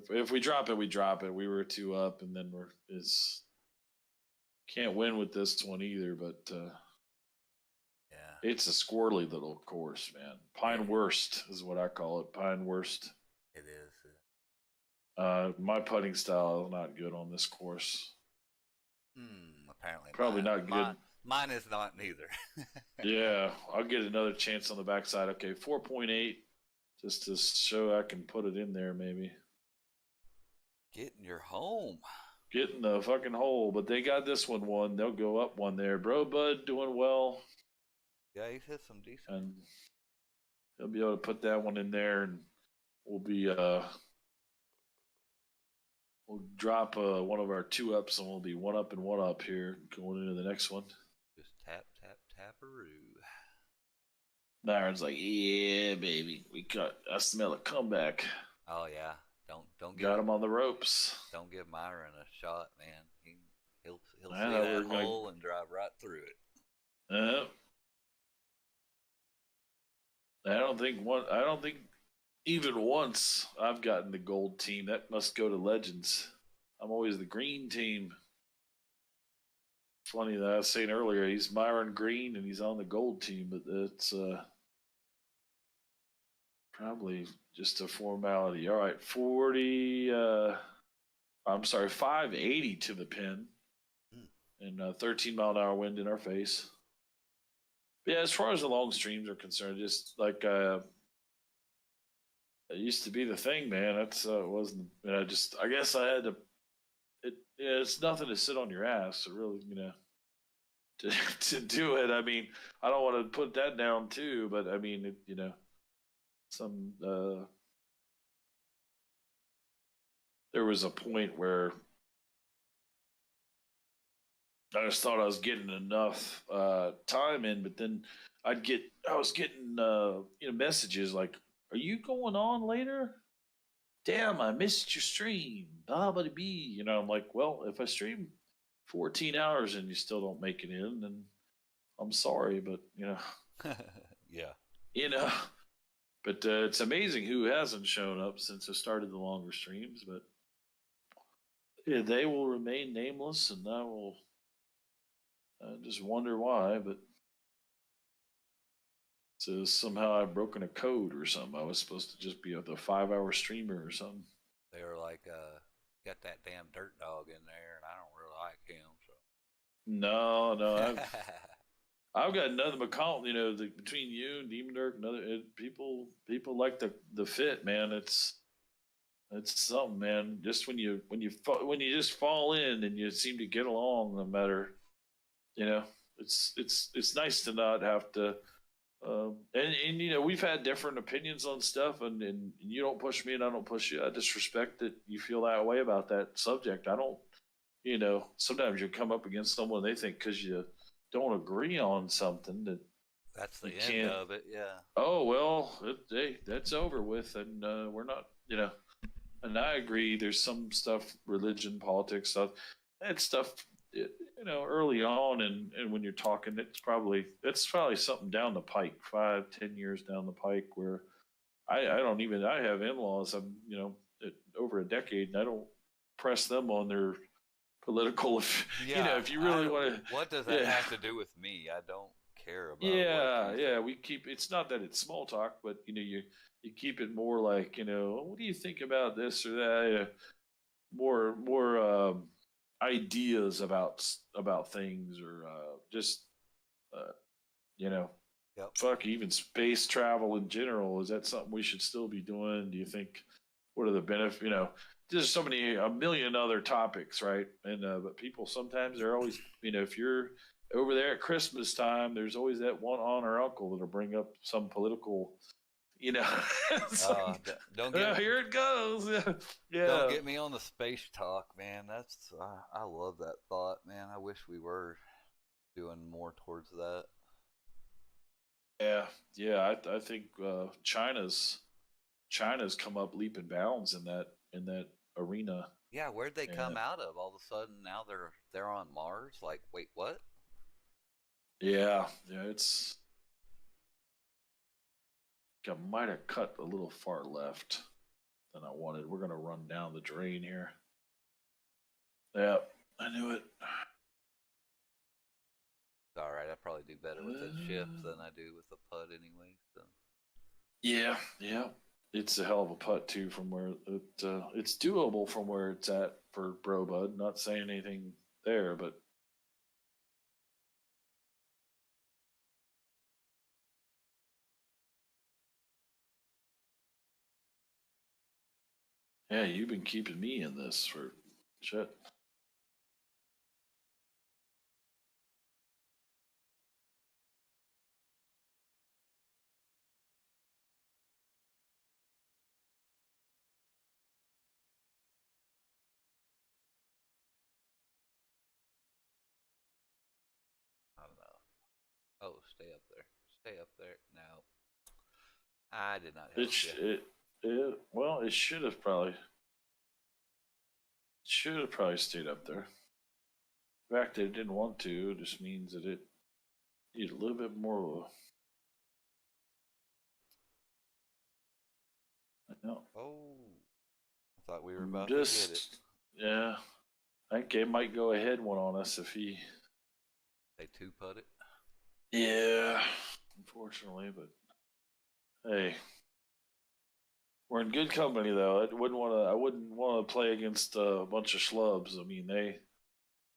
If we drop it, we drop it. We were 2 up, and then can't win with this one either. But it's a squirrely little course, man. Pine Worst is what I call it. Pine Worst. It is. My putting style is not good on this course. Apparently, probably not good. Mine is not neither. Yeah, I'll get another chance on the backside. Okay, 4.8, just to show I can put it in there, maybe. Get in your home. Get in the fucking hole, but they got this one. They'll go up one there. Bro Bud doing well. Yeah, he's hit some decent. And he'll be able to put that one in there, and we'll be we'll drop one of our 2 ups, and we'll be 1 up and 1 up here going into the next one. Just taparoo. Byron's like, yeah, baby, I smell a comeback. Oh yeah, don't got him on the ropes. Don't give Myron a shot, man. He'll see that hole and drive right through it. I don't think even once I've gotten the gold team. That must go to Legends. I'm always the green team. Funny that I was saying earlier, he's Myron Green and he's on the gold team, but it's probably just a formality. All right, 580 to the pin, and 13-mile-an-hour wind in our face. But yeah, as far as the long streams are concerned, just like it used to be the thing, man. That's it wasn't. I guess I had to. It's nothing to sit on your ass, really, to do it. I mean, I don't want to put that down too, but I mean, some there was a point where I just thought I was getting enough time in, but then I was getting messages like, "Are you going on later? Damn, I missed your stream." Blah blah blah. I'm like, well, if I stream 14 hours and you still don't make it in, then I'm sorry, but yeah, But it's amazing who hasn't shown up since I started the longer streams. But yeah, they will remain nameless, and I will just wonder why. But so somehow I've broken a code or something. I was supposed to just be the 5-hour streamer or something. They were like, got that damn dirt dog in there, and I don't really like him. So. No, I've got nothing but calm. You know, between you and Demon Dirk and other people like the fit, man. It's something, man. Just when you just fall in and you seem to get along, no matter, you know, it's nice to not have to. And you know, we've had different opinions on stuff, and you don't push me and I don't push you. I just respect that you feel that way about that subject. I don't, you know, sometimes you come up against someone they think because you don't agree on something that That's the you end can't. of it, yeah. Oh well, hey, that's over with, and we're not, you know. And I agree. There's some stuff, religion, politics, stuff. That stuff, you know, early on, and when you're talking, it's probably something down the pike, 5, 10 years down the pike, where I don't even. I have in-laws. I'm, you know, over a decade, and I don't press them on their political. You know, Yeah, if you really want to, what does that yeah, have to do with me? I don't care about what yeah, you yeah. think. We keep. It's not that it's small talk, but you know, you keep it more like, you know, what do you think about this or that? More ideas about things, or just uh, you know, Yep. fuck, even space travel in general. Is that something we should still be doing? Do you think? What are the benefits? You know, there's so many, a million other topics, right? And but people sometimes, they're always, you know, if you're over there at Christmas time, there's always that one aunt or uncle that'll bring up some political, you know. It's like, Don't oh, get here it goes. don't Yeah. get me on the space talk, man. That's I love that thought, man. I wish we were doing more towards that. Yeah, yeah. I think China's come up leap and bounds in that arena. Yeah, where'd they And come out of? All of a sudden, now they're on Mars. Like, wait, what? yeah, yeah. I might have cut a little far left than I wanted. We're gonna run down the drain here. Yeah, I knew it. It's all right. I probably do better with a chip Uh, than I do with a putt, anyway. So. yeah, yeah. It's a hell of a putt too. From where it's doable from where it's at for Bro Bud. Not saying anything there, but yeah, you've been keeping me in this for shit. I don't know. Oh, stay up there. Stay up there. No, I did not It help you. sh- it well, it should have probably stayed up there. The fact that it didn't want to just means that it needed a little bit more. You know, Oh, I thought we were about to get it. just yeah. I think it might go ahead one on us if he. They two put it. Yeah, unfortunately, but hey, we're in good company though. I wouldn't want to play against a bunch of schlubs. I mean,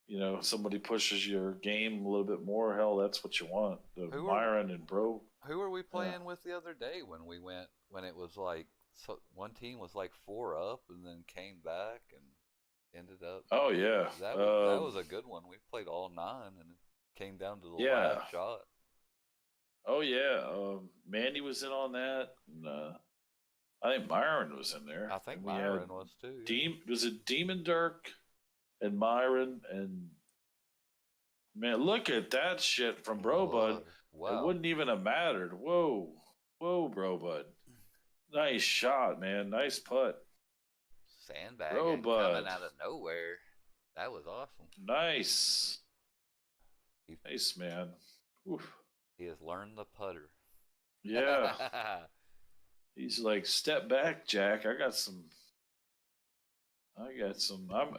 you know, somebody pushes your game a little bit more. Hell, that's what you want. The Who are Myron and Bro. who were we Yeah. playing with the other day when we went? When it was like one team was like 4 up and then came back and ended up. Oh yeah. That was a good one. We played all 9 and it came down to the Yeah. last shot. Oh yeah. Mandy was in on that, and I think Myron was in there, I think and we had Myron was too. Yeah. Was it Demon Dirk and Myron, and man, look at that shit from Bro Bud. Lord, It wow. wouldn't even have mattered. Whoa, whoa, Bro Bud. Nice shot, man. Nice putt, Bro Sandbagging coming Bud. out of nowhere. That was awesome. Nice, He, nice, man. Oof. he has learned the putter. Yeah, he's like, step back, Jack. I got some.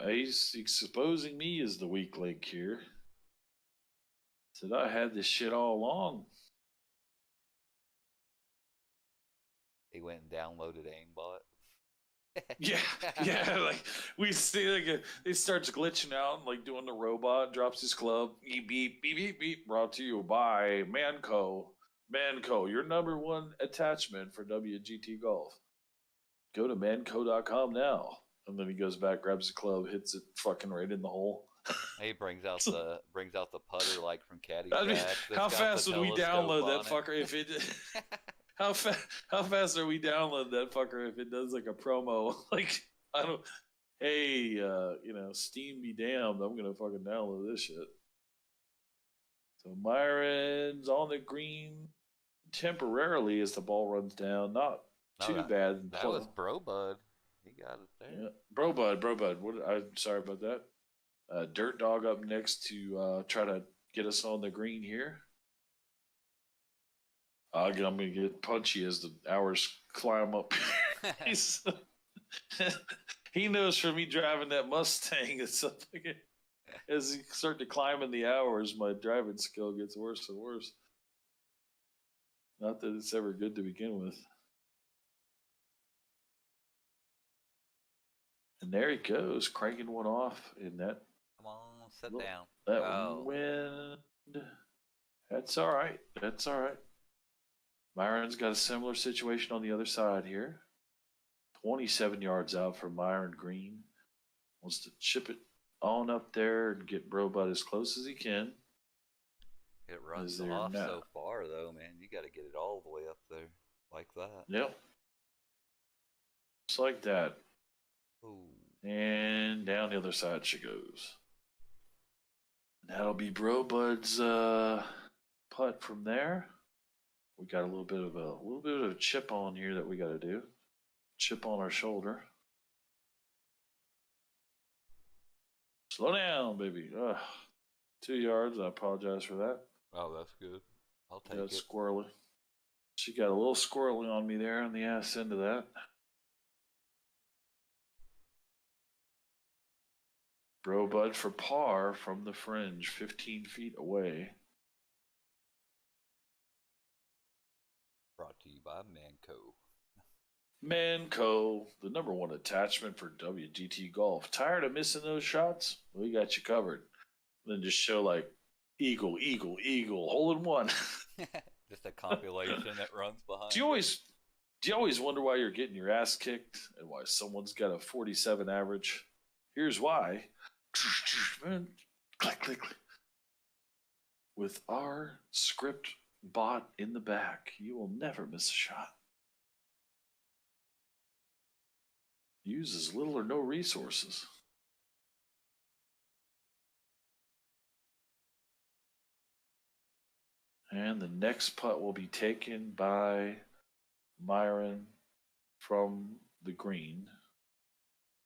He's exposing me as the weak link here. Said I had this shit all along. He went and downloaded aimbot. Yeah, yeah. Like we see, like it starts glitching out, and like doing the robot, drops his club. Beep beep beep beep beep. Brought to you by Manco. Manco, your number one attachment for WGT Golf. Go to manco.com now. And then he goes back, grabs the club, hits it fucking right in the hole. He brings out the putter like from I mean, Caddyshack that's how got the fast would we telescope download that on it. fucker if it? How fast are we download that fucker if it does like a promo? Like I don't. Hey, Steam be damned. I'm gonna fucking download this shit. So Myron's on the green temporarily as the ball runs down. Not No, too bad. that was Bro Bud. He got it there. Yeah. Bro Bud. I'm sorry about that. Dirt Dog up next to try to get us on the green here. I'm gonna get punchy as the hours climb up. He knows from me driving that Mustang, it's something. As you start to climb in the hours, my driving skill gets worse and worse. Not that it's ever good to begin with. And there he goes, cranking one off in that. Come on, sit down. That Oh. wind. That's all right. That's all right. Myron's got a similar situation on the other side here. 27 yards out from Myron Green. Wants to chip it on up there and get Brobut as close as he can. It runs off so far, though, man. You got to get it all the way up there like that. Yep. Just like that. Ooh. And down the other side she goes. That'll be Brobud's putt from there. We got a little bit of a chip on here that we got to do. Chip on our shoulder. Slow down, baby. 2 yards. I apologize for that. Oh, that's good. I'll take That's it. squirrely. She got a little squirrely on me there on the ass end of that. Bro Bud for par from the fringe, 15 feet away. Brought to you by Manco. Manco, the number one attachment for WGT Golf. Tired of missing those shots? We got you covered. Then just show like eagle, eagle, eagle, hole in one. Just a compilation that runs behind. Do you always wonder why you're getting your ass kicked and why someone's got a 47 average? Here's why. Click, click, click. With our script bot in the back, you will never miss a shot. Uses little or no resources. And the next putt will be taken by Myron from the green.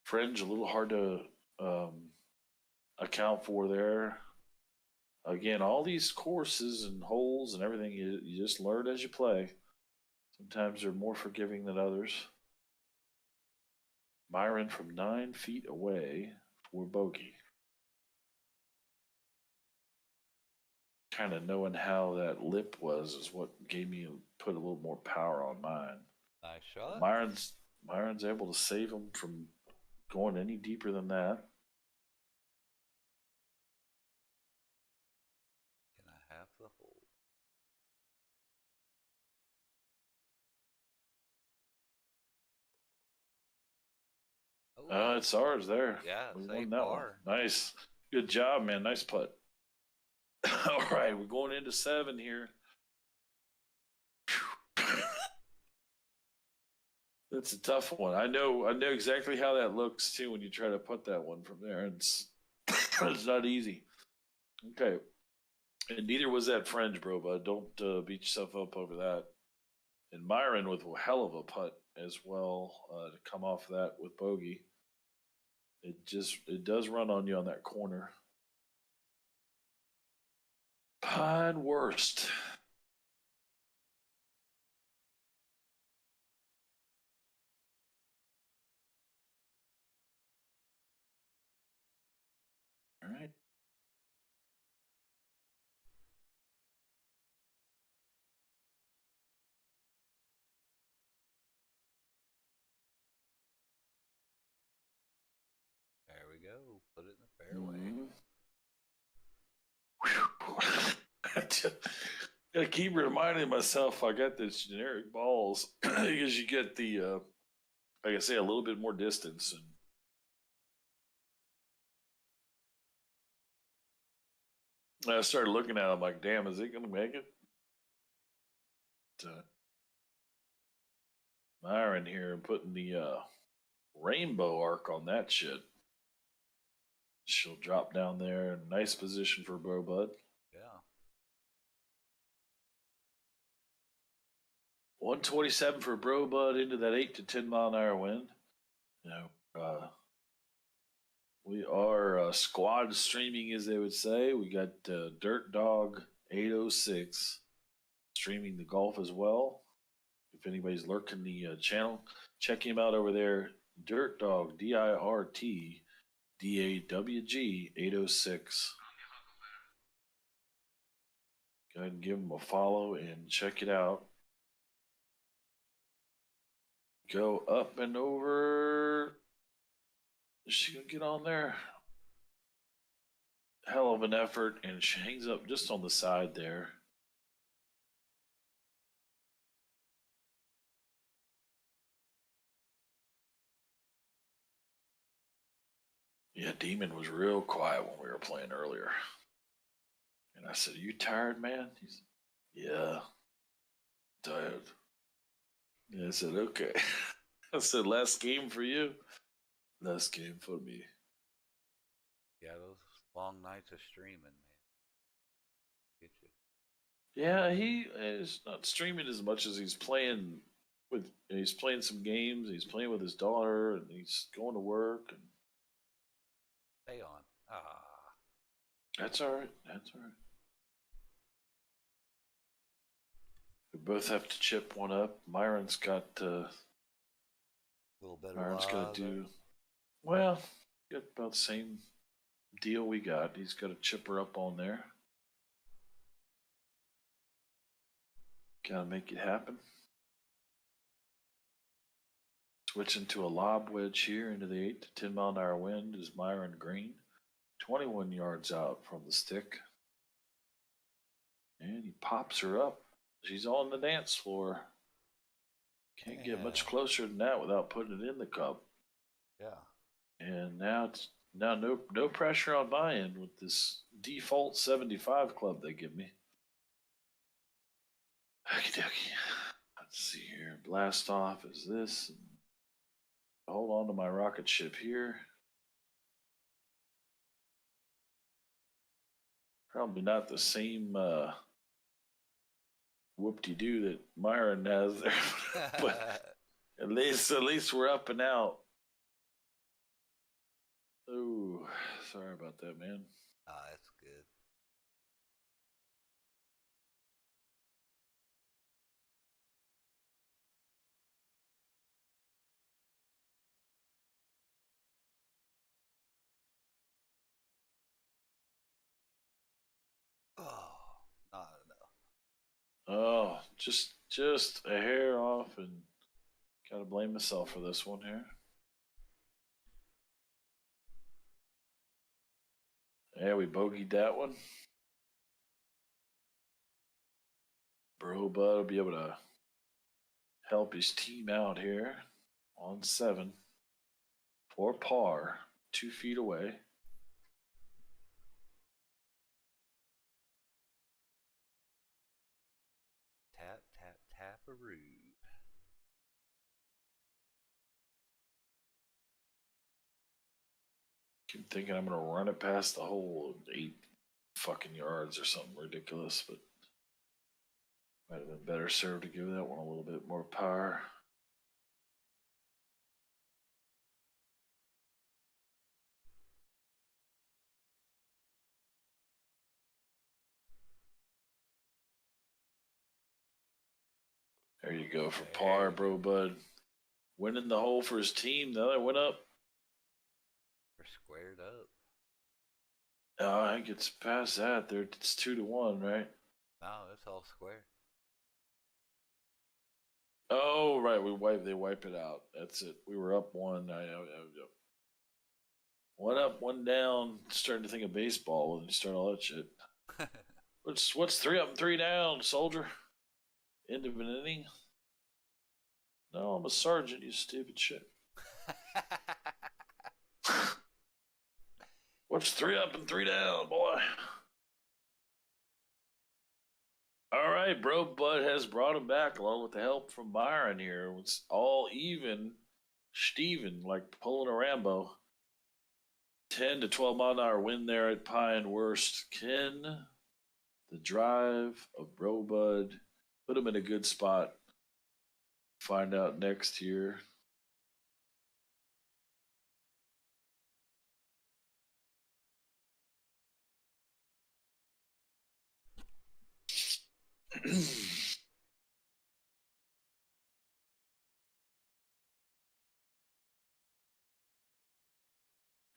Fringe a little hard to account for there. Again, all these courses and holes and everything, you just learn as you play. Sometimes they're more forgiving than others. Myron from 9 feet away for bogey. Kind of knowing how that lip was is what gave me put a little more power on mine. Nice shot. Myron's able to save him from going any deeper than that. Can I have the hole? It's ours there. Yeah, we save won that par. one. Nice. Good job, man. Nice putt. All right, we're going into 7 here. That's a tough one. I know exactly how that looks too when you try to put that one from there. It's not easy. Okay. And neither was that fringe, bro, but don't beat yourself up over that. And Myron with a hell of a putt as well to come off that with bogey. It does run on you on that corner. Pine worst. All right. Fairway. I keep reminding myself I got this generic balls because you get the, like I say, a little bit more distance. And I started looking at it, I'm like, damn, is it going to make it? Myron here and putting the rainbow arc on that shit. She'll drop down there. Nice position for Bro Bud. Yeah. 127 for Bro Bud into that 8 to 10 mile an hour wind. You know, we are squad streaming, as they would say. We got Dirt Dog 806 streaming the golf as well. If anybody's lurking the channel, check him out over there. Dirt Dog, DIRT DAWG 806. Go ahead and give him a follow and check it out. Go up and over. Is she gonna get on there? Hell of an effort, and she hangs up just on the side there. Yeah, Demon was real quiet when we were playing earlier. And I said, "Are you tired, man?" He's, "Yeah, tired." And I said, "Okay." I said, "Last game for you." Last game for me. Yeah, those long nights of streaming, man. Get you. Yeah, he is not streaming as much as he's playing with. He's playing some games. He's playing with his daughter, and he's going to work. And Stay on. Ah. that's all right. That's all right. We both have to chip one up. Myron's got A little better. Myron's got to do well. Got about the same deal we got. He's got a chipper up on there. Gotta make it happen. Switching to a lob wedge here into the 8 to 10 mile an hour wind is Myron Green. 21 yards out from the stick. And he pops her up. She's on the dance floor. Can't get much closer than that without putting it in the cup. Yeah. And now it's no pressure on my end with this default 75 club they give me. Okie dokie. Let's see here. Blast off is this. Hold on to my rocket ship here. Probably not the same whoop-de-doo that Myron has there, but at least we're up and out. Oh, sorry about that, man. That's good. Oh, not enough. Oh, just a hair off, and gotta blame myself for this one here. Yeah, we bogeyed that one. Bro Bud will be able to help his team out here on 7 for par, 2 feet away. Tap, tap, tap-a-roo. Keep thinking I'm going to run it past the hole 8 fucking yards or something ridiculous, but might have been better served to give that one a little bit more power. There you go for par, Bro Bud. Winning the hole for his team. Now that went up. We're squared up. Oh, I think it's past that. There, it's 2-1, right? No, it's all square. Oh, right. They wipe it out. That's it. We were up 1. One up, one down. Starting to think of baseball when you start all that shit. What's 3 up and 3 down, soldier? End of an inning. No, I'm a sergeant. You stupid shit. What's 3 up and 3 down, boy? All right, bro. Bud has brought him back along with the help from Byron here. It's all even, Steven, like pulling a Rambo. 10 to 12 mile an hour wind there at Pine Worst. Can the drive of Bro Bud put him in a good spot? Find out next year.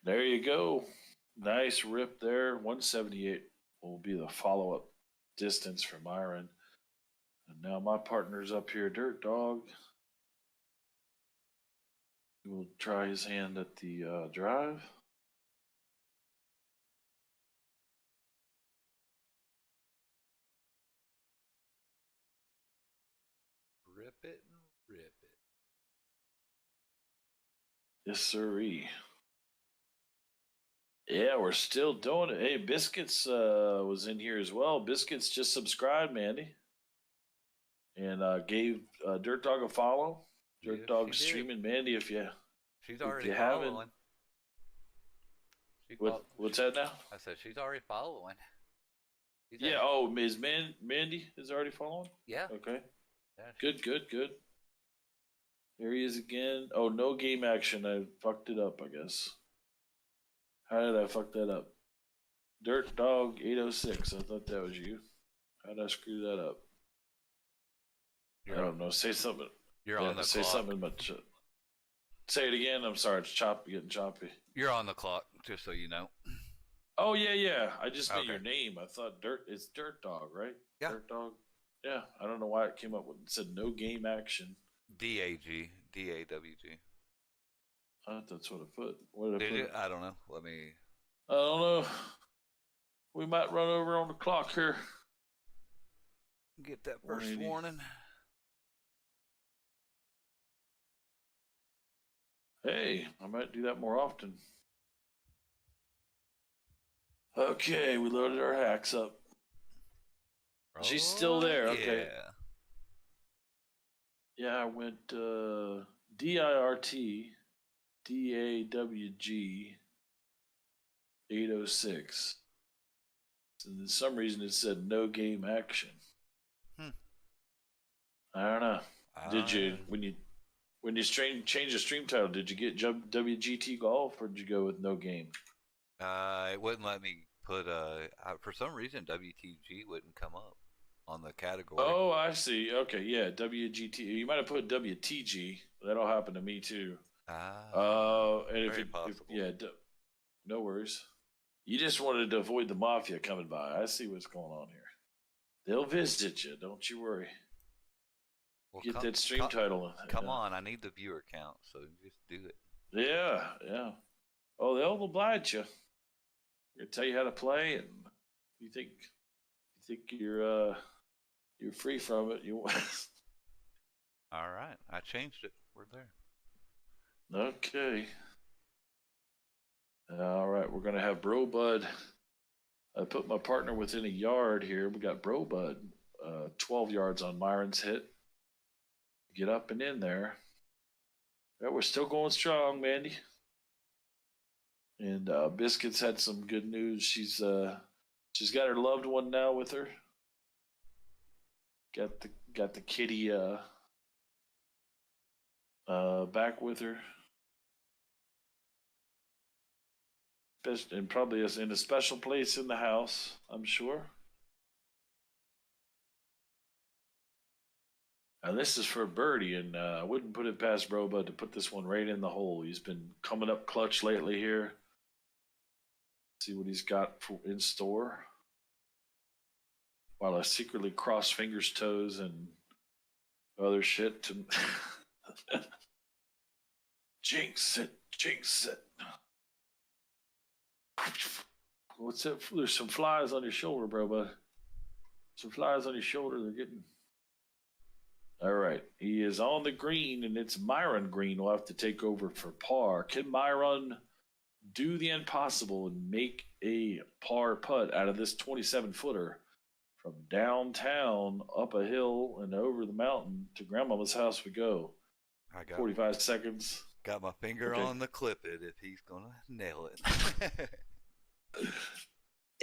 There you go. Nice rip there. 178 will be the follow up distance for Myron. And now my partner's up here, Dirt Dog. He will try his hand at the drive. Rip it and rip it. Yes, sirree. Yeah, we're still doing it. Hey, Biscuits was in here as well. Biscuits just subscribed, Mandy. And gave Dirt Dog a follow. Dirt Dog streaming Mandy if you she's already following. What's that now? I said she's already following. Yeah. Is Mandy is already following? Yeah. Okay. Yeah, good. There he is again. Oh, no game action. I fucked it up, I guess. How did I fuck that up? Dirt Dog 806. I thought that was you. How did I screw that up? I don't know. Say something. You're on the say clock. Something, but say it again. I'm sorry. It's getting choppy. You're on the clock, just so you know. Oh yeah. I just knew your name. I thought it's Dirt Dog, right? Yeah. Dirt Dog. Yeah. I don't know why it came up with it said no game action. DAWG. I thought that's what I put. Did you? I don't know. Let me. I don't know. We might run over on the clock here. Get that first warning. Hey, I might do that more often. Okay, we loaded our hacks up. She's still there. Okay. Yeah, I went DIRT DAWG 806. And for some reason it said no game action. I don't know. Did you when you change the stream title? Did you get WGT Golf or did you go with no game? It wouldn't let me put for some reason WTG wouldn't come up on the category. Oh, I see. Okay, yeah, WGT. You might have put WTG. That'll happen to me too. And very possible. No worries. You just wanted to avoid the mafia coming by. I see what's going on here. They'll visit you. Don't you worry. Well, get that stream title. Come on, I need the viewer count, so just do it. Yeah. Oh, they'll oblige you. They'll tell you how to play, and you think you're free from it. You. All right, I changed it. We're there. Okay. All right, we're gonna have Bro Bud. I put my partner within a yard here. We got Bro Bud, 12 yards on Myron's hit. Get up and in there. Yeah, we're still going strong, Mandy. And Biscuits had some good news. She's got her loved one now with her. Got the kitty back with her. And probably is in a special place in the house, I'm sure. And this is for Birdie, and I wouldn't put it past Broba to put this one right in the hole. He's been coming up clutch lately here. See what he's got in store. While I secretly cross fingers, toes, and other shit to jinx it. What's it? There's some flies on your shoulder, bro, bud. Some flies on your shoulder. They're getting. All right. He is on the green, and it's Myron Green. Will have to take over for par. Can Myron do the impossible and make a par putt out of this 27-footer from downtown up a hill and over the mountain to Grandmama's house we go? I got 45 seconds. Got my finger on the clip it if he's gonna nail it.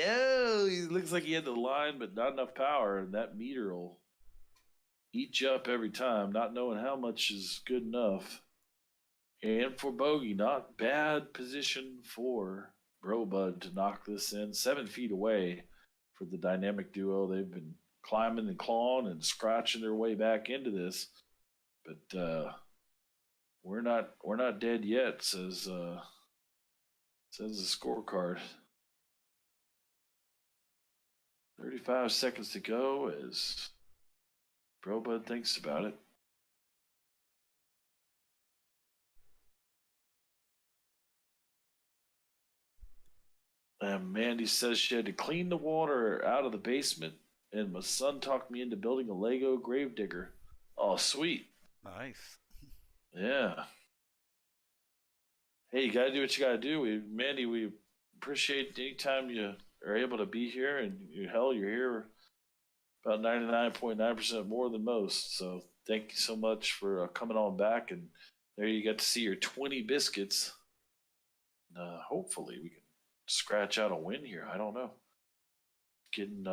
Oh, he looks like he had the line, but not enough power, and that meter will eat you up every time, not knowing how much is good enough. And for bogey, not bad position for Brobud to knock this in. 7 feet away for the dynamic duo. They've been climbing and clawing and scratching their way back into this, but we're not dead yet. Says the scorecard. 35 seconds to go as Brobud thinks about it. And Mandy says she had to clean the water out of the basement, and my son talked me into building a Lego gravedigger. Oh, sweet. Nice. Yeah. Hey, you got to do what you got to do. Mandy, we appreciate any time you are able to be here, and you're here about 99.9% more than most. So thank you so much for coming on back. And there you get to see your 20 biscuits. Hopefully we can scratch out a win here. I don't know. Getting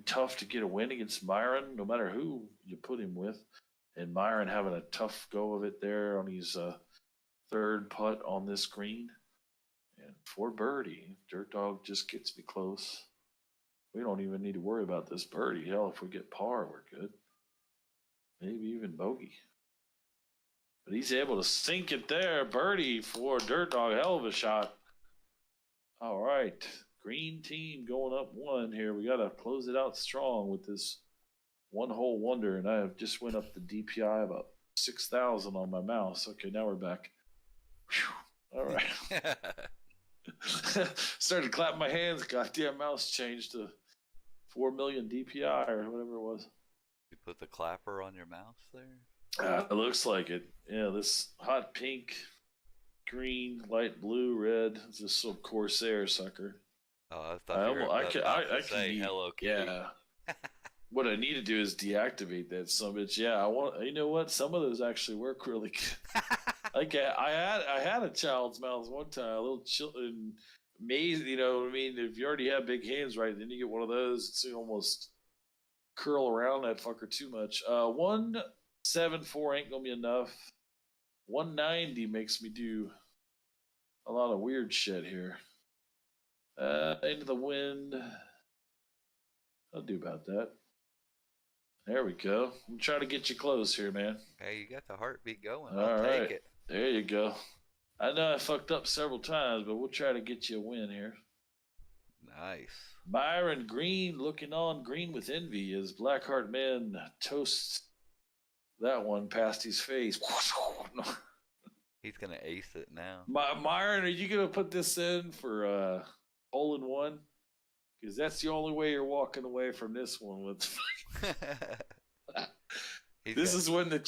tough to get a win against Myron, no matter who you put him with. And Myron having a tough go of it there on his third putt on this green. And for birdie, Dirt Dog just gets me close. We don't even need to worry about this birdie. Hell, if we get par, we're good. Maybe even bogey. But he's able to sink it there. Birdie for Dirt Dog. Hell of a shot. All right. Green team going up one here. We got to close it out strong with this one-hole wonder. And I have just went up the DPI about 6,000 on my mouse. Okay, now we're back. Whew. All right. Started clapping my hands. Goddamn mouse changed to 4 million DPI or whatever it was. You put the clapper on your mouse there? It looks like it. Yeah, this hot pink, green, light blue, red. It's this little Corsair sucker. Oh, I thought you were about to say Hello Kitty. Yeah. What I need to do is deactivate that son bitch. Yeah, I want. You know what? Some of those actually work really good. Like I had a child's mouse one time, a little maze. You know what I mean? If you already have big hands, right, then you get one of those. It's almost curl around that fucker too much. 174 ain't gonna be enough. 190 makes me do a lot of weird shit here. Into the wind. I'll do about that. There we go. I'm trying to get you close here, man. Hey, you got the heartbeat going. I'll take it. There you go. I know I fucked up several times, but we'll try to get you a win here. Nice. Myron Green looking on green with envy as Blackheart Man toasts that one past his face. He's going to ace it now. Myron, are you going to put this in for hole in one? Because that's the only way you're walking away from this one with. This is when the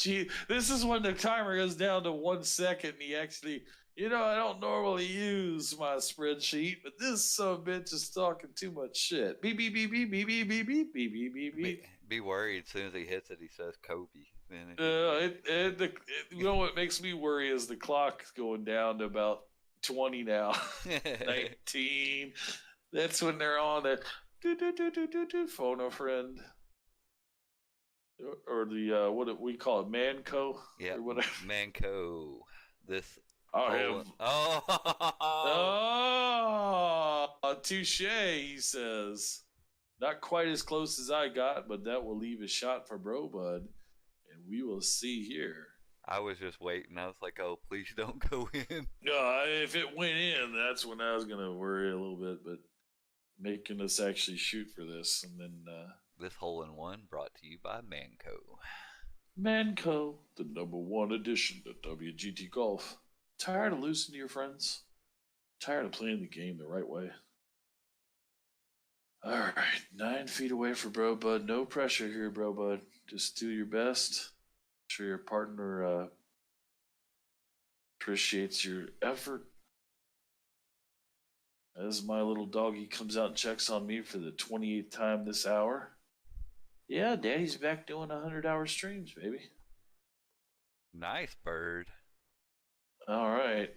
timer goes down to 1 second and he actually, I don't normally use my spreadsheet, but this son of a bitch is talking too much shit. Beep, beep, beep, beep, beep, beep, beep, beep, beep, beep, beep, beep. Be worried as soon as he hits it, he says Kobe. You know what makes me worry is the clock's going down to about 20 now. 19. That's when they're on the phone a friend. Or the what do we call it, Manco? Yeah, or whatever. Manco. This. Oh, touche. He says, not quite as close as I got, but that will leave a shot for Brobud, and we will see here. I was just waiting. I was like, oh, please don't go in. No, if it went in, that's when I was gonna worry a little bit, but making us actually shoot for this, and then. This hole in one brought to you by Manco. Manco, the #1 addition to WGT Golf. Tired of losing to your friends? Tired of playing the game the right way. All right, 9 feet away for Bro Bud. No pressure here, Bro Bud. Just do your best. I'm sure your partner appreciates your effort. As my little doggy comes out and checks on me for the 28th time this hour. Yeah, Daddy's back doing 100-hour streams, baby. Nice bird. All right.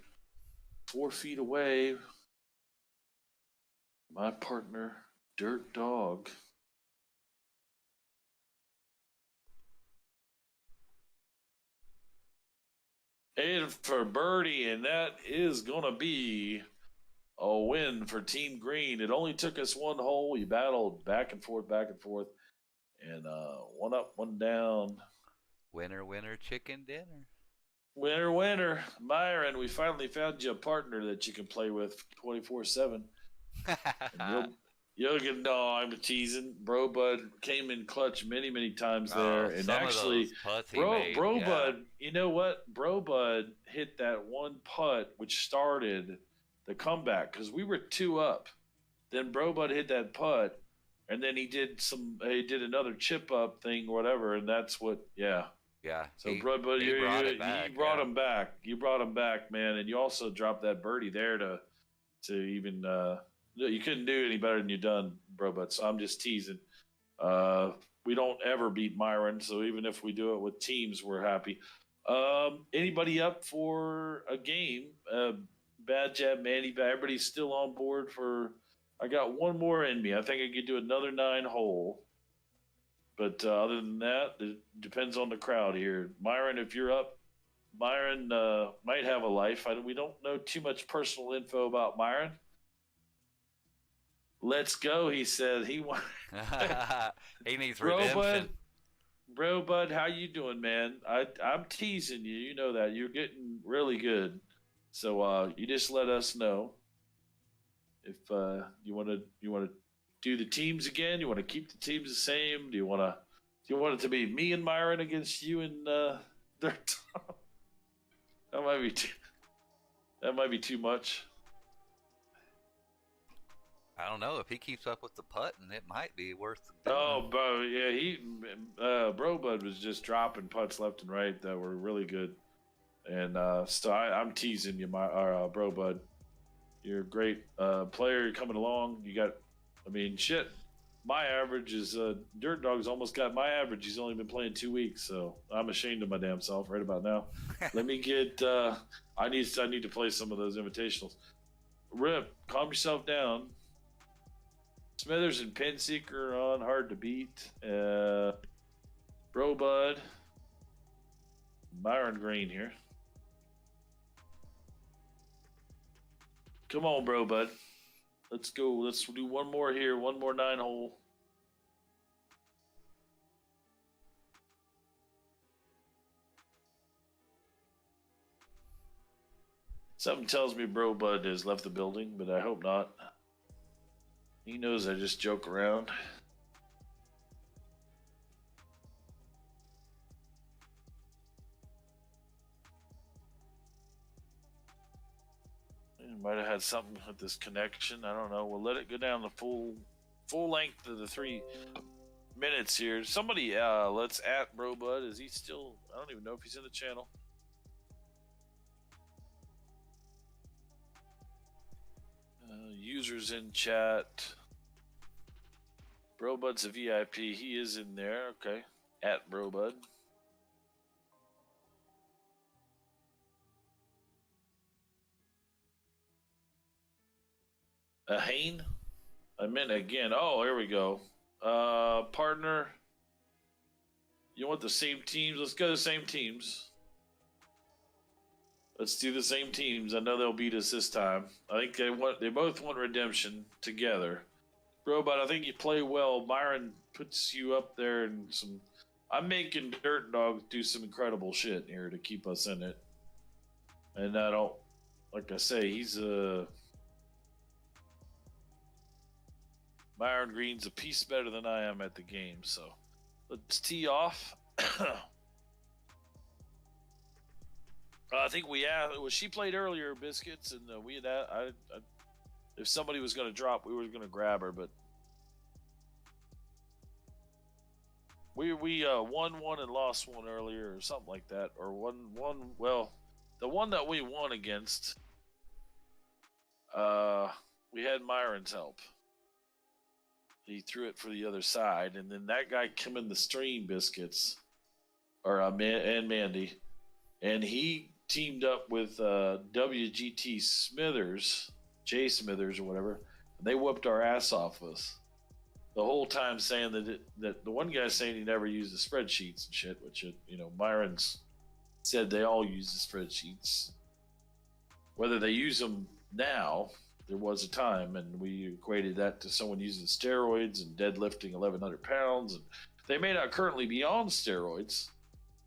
4 feet away. My partner, Dirt Dog. And for birdie, and that is going to be a win for Team Green. It only took us one hole. We battled back and forth, and one up, one down. Winner, winner, chicken dinner. Winner, winner. Myron, we finally found you a partner that you can play with 24/7. You'll get, no, I'm teasing. Bro Bud came in clutch many times there. And actually, Bro Bud, you know what? Bro Bud hit that one putt which started the comeback because we were 2 up. Then Bro Bud hit that putt, and then he did another chip up thing or whatever, and that's what, yeah. Yeah. So Bro Bud, you brought him back. You brought him back, man, and you also dropped that birdie there to even you couldn't do any better than you done, Bro Bud. So I'm just teasing. We don't ever beat Myron, so even if we do it with teams, we're happy. Anybody up for a game? Bad Jab, Mandy, everybody's still on board for. I got one more in me. I think I could do another 9-hole. But other than that, it depends on the crowd here. Myron, if you're up, Myron might have a life. We don't know too much personal info about Myron. Let's go, he said. He needs redemption. Bro Bud, how you doing, man? I'm teasing you. You know that. You're getting really good. So you just let us know if you want to do the teams again. You want to keep the teams the same? Do you want it to be me and Myron against you and Dirt? That might be too much. I don't know. If he keeps up with the putting, it might be worth doing. Oh, bro, yeah, Bro Bud was just dropping putts left and right that were really good. And so I'm teasing you, Bro Bud. You're a great player. You're coming along. Shit. My average is Dirt Dog's almost got my average. He's only been playing 2 weeks, so I'm ashamed of my damn self right about now. Let me get. I need to play some of those invitationals. Rip, calm yourself down. Smithers and Pinseeker on hard to beat. Bro Bud, Byron Green here. Come on, Bro Bud. Let's go. Let's do one more here. One more 9-hole. Something tells me Bro Bud has left the building, but I hope not. He knows I just joke around. He might have had something with this connection. I don't know. We'll let it go down the full length of the 3 minutes here. Somebody, let's at Bro Bud. Is he still? I don't even know if he's in the channel. Users in chat. Bro Bud's a VIP. He is in there. Okay. At Bro Bud. Hain? I meant again. Oh, here we go. Partner. You want the same teams? Let's go the same teams. Let's do the same teams. I know they'll beat us this time. I think they both want redemption together. Bro, but I think you play well. Myron puts you up there and some. I'm making Dirt Dog do some incredible shit here to keep us in it. And I don't, like I say, he's Myron Green's a piece better than I am at the game. So let's tee off. I think she played earlier, Biscuits, and we had if somebody was going to drop, we were going to grab her, but we won one and lost one earlier, or something like that, or one. Well, the one that we won against, we had Myron's help. He threw it for the other side, and then that guy came in the stream, Biscuits, or and Mandy, and he teamed up with WGT Smithers, Jay Smithers or whatever, and they whooped our ass off us the whole time, saying that the one guy saying he never used the spreadsheets and shit, which Myron's said they all use the spreadsheets. Whether they use them now, there was a time, and we equated that to someone using steroids and deadlifting 1,100 pounds, and they may not currently be on steroids,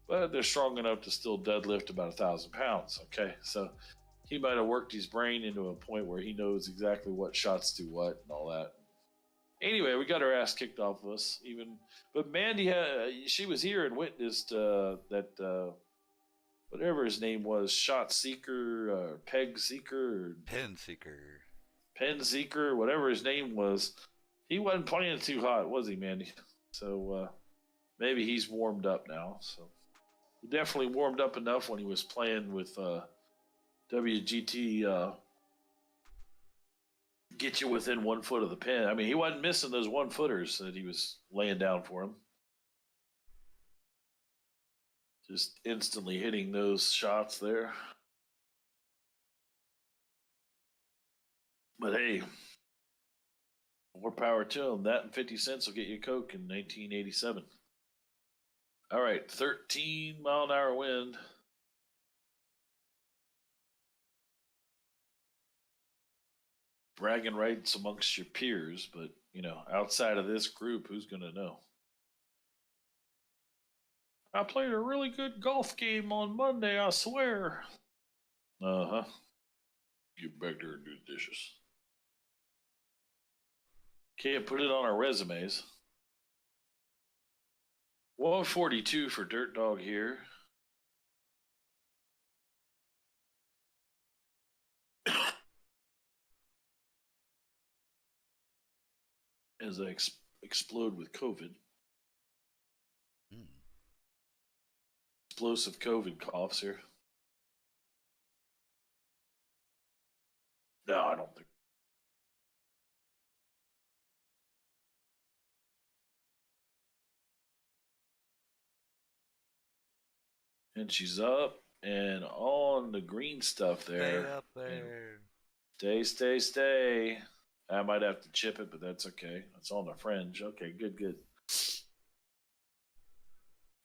but they're strong enough to still deadlift about 1,000 pounds. Okay, so he might have worked his brain into a point where he knows exactly what shots do what and all that. Anyway, we got our ass kicked off of us. But Mandy she was here and witnessed that whatever his name was, Shot Seeker, Peg Seeker, Pen Seeker, Pen Seeker, whatever his name was. He wasn't playing too hot, was he, Mandy? So maybe he's warmed up now. So he definitely warmed up enough when he was playing with WGT. Get you within 1 foot of the pin. I mean, he wasn't missing those 1-footers that he was laying down for him. Just instantly hitting those shots there. But hey, more power to him. That and 50 cents will get you a Coke in 1987. All right, 13-mile-an-hour wind. Bragging rights amongst your peers, but, outside of this group, who's going to know? I played a really good golf game on Monday, I swear. Uh-huh. Get back there and do the dishes. Can't put it on our resumes. 142 for Dirt Dog here. As I explode with COVID. Explosive COVID coughs here. No, I don't think. And she's up and on the green stuff there. Stay up there. Stay. I might have to chip it, but that's okay. It's on the fringe. Okay, good.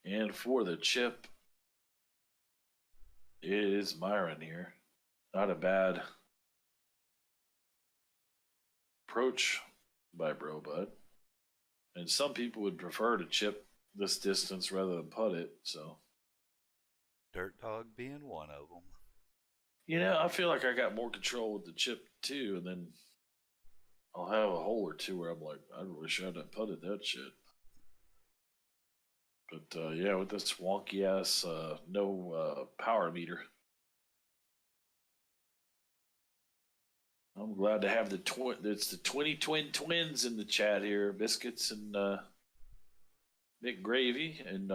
And for the chip, it is Myron here. Not a bad approach by Bro Bud. And some people would prefer to chip this distance rather than putt it, so. Dirt Dog being one of them. I feel like I got more control with the chip too, and then I'll have a hole or two where I'm like, I wish I'd have putted that shit. But yeah, with this wonky ass no power meter, I'm glad to have it's the 20 twins in the chat here, Biscuits and Mick Gravy, and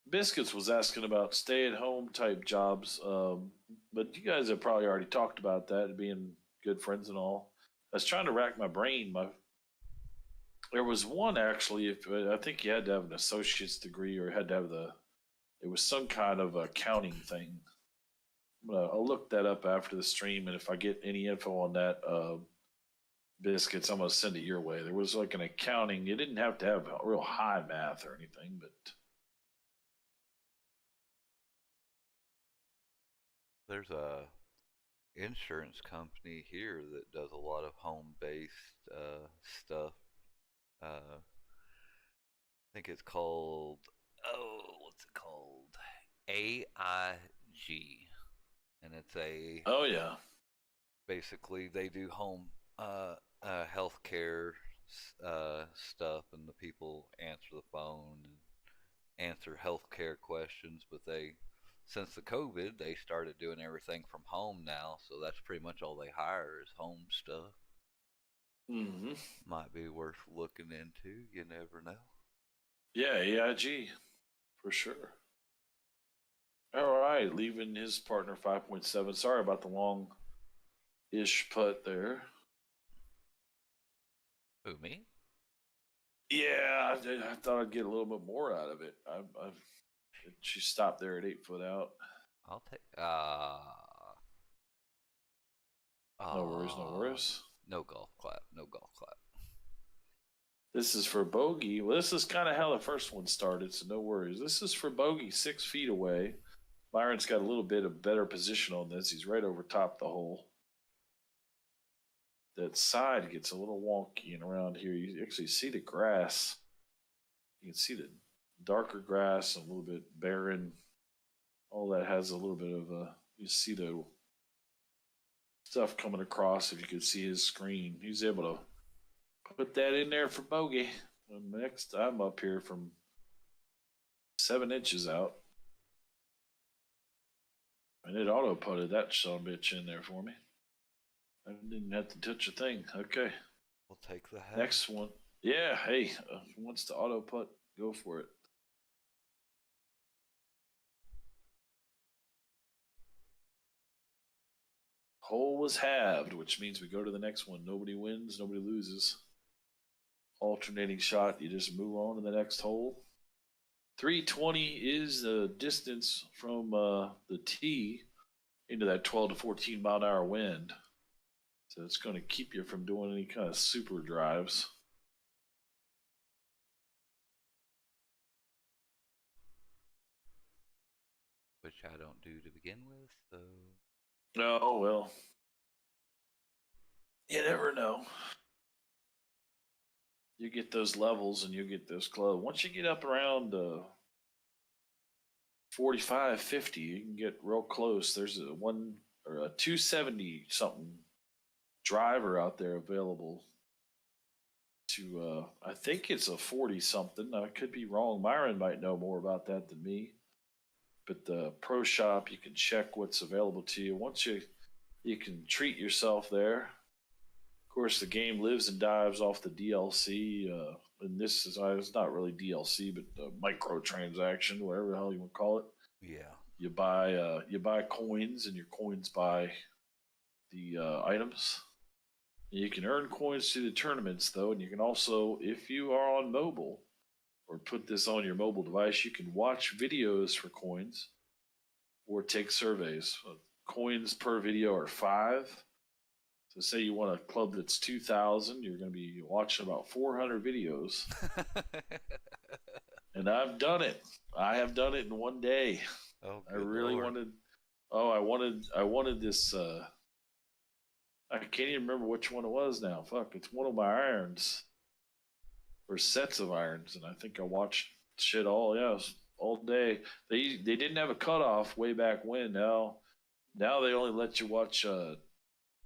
Biscuits was asking about stay-at-home type jobs, but you guys have probably already talked about that, being good friends and all. I was trying to rack my brain. There was one actually. I think you had to have an associate's degree, or had to have it was some kind of accounting thing. I'll look that up after the stream, and if I get any info on that, Biscuits, I'm gonna send it your way. There was like an accounting. You didn't have to have real high math or anything, but there's a insurance company here that does a lot of home-based stuff. I think it's called, what's it called? AIG. And it's oh yeah. Basically, they do home healthcare stuff, and the people answer the phone and answer healthcare questions, but they since the COVID, they started doing everything from home now, so that's pretty much all they hire is home stuff. Mm-hmm. Might be worth looking into. You never know. Yeah, AIG for sure. All right, leaving his partner 5.7. Sorry about the long-ish putt there. Who, me? Yeah, I thought I'd get a little bit more out of it. She stopped there at 8 foot out. I'll take. No worries, no worries. No golf clap. No golf clap. This is for bogey. Well, this is kind of how the first one started, so no worries. This is for bogey 6 feet away. Byron's got a little bit of better position on this. He's right over top the hole. That side gets a little wonky, and around here you actually see the grass. You can see the darker grass, a little bit barren. All that has a little bit of you see the stuff coming across. If you could see his screen, he's able to put that in there for bogey. And next, I'm up here from 7 inches out. And it auto putted that son of a bitch in there for me. I didn't have to touch a thing. Okay. We'll take the head. Next one. Yeah, hey, wants to auto putt, go for it. Hole was halved, which means we go to the next one. Nobody wins, nobody loses. Alternating shot, you just move on to the next hole. 320 is the distance from the tee into that 12 to 14 mile an hour wind. So it's going to keep you from doing any kind of super drives. Which I don't do to begin with, so. Oh, well. You never know. You get those levels and you get those clubs. Once you get up around 45, 50, you can get real close. There's a 270 something driver out there available to, I think it's a 40 something. I could be wrong. Myron might know more about that than me. But the pro shop, you can check what's available to you. Once you can treat yourself there. Of course, the game lives and dives off the DLC. And this is it's not really DLC, but microtransaction, whatever the hell you want to call it. Yeah. You buy coins, and your coins buy the items. You can earn coins through the tournaments, though, and you can also, if you are on mobile, or put this on your mobile device, you can watch videos for coins or take surveys. Coins per video are 5. So say you want a club that's 2,000, you're going to be watching about 400 videos. And I've done it. I have done it in one day. Oh, I really Lord. I wanted this. I can't even remember which one it was now. Fuck, it's one of my irons. Or sets of irons, and I think I watched shit all day. They didn't have a cutoff way back when. Now they only let you watch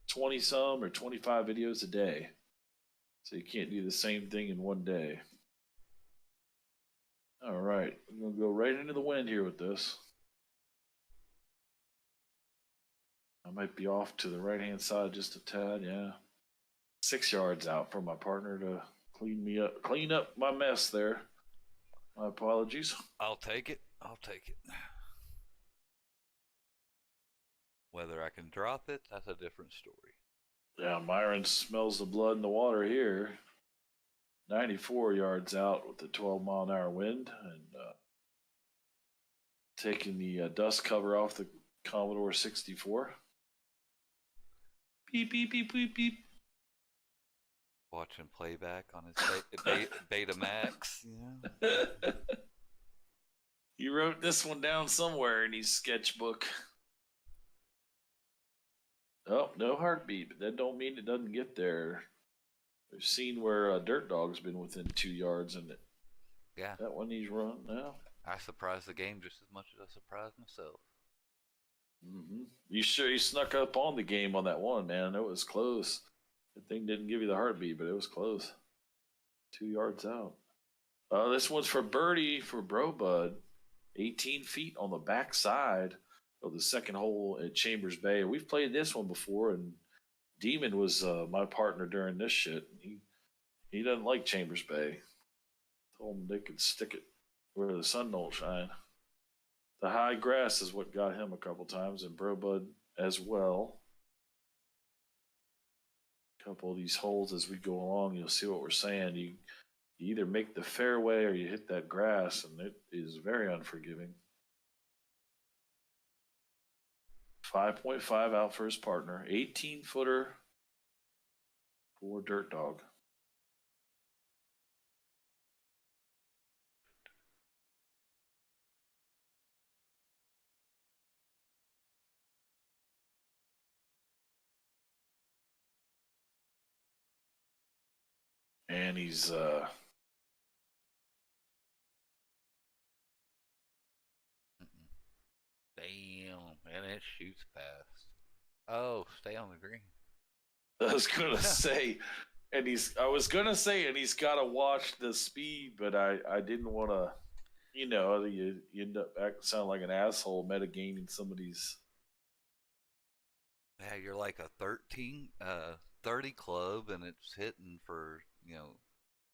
20 some or 25 videos a day, so you can't do the same thing in one day. All right, we're gonna go right into the wind here with this. I might be off to the right hand side just a tad. Yeah, 6 yards out for my partner to clean up my mess there. My apologies. I'll take it. Whether I can drop it, that's a different story. Yeah, Myron smells the blood in the water here. 94 yards out with the 12 mile an hour wind, and taking the dust cover off the Commodore 64. Beep, beep, beep, beep, beep. Watching playback on his Betamax. Yeah. He wrote this one down somewhere in his sketchbook. Oh, no heartbeat, but that don't mean it doesn't get there. We've seen where Dirt Dog's been within 2 yards, and Yeah. That one he's run now. I surprised the game just as much as I surprised myself. Mm-hmm. You snuck up on the game on that one, man. It was close. The thing didn't give you the heartbeat, but it was close. 2 yards out. This one's for Birdie for Bro Bud. 18 feet on the back side of the second hole at Chambers Bay. We've played this one before, and Demon was my partner during this shit. He doesn't like Chambers Bay. Told him they could stick it where the sun don't shine. The high grass is what got him a couple times, and Bro Bud as well. A couple of these holes as we go along, you'll see what we're saying. You either make the fairway or you hit that grass, and it is very unforgiving. 5.5 out for his partner, 18-footer for Dirt Dog. And he's Damn, and it shoots past. Oh, stay on the green. I was gonna say, and he's got to watch the speed, but I didn't want to, you end up sounding like an asshole metagaming somebody's. Yeah, you're like a 30 club, and it's hitting for,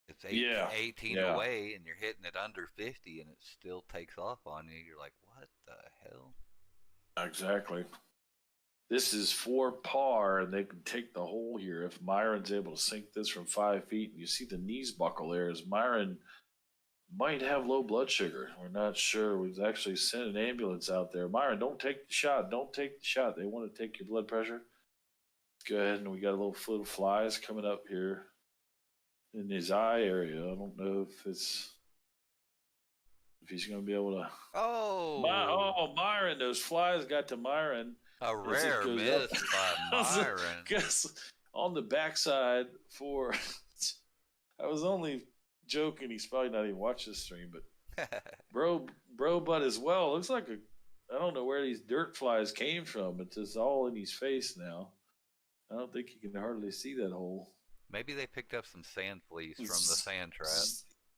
it's 18 Yeah. away, and you're hitting it under 50, and it still takes off on you. You're like, what the hell? Exactly. This is for par, and they can take the hole here if Myron's able to sink this from 5 feet. And you see the knees buckle there as Myron might have low blood sugar. We're not sure. We've actually sent an ambulance out there. Myron, don't take the shot. Don't take the shot. They want to take your blood pressure. Let's go ahead, and we got a little flies coming up here in his eye area. I don't know if he's going to be able to. Oh, Myron! Those flies got to Myron. A rare miss by Myron. Guess on the backside for. I was only joking. He's probably not even watched this stream, but bro, Bud as well. Looks like I don't know where these dirt flies came from. It's just all in his face now. I don't think he can hardly see that hole. Maybe they picked up some sand fleas from the sand trap.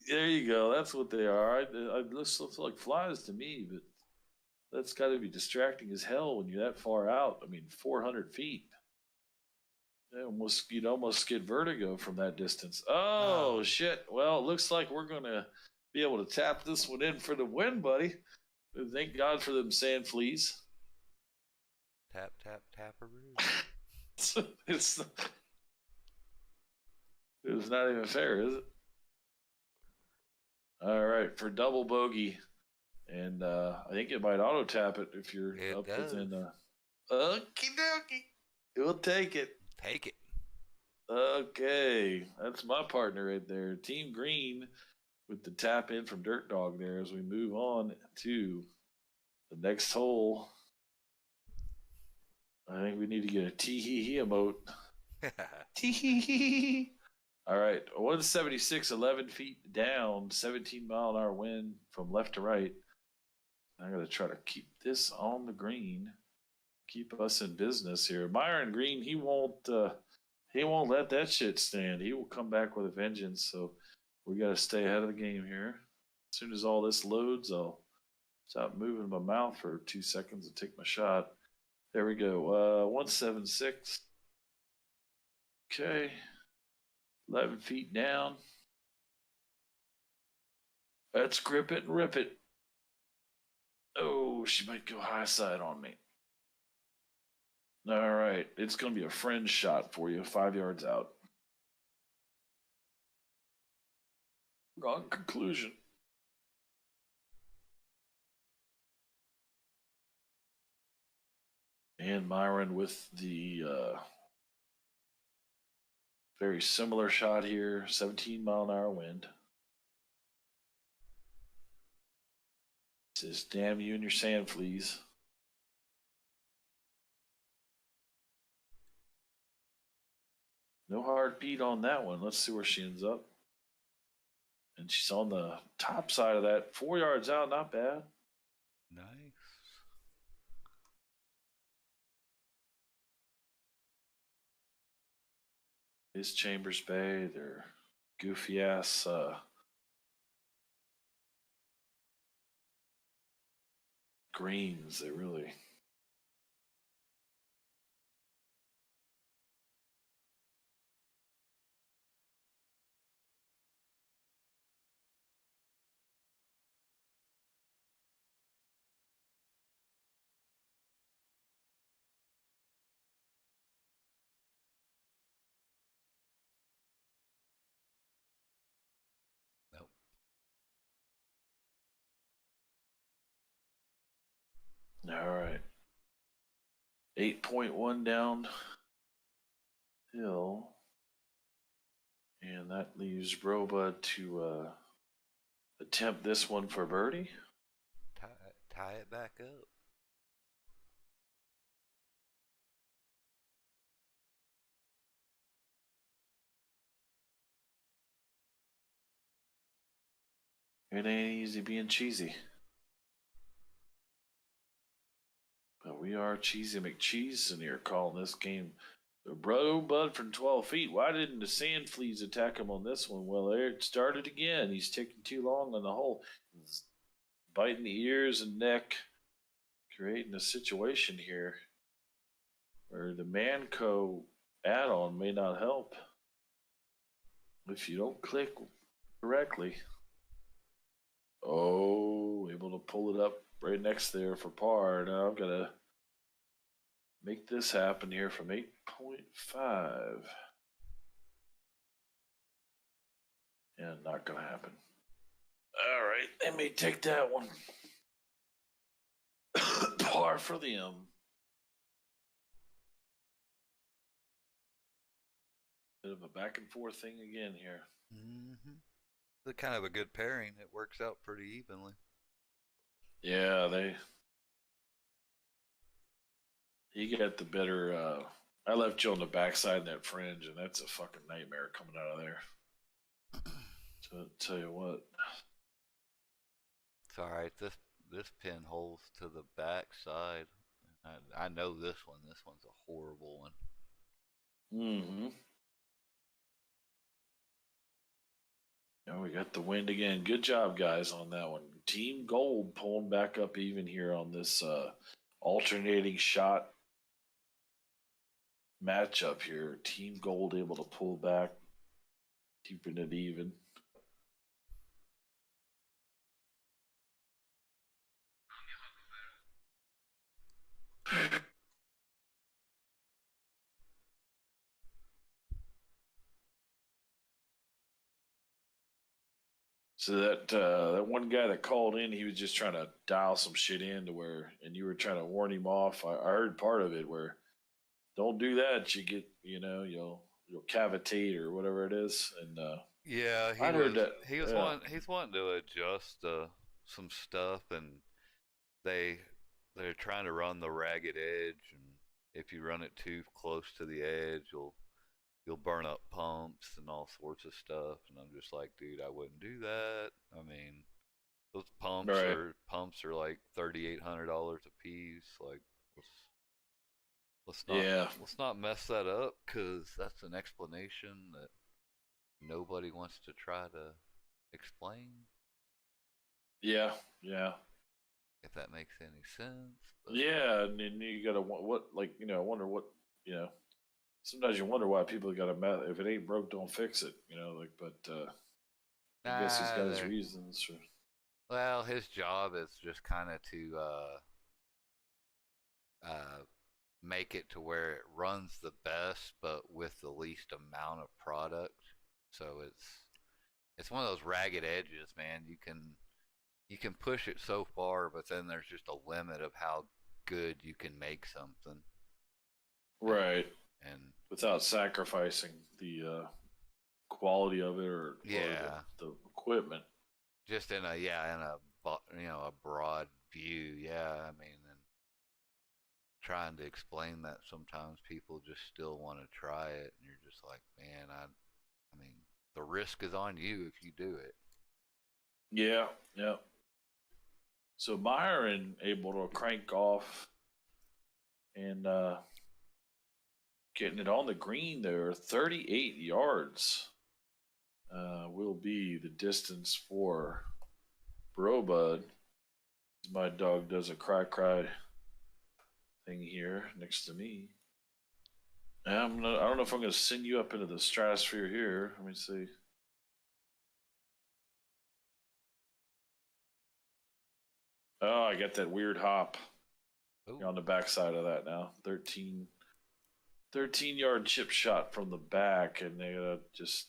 There you go. That's what they are. It looks like flies to me, but that's got to be distracting as hell when you're that far out. I mean, 400 feet. You'd almost get vertigo from that distance. Oh, shit. Well, it looks like we're going to be able to tap this one in for the win, buddy. Thank God for them sand fleas. Tap, tap, taparoo. It's not even fair, is it? All right, for double bogey. And I think it might auto tap it if you're up within. Okie dokie. We'll take it. Take it. Okay. That's my partner right there. Team Green with the tap in from Dirt Dog there as we move on to the next hole. I think we need to get a tee-hee-hee emote. Tee-hee-hee. All right. 176, 11 feet down, 17-mile-an-hour wind from left to right. I'm going to try to keep this on the green, keep us in business here. Myron Green, he won't let that shit stand. He will come back with a vengeance. So we got to stay ahead of the game here. As soon as all this loads, I'll stop moving my mouth for 2 seconds and take my shot. There we go. 176. Okay. 11 feet down. Let's grip it and rip it. Oh, she might go high side on me. All right. It's going to be a friend shot for you, 5 yards out. Wrong conclusion. And Myron with the very similar shot here, 17-mile-an-hour wind. It says, damn you and your sand fleas. No hard beat on that one. Let's see where she ends up. And she's on the top side of that, 4 yards out, not bad. Nice. Is Chambers Bay, their goofy ass greens, they really. Nope. All right. 8.1 down hill. And that leaves Broba to attempt this one for birdie. Tie it back up. It ain't easy being cheesy. But we are Cheesy McCheese in here calling this game. The Bro Bud from 12 feet. Why didn't the Sand Fleas attack him on this one? Well, there it started again. He's taking too long on the hole. He's biting the ears and neck, creating a situation here where the Manco add-on may not help if you don't click correctly. Oh, able to pull it up right next there for par. Now I've got to make this happen here from 8.5. Yeah, not going to happen. All right, let me take that one. Par for them. Bit of a back and forth thing again here. Mm-hmm. It's kind of a good pairing. It works out pretty evenly. Yeah, he got the better. I left you on the backside of that fringe, and that's a fucking nightmare coming out of there. So tell you what. It's all right. This pin holds to the back side. I know this one. This one's a horrible one. Mm-hmm. Oh, we got the wind again. Good job, guys, on that one. Team Gold pulling back up even here on this alternating shot matchup here. Team Gold able to pull back, keeping it even. So that one guy that called in, he was just trying to dial some shit in to where, and you were trying to warn him off. I heard part of it where, don't do that. You get, you'll cavitate or whatever it is. And Yeah, I heard that. he's wanting to adjust some stuff, and they're trying to run the ragged edge, and if you run it too close to the edge, you'll burn up pumps and all sorts of stuff. And I'm just like, dude, I wouldn't do that. I mean, those Right. pumps are like $3,800 a piece. Like, let's Yeah. let's not mess that up, because that's an explanation that nobody wants to try to explain. Yeah. Yeah. If that makes any sense. But Yeah. And then you got to, I wonder what, sometimes you wonder why people got to, if it ain't broke, don't fix it, but I guess he's got his reasons. Well, his job is just kind of to make it to where it runs the best, but with the least amount of product. So it's one of those ragged edges, man. You can push it so far, but then there's just a limit of how good you can make something. Right. And without sacrificing the quality of it or the equipment. Just in a broad view, yeah. I mean, and trying to explain that, sometimes people just still want to try it, and you're just like, man, I mean, the risk is on you if you do it. Yeah, yeah. So Byron able to crank off and getting it on the green there, 38 yards will be the distance for Brobud. My dog does a cry thing here next to me. I don't know if I'm going to send you up into the stratosphere here. Let me see. Oh, I got that weird hop. You're on the backside of that now. 13-yard chip shot from the back, and they just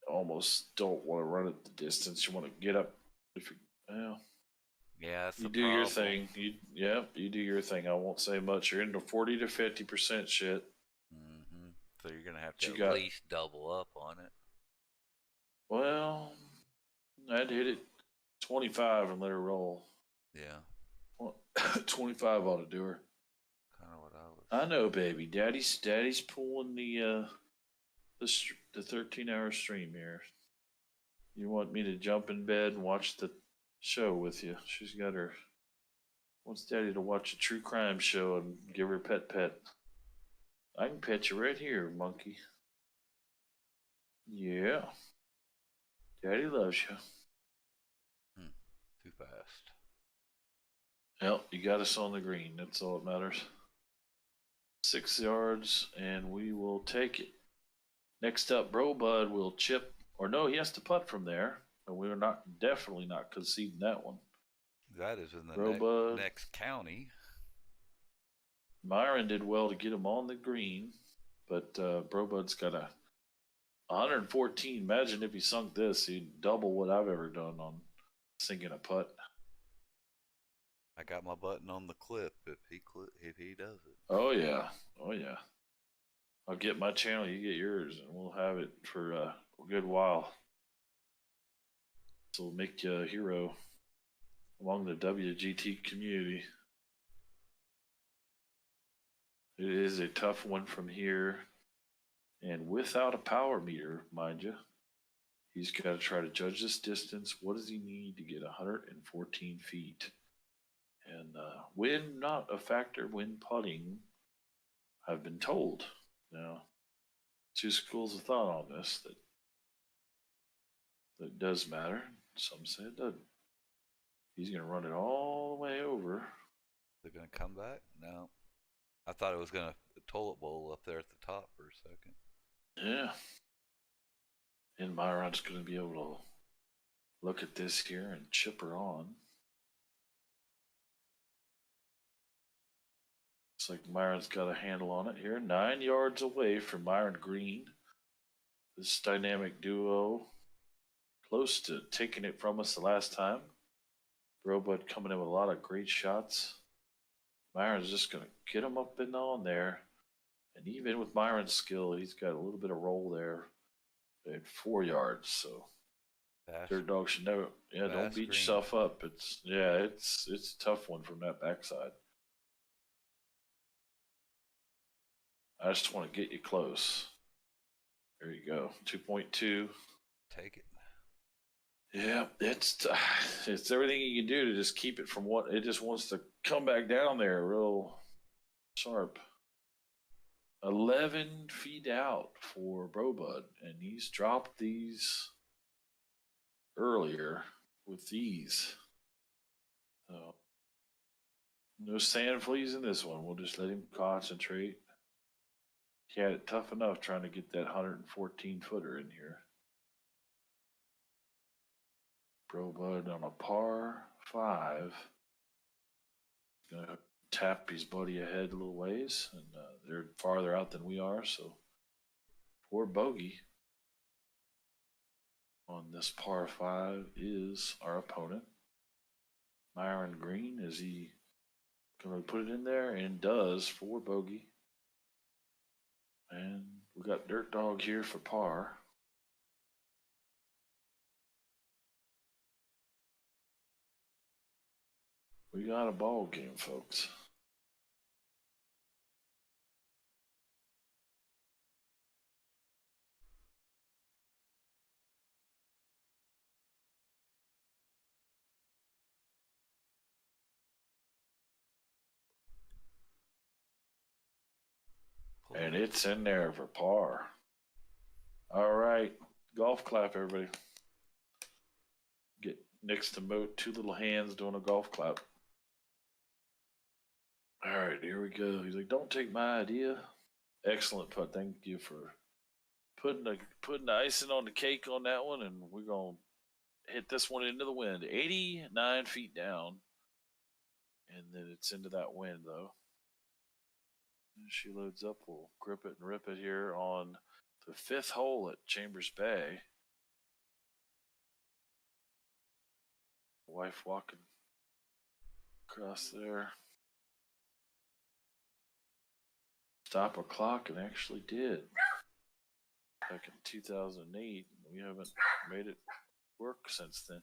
almost don't want to run at the distance. You want to get up. If you, well, yeah, that's you do your thing. You do your thing. I won't say much. You're into 40 to 50% shit. Mm-hmm. So you're gonna have to at least double up on it. Well, I'd hit it 25 and let her roll. Yeah. Well, 25 ought to do her. Kind of what I was. I know, baby. Daddy's pulling the 13-hour stream here. You want me to jump in bed and watch the show with you? She's got her. Wants Daddy to watch a true crime show and give her pet. I can pet you right here, monkey. Yeah. Daddy loves you. Too fast. Well, you got us on the green. That's all that matters. 6 yards, and we will take it. Next up, Bro Bud will chip, or no, he has to putt from there. And we're definitely not conceding that one. That is in the next county. Myron did well to get him on the green, but Bro Bud's got a 114. Imagine if he sunk this, he'd double what I've ever done on sinking a putt. I got my button on the clip if he does it. Oh yeah. I'll get my channel, you get yours, and we'll have it for a good while. So we'll make you a hero among the WGT community. It is a tough one from here, and without a power meter, mind you. He's got to try to judge this distance. What does he need to get 114 feet? And wind not a factor when putting, I've been told. Now, two schools of thought on this that does matter. Some say it doesn't. He's going to run it all the way over. They're going to come back? No. I thought it was going to toilet bowl up there at the top for a second. Yeah. And Myron's going to be able to look at this here and chip her on. Looks like Myron's got a handle on it here. 9 yards away from Myron Green. This dynamic duo close to taking it from us the last time. Robud coming in with a lot of great shots. Myron's just going to get him up and on there. And even with Myron's skill, he's got a little bit of roll there at 4 yards. So Dirt Dog should never, don't beat yourself up. It's a tough one from that backside. I just want to get you close. There you go. 2.2. Take it. Yeah, it's everything you can do to just keep it from what it just wants to come back down there real sharp. 11 feet out for Brobud, and he's dropped these earlier with these. So, no sand fleas in this one. We'll just let him concentrate. He had it tough enough trying to get that 114 footer in here. Brobud on a par 5. Gonna tap his buddy ahead a little ways, and they're farther out than we are, so poor bogey on this par 5 is our opponent. Myron Green, is he gonna put it in there? And does for bogey. And we got Dirt Dog here for par. We got a ball game, folks. And it's in there for par. All right. Golf clap, everybody. Next to Moat, two little hands doing a golf clap. All right, here we go. He's like, "Don't take my idea." Excellent putt. Thank you for putting the icing on the cake on that one, and we're gonna hit this one into the wind. 89 feet down, and then it's into that wind though. As she loads up, we'll grip it and rip it here on the 5th hole at Chambers Bay. Wife walking across there. Stop a clock, and actually did. Back in 2008, we haven't made it work since then.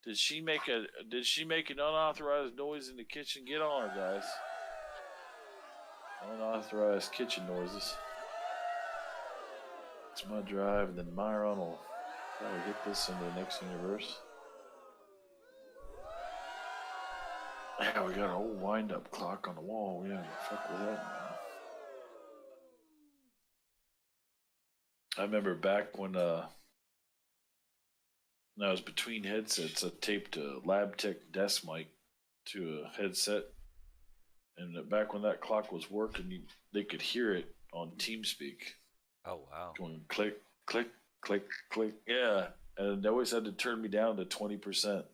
Did she make an unauthorized noise in the kitchen? Get on her, guys. Unauthorized kitchen noises. It's my drive, and then Myron will probably hit this into the next universe. Yeah, we got an old wind-up clock on the wall. We haven't fuck with that now. I remember back when I was between headsets, I taped a LabTech desk mic to a headset, and back when that clock was working, they could hear it on TeamSpeak. Oh wow! Going click, click, click, click. Yeah, and they always had to turn me down to 20%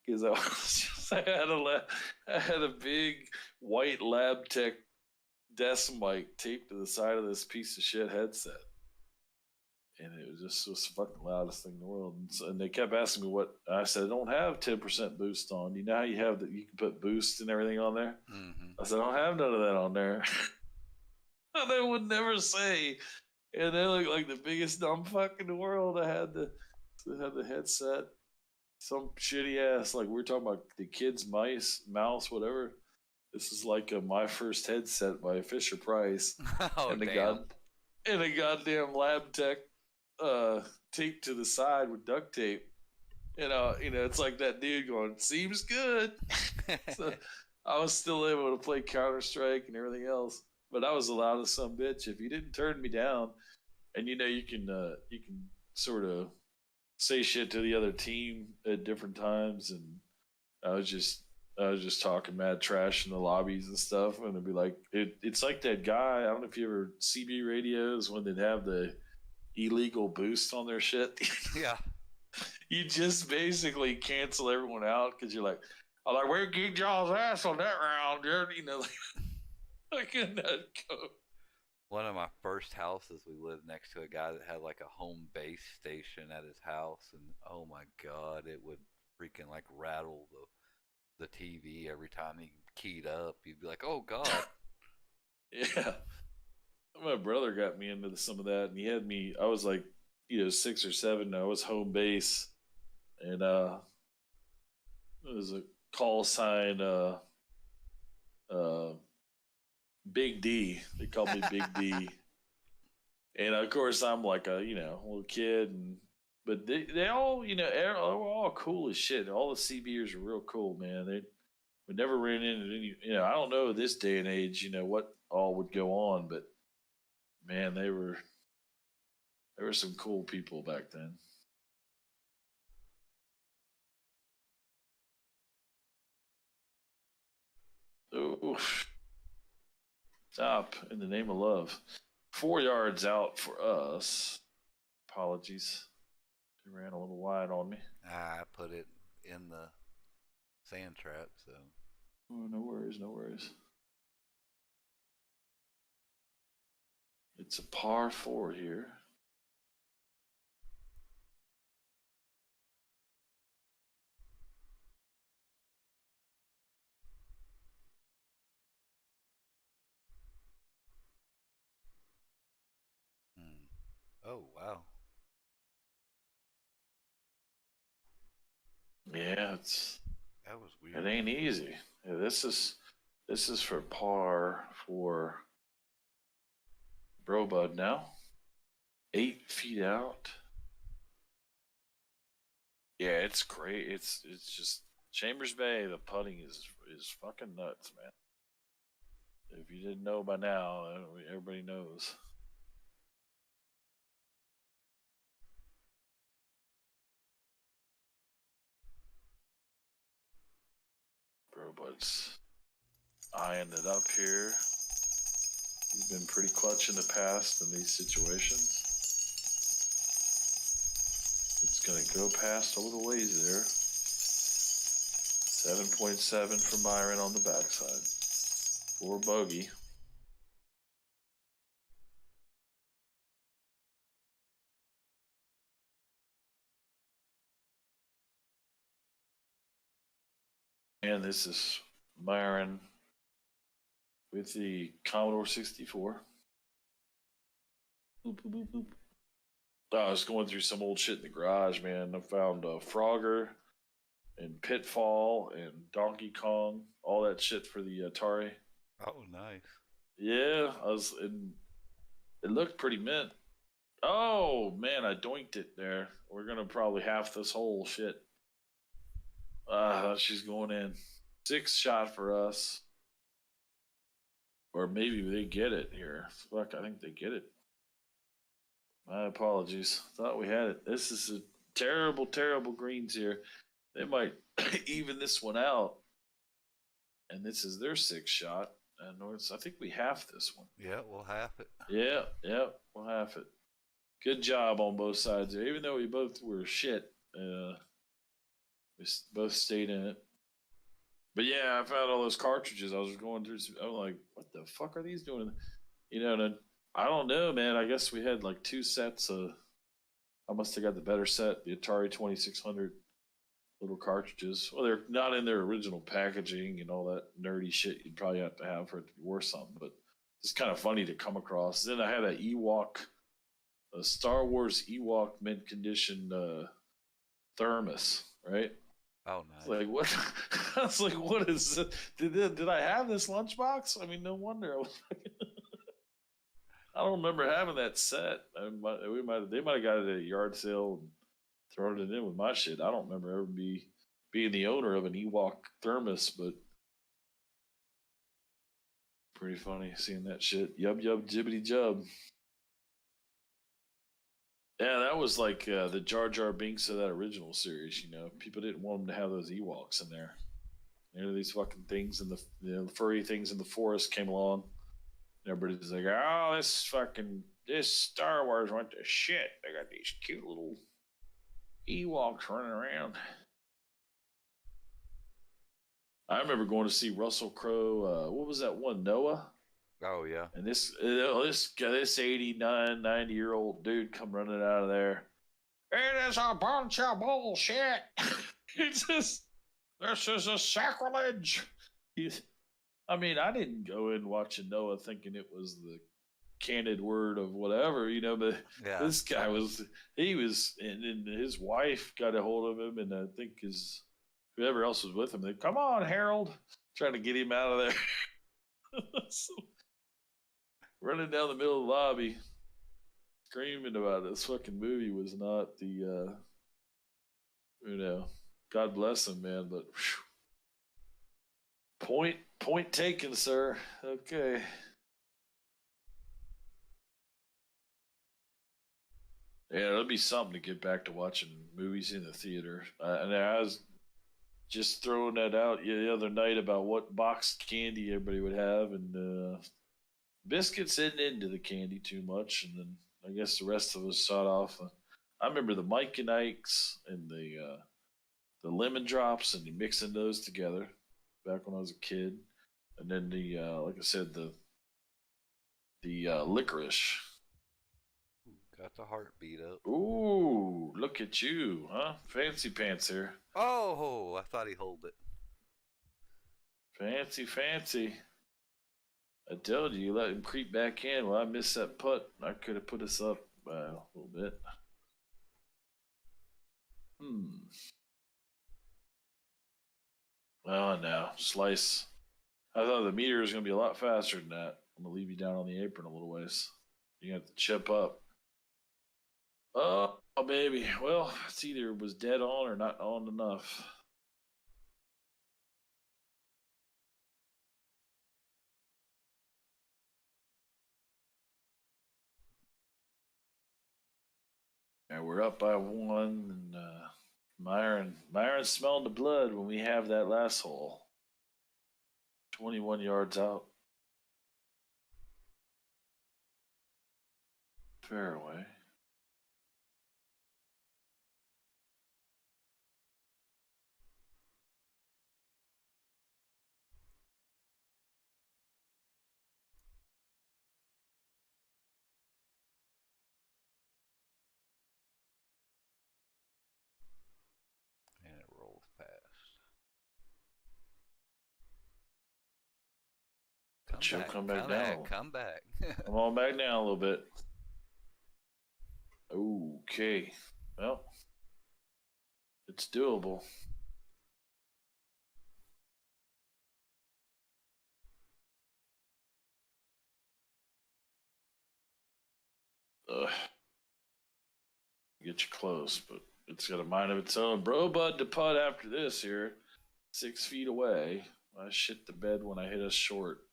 because I had a big white LabTech desk mic taped to the side of this piece of shit headset. And it was the fucking loudest thing in the world. And they kept asking me what I said. I don't have 10% boost on. You know how you have that? You can put boost and everything on there. Mm-hmm. I said I don't have none of that on there. They would never say. And they look like the biggest dumb fuck in the world. I had the headset, some shitty ass. Like we were talking about the kids' mouse, whatever. This is like my first headset by Fisher Price. Oh and damn! And a goddamn LabTech. Taped to the side with duct tape. It's like that dude going, "Seems good." So I was still able to play Counter-Strike and everything else, but I was the loudest son bitch. If you didn't turn me down, and you can sort of say shit to the other team at different times, and I was just talking mad trash in the lobbies and stuff, and it'd be like it's like that guy. I don't know if you ever CB radios when they'd have the illegal boost on their shit. Yeah. You just basically cancel everyone out because you're like, "I'm like, we'll get y'all's ass on that round, dude." I cannot go. One of my first houses, we lived next to a guy that had like a home base station at his house, and oh my god, it would freaking like rattle the TV every time he keyed up. You'd be like, "Oh god." Yeah. My brother got me into some of that, and he had me. I was like, 6 or 7. I was home base, and it was a call sign. Big D. They called me Big D, and of course I'm like a little kid, but they all were all cool as shit. All the CBers are real cool, man. We never ran into any. I don't know this day and age, what all would go on, but man, there were some cool people back then. Oof. Stop in the name of love. 4 yards out for us. Apologies. They ran a little wide on me. I put it in the sand trap, so. Oh, no worries, no worries. It's a par 4 here. Oh wow. Yeah, that was weird. It ain't easy. Yeah, this is for par for Brobud now. 8 feet out. Yeah, it's great. It's just Chambers Bay. The putting is fucking nuts, man. If you didn't know by now, everybody knows. Robot's eyeing it up here. He's been pretty clutch in the past in these situations. It's going to go past a little ways there. 7.7 for Myron on the backside. 4 bogey. And this is Myron with the Commodore 64. Boop, boop, boop, boop. I was going through some old shit in the garage, man. I found Frogger and Pitfall and Donkey Kong, all that shit for the Atari. Oh, nice. Yeah, it looked pretty mint. Oh man, I doinked it there. We're gonna probably half this whole shit. She's going in. 6 shot for us. Or maybe they get it here. Fuck, I think they get it. My apologies. Thought we had it. This is a terrible, terrible greens here. They might even this one out. And this is their 6th shot. And I think we half this one. Yeah, we'll half it. Yeah, we'll half it. Good job on both sides there. Even though we both were shit, we both stayed in it. But yeah, I found all those cartridges. I was going through. I was like, "What the fuck are these doing?" You know, and I don't know, man. I guess we had like 2 sets of. I must have got the better set, the Atari 2600 little cartridges. Well, they're not in their original packaging and all that nerdy shit you'd probably have to have for it to be worth something. But it's kind of funny to come across. Then I had a Star Wars Ewok mint condition thermos, right? Oh, nice. Like what? I was like, what is this? Did I have this lunchbox? I mean, no wonder. I don't remember having that set. They might have got it at a yard sale and thrown it in with my shit. I don't remember ever being the owner of an Ewok thermos, but pretty funny seeing that shit. Yub jibbity jub. Yeah, that was like the Jar Jar Binks of that original series. You know, people didn't want them to have those Ewoks in there. You know, these fucking things and the furry things in the forest came along. Everybody's like, "Oh, this Star Wars went to shit. They got these cute little Ewoks running around." I remember going to see Russell Crowe. What was that one, Noah? Oh yeah. And this 89, 90-year-old dude come running out of there. It is a bunch of bullshit. This is a sacrilege. I mean, I didn't go in watching Noah thinking it was the candid word of whatever, you know, but yeah. This guy and his wife got a hold of him, and I think whoever else was with him, they come on, Harold, trying to get him out of there. So, running down the middle of the lobby, screaming about this fucking movie was not the, God bless him, man, but whew. Point taken, sir. Okay. Yeah, it'll be something to get back to watching movies in the theater. And I was just throwing that out the other night about what boxed candy everybody would have, and biscuits isn't into the candy too much, and then I guess the rest of us sawed off. I remember the Mike and Ike's and the lemon drops, and mixing those together back when I was a kid, and then the like I said, the licorice. Got the heartbeat up. Ooh, look at you, huh? Fancy pants here. Oh, I thought he held it. Fancy. I told you let him creep back in. Well, I missed that putt. I could have put us up by a little bit. Oh, no. Slice. I thought the meter was going to be a lot faster than that. I'm going to leave you down on the apron a little ways. You have to chip up. Oh, baby. Well, it's either was dead on or not on enough. And we're up by 1, and Myron smelled the blood when we have that last hole. 21 yards out. Fairway. And it rolls past. Come back down. Come back. Come on back down a little bit. Okay. Well, it's doable. Get you close, but it's got a mind of its own. Bro Bud to putt after this here. 6 feet away. I shit the bed when I hit us short.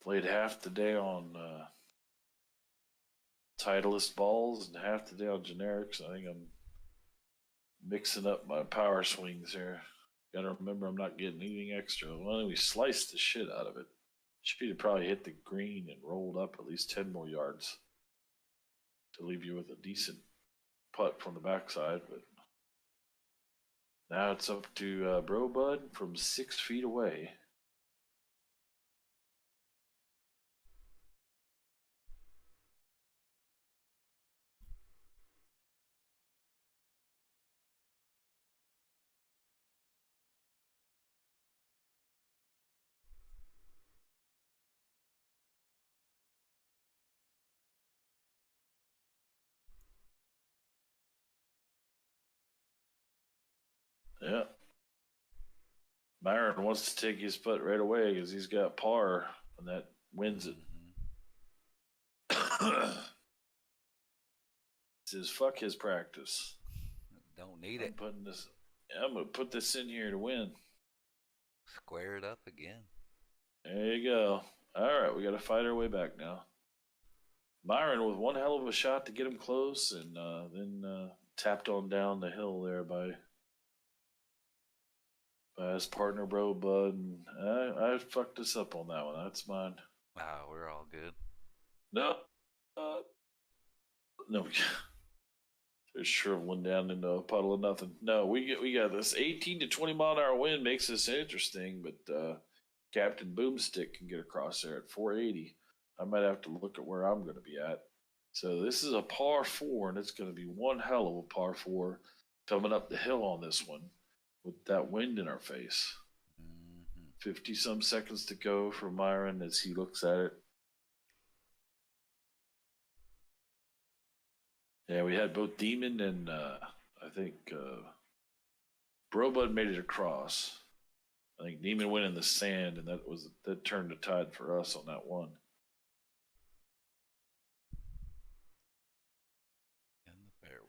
Played half the day on Titleist balls and half the day on generics. I think I'm mixing up my power swings here. Gotta remember I'm not getting anything extra. Well, we sliced the shit out of it. She'd have probably hit the green and rolled up at least 10 more yards to leave you with a decent putt from the backside. But now it's up to Bro Bud from 6 feet away. Yeah. Myron wants to take his putt right away because he's got par, and that wins it. Says fuck his practice. Don't need it. I'm gonna put this in here to win. Square it up again. There you go. All right, we got to fight our way back now. Myron with one hell of a shot to get him close, and then tapped on down the hill there by his partner, Bro Bud. And I fucked us up on that one. That's mine. Wow, we're all good. No, no. There's shriveling down into a puddle of nothing. No, we got this 18 to 20 mile an hour wind makes this interesting, but Captain Boomstick can get across there at 480. I might have to look at where I'm going to be at. So this is a par 4, and it's going to be one hell of a par 4 coming up the hill on this one with that wind in our face. 50-some seconds to go for Myron as he looks at it. Yeah, we had both Demon and I think Brobud made it across. I think Demon went in the sand, and that turned the tide for us on that one.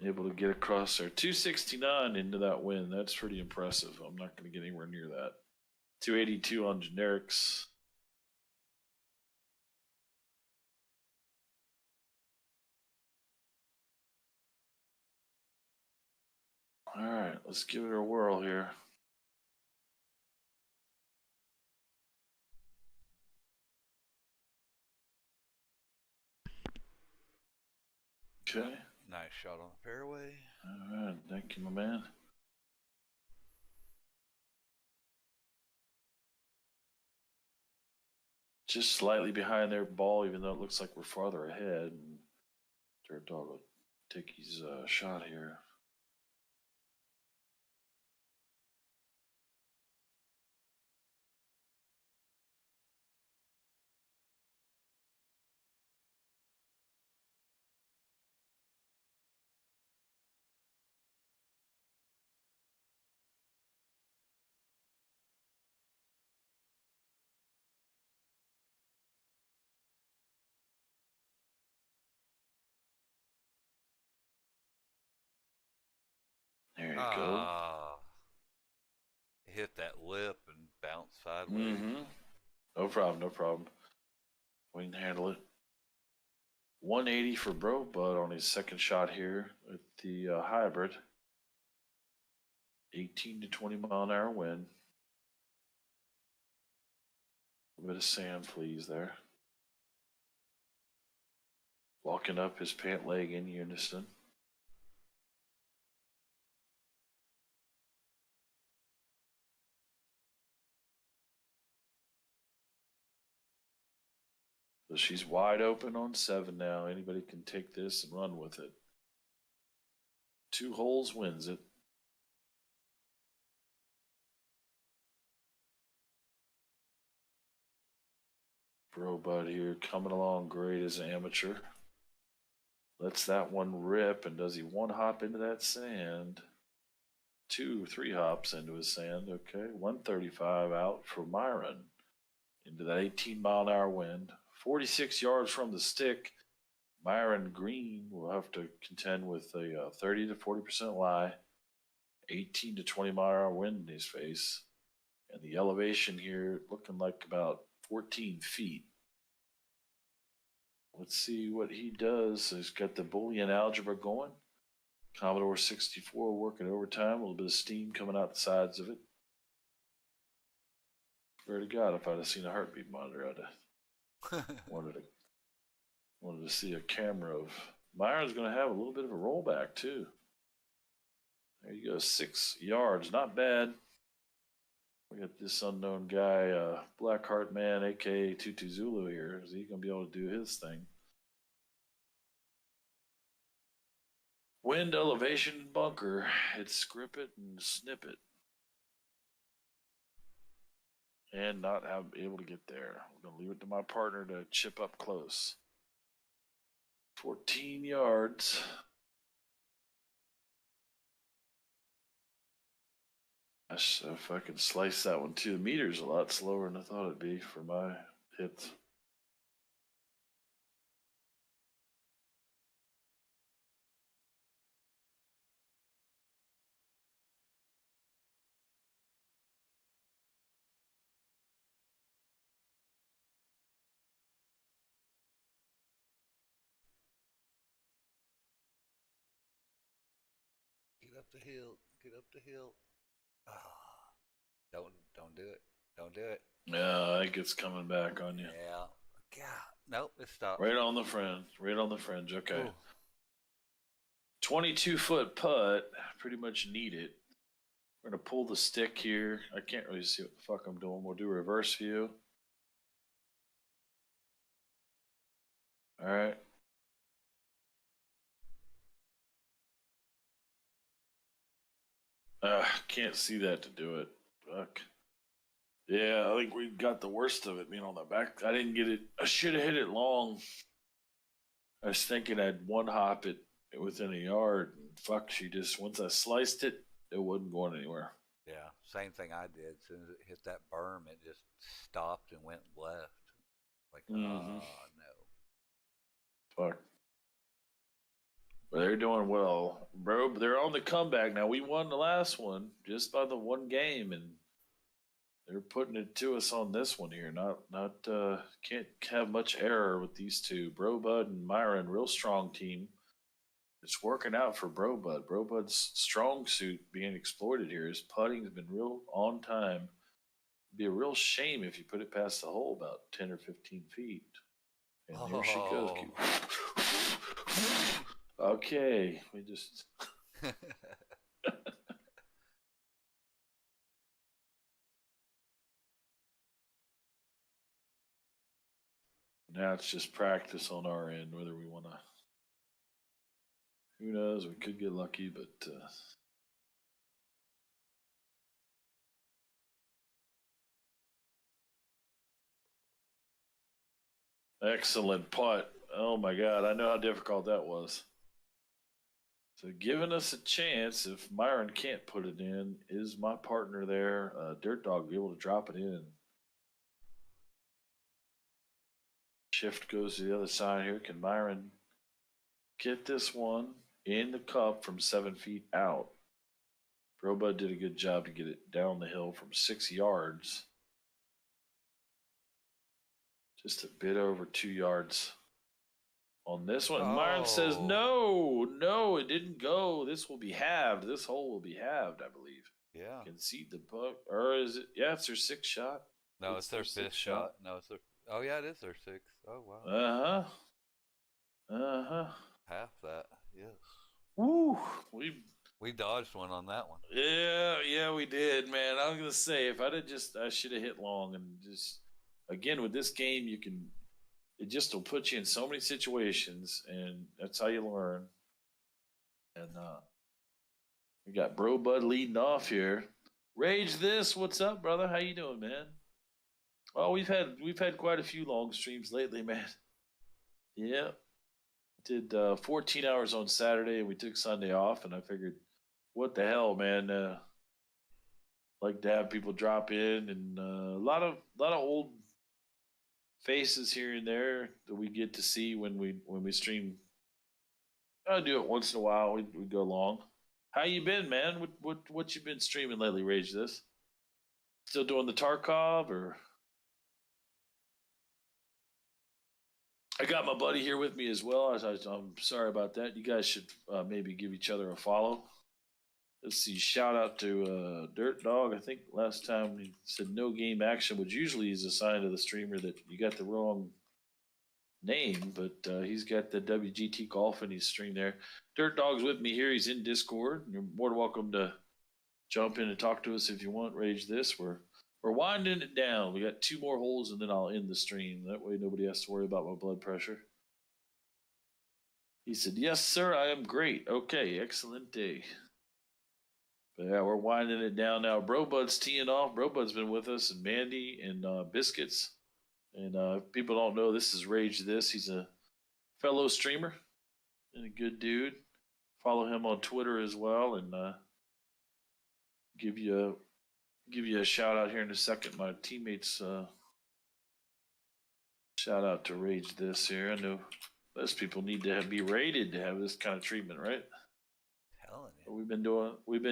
Able to get across there. 269 into that win. That's pretty impressive. I'm not going to get anywhere near that. 282 on generics. All right, let's give it a whirl here. Okay. Nice shot on the fairway. All right, thank you, my man. Just slightly behind their ball, even though it looks like we're farther ahead. And Dirt Dog will take his shot here. There you go. Hit that lip and bounced sideways. No problem. We can handle it. 180 for Bro Bud on his second shot here with the hybrid. 18 to 20 mile an hour wind. A little bit of sand, please, there. Walking up his pant leg in unison. So she's wide open on 7 now. Anybody can take this and run with it. 2 holes wins it. Bro Bud here coming along great as an amateur. Lets that one rip, and does he 1 hop into that sand? 2, 3 hops into his sand. Okay, 135 out for Myron into that 18 mile an hour wind. 46 yards from the stick. Myron Green will have to contend with a 30 to 40% lie. 18 to 20 mile an hour wind in his face. And the elevation here looking like about 14 feet. Let's see what he does. He's got the Boolean algebra going. Commodore 64 working overtime. A little bit of steam coming out the sides of it. Swear to God, if I'd have seen a heartbeat monitor, I'd have wanted to see a camera of. Myron's going to have a little bit of a rollback too. There you go, 6 yards, not bad. We got this unknown guy, Blackheart Man, aka Tutu Zulu here. Is he going to be able to do his thing? Wind, elevation, bunker. It's grip it and snip it. And not able to get there. I'm going to leave it to my partner to chip up close. 14 yards. If I could slice that one too. The meter's a lot slower than I thought it'd be for my hits. Get up the hill. Get up the hill. Ah, don't do it. Don't do it. Yeah, I think it's coming back on you. Yeah. God. Nope, it stopped. Right on the fringe. Right on the fringe. Okay. Ooh. 22-foot putt. Pretty much need it. We're going to pull the stick here. I can't really see what the fuck I'm doing. We'll do reverse view. All right. Can't see that to do it. Fuck. Yeah, I think we got the worst of it being on the back. I didn't get it. I should have hit it long. I was thinking I'd 1 hop it within a yard. And fuck, she just, once I sliced it, it wasn't going anywhere. Yeah, same thing I did. As soon as it hit that berm, it just stopped and went left. Like, no. Fuck. But they're doing well. Bro, they're on the comeback now. We won the last one just by the 1 game, and they're putting it to us on this one here. Can't have much error with these two. Bro Bud and Myron, real strong team. It's working out for Bro Bud. Bro Bud's strong suit being exploited here. His putting's been real on time. It'd be a real shame if you put it past the hole about 10 or 15 feet. And there she goes. Okay, we just. Now it's just practice on our end, whether we want to. Who knows? We could get lucky, but. Excellent putt. Oh my God, I know how difficult that was. So giving us a chance, if Myron can't put it in, is my partner there, Dirt Dog, be able to drop it in? Shift goes to the other side here. Can Myron get this one in the cup from 7 feet out? Robud did a good job to get it down the hill from 6 yards. Just a bit over 2 yards on this one. Oh. Myron says, no, it didn't go. This will be halved. This hole will be halved, I believe. Yeah. Concede the puck. Or is it? Yeah, it's their 6th shot. No, it's their fifth shot. No, it's their. Oh yeah, it is their sixth. Oh wow. Half that. Yes. Woo! We dodged one on that one. Yeah, we did, man. I was gonna say if I should have hit long and just again with this game it just will put you in so many situations and that's how you learn. And we got Bro Bud leading off here. Rage this, what's up, brother? How you doing, man? Well, we've had quite a few long streams lately, man. Yeah, did 14 hours on Saturday, and we took Sunday off, and I figured, what the hell, man? Like to have people drop in, and a lot of old faces here and there that we get to see when we stream. I do it once in a while. We go long. How you been, man? What you been streaming lately? Rage this. Still doing the Tarkov or? I got my buddy here with me as well. I'm sorry about that. You guys should maybe give each other a follow. Let's see. Shout out to Dirt Dog. I think last time he said no game action, which usually is a sign to the streamer that you got the wrong name, but he's got the WGT Golf and he's streamed there. Dirt Dog's with me here. He's in Discord. You're more than welcome to jump in and talk to us if you want. Rage this. We're winding it down. We got 2 more holes and then I'll end the stream. That way nobody has to worry about my blood pressure. He said, "Yes, sir. I am great. Okay, excellent day." But yeah, we're winding it down now. Bro Bud's teeing off. Bro Bud's been with us, and Mandy and Biscuits. And if people don't know, this is Rage This. He's a fellow streamer and a good dude. Follow him on Twitter as well, and give you a shout out here in a second. My teammates shout out to Rage This here. I know most people need to be rated to have this kind of treatment, right? We've been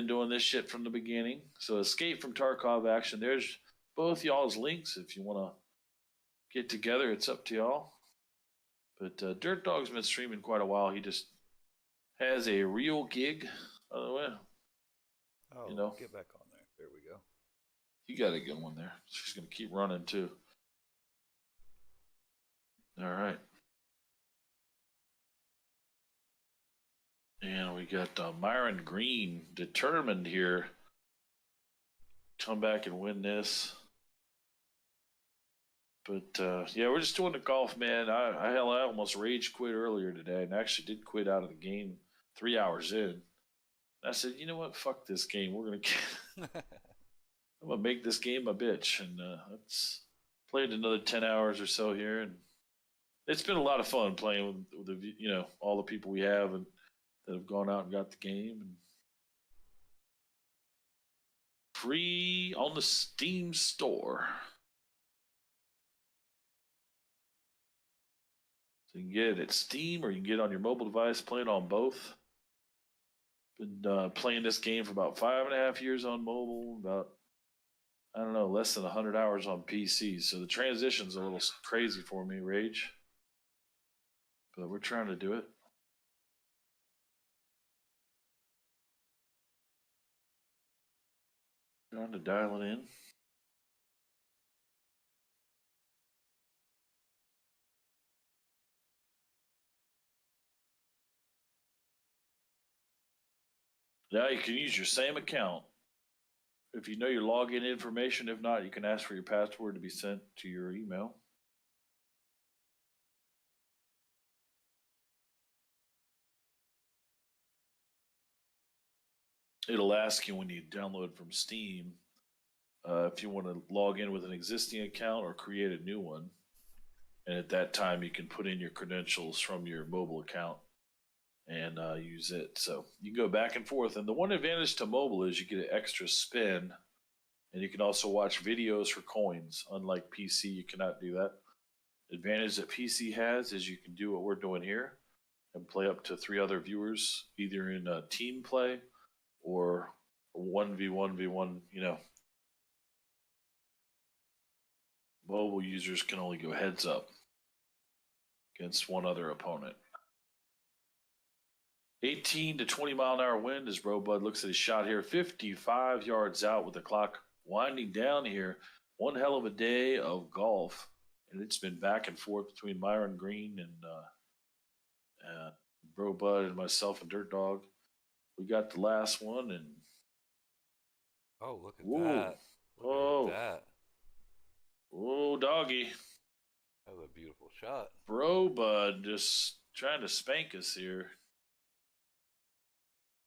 doing this shit from the beginning. So Escape from Tarkov action. There's both y'all's links if you want to get together. It's up to y'all. But Dirt Dog's been streaming quite a while. He just has a real gig. By the way, Get back on there. There we go. You got a good one there. She's gonna keep running too. All right. And we got Myron Green determined here. Come back and win this. But yeah, we're just doing the golf, man. I almost rage quit earlier today, and actually did quit out of the game 3 hours in. And I said, you know what? Fuck this game. I'm gonna make this game a bitch, and let's played another 10 hours or so here, and it's been a lot of fun playing with the all the people we have and that have gone out and got the game and free on the Steam store. So you can get it at Steam or you can get it on your mobile device, play it on both. Been playing this game for about 5.5 years on mobile, about, I don't know, less than 100 hours on PC. So the transition's a little crazy for me, Rage. But we're trying to do it. Trying to dial it in. Now you can use your same account if you know your login information. If not, you can ask for your password to be sent to your email. It'll ask you when you download from Steam if you want to log in with an existing account or create a new one. And at that time, you can put in your credentials from your mobile account and use it. So you can go back and forth. And the one advantage to mobile is you get an extra spin, and you can also watch videos for coins. Unlike PC, you cannot do that. Advantage that PC has is you can do what we're doing here and play up to 3 other viewers, either in a team play or 1v1v1, Mobile users can only go heads up against one other opponent. 18 to 20 mile an hour wind as Bro Bud looks at his shot here. 55 yards out with the clock winding down here. One hell of a day of golf. And it's been back and forth between Myron Green and Bro Bud and myself and Dirt Dog. We got the last one and Oh, look at whoa. that. Look at that. Oh, doggy. That was a beautiful shot. Bro Bud just trying to spank us here.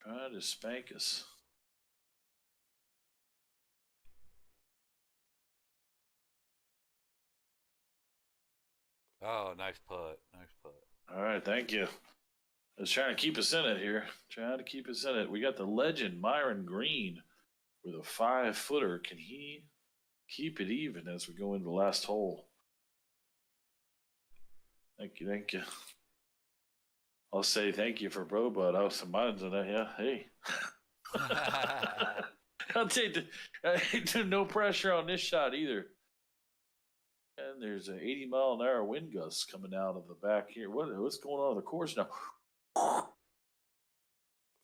Trying to spank us. Oh, nice putt. Nice putt. All right, thank you. I was trying to keep us in it here. Trying to keep us in it. We got the legend Myron Green with a 5-footer. Can he keep it even as we go into the last hole? Thank you, thank you. I'll say thank you for Bro Bud. I was some minds on that. Yeah, hey. I'll take no pressure on this shot either. And there's an 80 mile an hour wind gust coming out of the back here. What's going on the course now?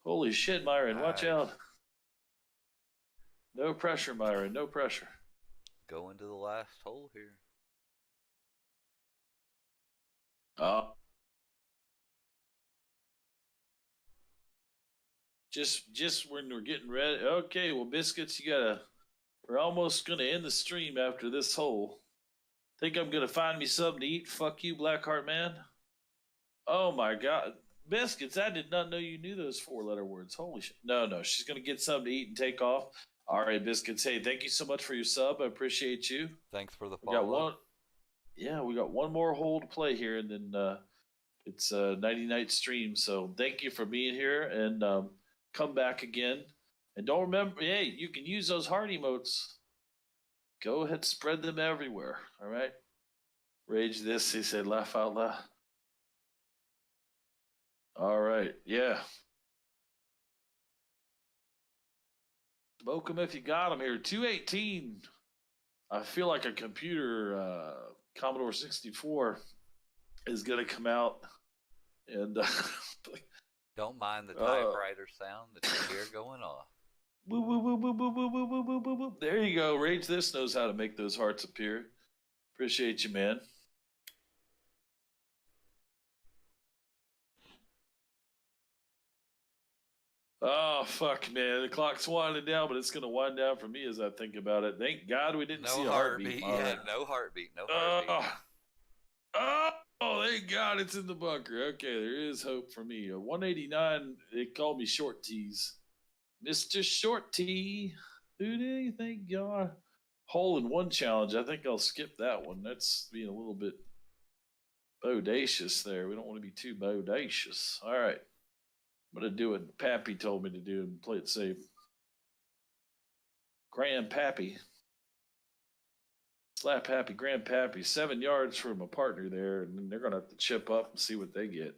Holy shit, Myron! Nice. Watch out. No pressure, Myron. No pressure. Going to the last hole here. Just when we're getting ready. Okay, well, Biscuits, we're almost gonna end the stream after this hole. Think I'm gonna find me something to eat? Fuck you, Blackheart man. Oh my god. Biscuits, I did not know you knew those 4-letter words. Holy shit. No, she's gonna get something to eat and take off. All right, Biscuits. Hey, thank you so much for your sub. I appreciate you. Thanks for the follow. We got one more hole to play here, and then it's a 90-night stream. So thank you for being here, and come back again. And don't remember, hey, you can use those heart emotes. Go ahead, spread them everywhere. All right. Rage this, he said, laugh out loud. All right, yeah. Smoke them if you got them here. 218. I feel like a computer, Commodore 64, is going to come out. And don't mind the typewriter sound that you hear going off. Boop, boop, boop, boop, boop, boop, boop, boop, boop, boop. There you go. Rage This knows how to make those hearts appear. Appreciate you, man. Oh, fuck, man. The clock's winding down, but it's going to wind down for me as I think about it. Thank God we didn't see a heartbeat. Yeah, no heartbeat. No heartbeat. Oh, thank God it's in the bunker. Okay, there is hope for me. 189, they called me Short Tees. Mr. Short T. Who do you think you are? Hole in one challenge. I think I'll skip that one. That's being a little bit bodacious there. We don't want to be too bodacious. All right. I'm going to do what Pappy told me to do and play it safe. Grandpappy. Slap Happy, Grandpappy. 7 yards from a partner there, and they're going to have to chip up and see what they get.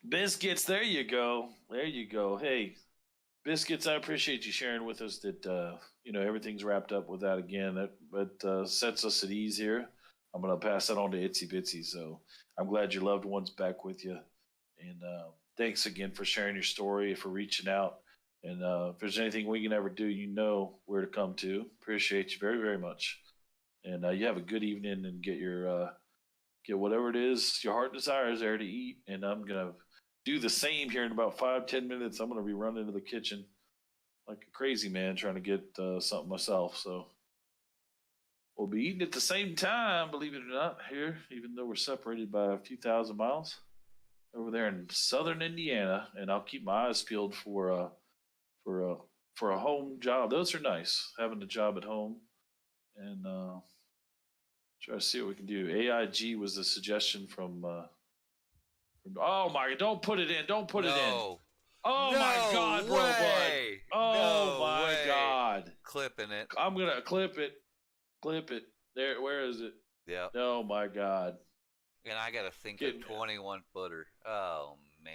Biscuits, there you go. There you go. Hey, Biscuits, I appreciate you sharing with us that, everything's wrapped up with that again. That sets us at ease here. I'm going to pass that on to Itsy Bitsy. So I'm glad your loved one's back with you. And thanks again for sharing your story, for reaching out. And if there's anything we can ever do, you know where to come to. Appreciate you very, very much. And you have a good evening and get whatever it is your heart desires there to eat. And I'm going to do the same here in about 5-10 minutes. I'm going to be running to the kitchen like a crazy man trying to get something myself. So we'll be eating at the same time, believe it or not, here, even though we're separated by a few thousand miles over there in southern Indiana. And I'll keep my eyes peeled for a home job. Those are nice, having a job at home. And try to see what we can do. AIG was the suggestion from oh my, don't put it in. Don't put it in. Oh no my God, bro, bud. Oh no my way. God. Clipping it. I'm going to clip it. Clip it. There, where is it? Yeah. Oh my God. And I got to think of 21 footer. Oh man.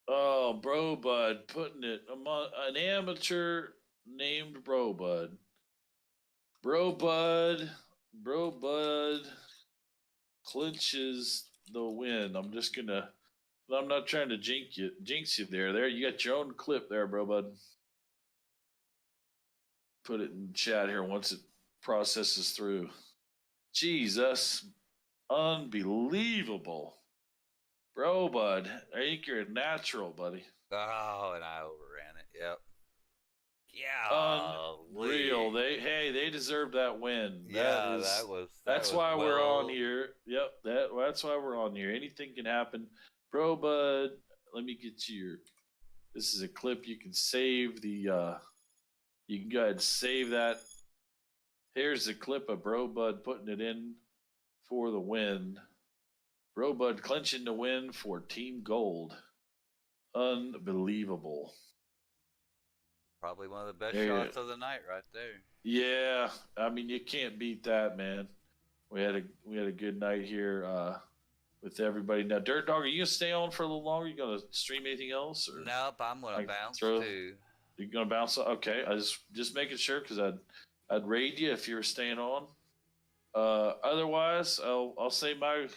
Oh, bro, bud, putting it among an amateur named Bro Bud. Bro Bud clinches the win. I'm just gonna But I'm not trying to jinx you there. There, you got your own clip there, bro, bud. Put it in chat here once it processes through. Jesus, unbelievable, bro, bud. I think you're a natural, buddy. Oh, and I overran it. Yep. Yeah. Unreal. They deserve that win. Yeah, that's why we're on here. Yep, that's why we're on here. Anything can happen. Bro, bud, let me get you this is a clip you can save the you can go ahead and save that. Here's a clip of Bro Bud putting it in for the win. Bro Bud clinching the win for Team Gold. Unbelievable. Probably one of the best shots of the night right there. Yeah, I mean you can't beat that, man. We had a good night here with everybody. Now, Dirt Dog, are you gonna stay on for a little longer? You gonna stream anything else? Or nope, I'm gonna bounce too. You're gonna bounce? Okay, I just making sure because I'd raid you if you were staying on. Otherwise, I'll say my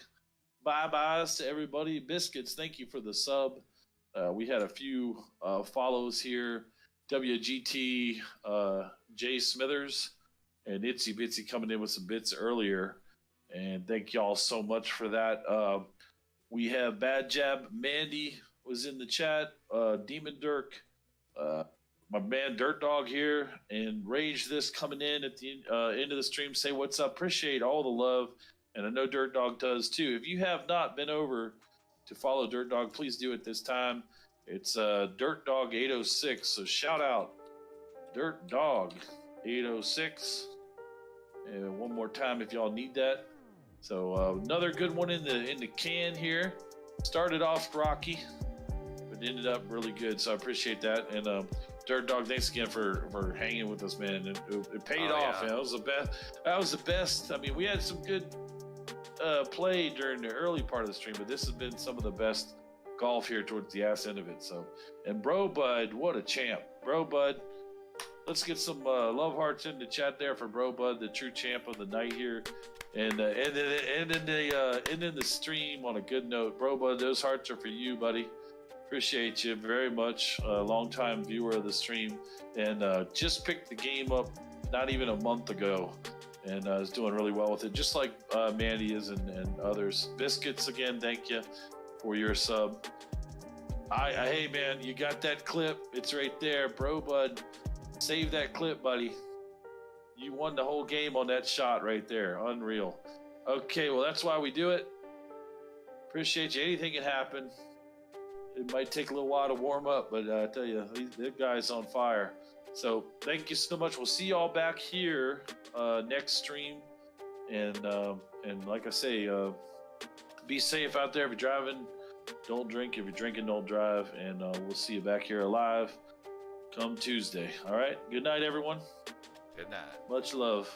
bye-byes to everybody. Biscuits, thank you for the sub. We had a few follows here. WGT, Jay Smithers, and Itsy Bitsy coming in with some bits earlier. And thank y'all so much for that. We have Bad Jab Mandy was in the chat. Demon Dirk, my man Dirt Dog here, and Rage this coming in at the end of the stream. Say what's up. Appreciate all the love, and I know Dirt Dog does too. If you have not been over to follow Dirt Dog, please do it this time. It's Dirt Dog 806. So shout out Dirt Dog 806. And one more time if y'all need that. So another good one in the can here. Started off rocky, but ended up really good. So I appreciate that. And Dirt Dog, thanks again for hanging with us, man. It paid off. Man. That was the best. That was the best. I mean, we had some good play during the early part of the stream, but this has been some of the best golf here towards the ass end of it. So, and Bro Bud, what a champ, Bro Bud. Let's get some love hearts in the chat there for Bro Bud, the true champ of the night here, and in the stream on a good note. Bro Bud, those hearts are for you, buddy. Appreciate you very much. Long-time viewer of the stream, and just picked the game up not even a month ago, and is doing really well with it, just like Mandy is and others. Biscuits, again, thank you for your sub. Hey man, you got that clip? It's right there, Bro Bud. Save that clip, buddy. You won the whole game on that shot right there. Unreal. Okay, well that's why we do it. Appreciate you. Anything can happen. It might take a little while to warm up, but I tell you, that guy's on fire. So thank you so much. We'll see y'all back here next stream, and like I say, be safe out there. If you're driving, don't drink. If you're drinking, don't drive. And we'll see you back here alive come Tuesday. All right. Good night, everyone. Good night. Much love.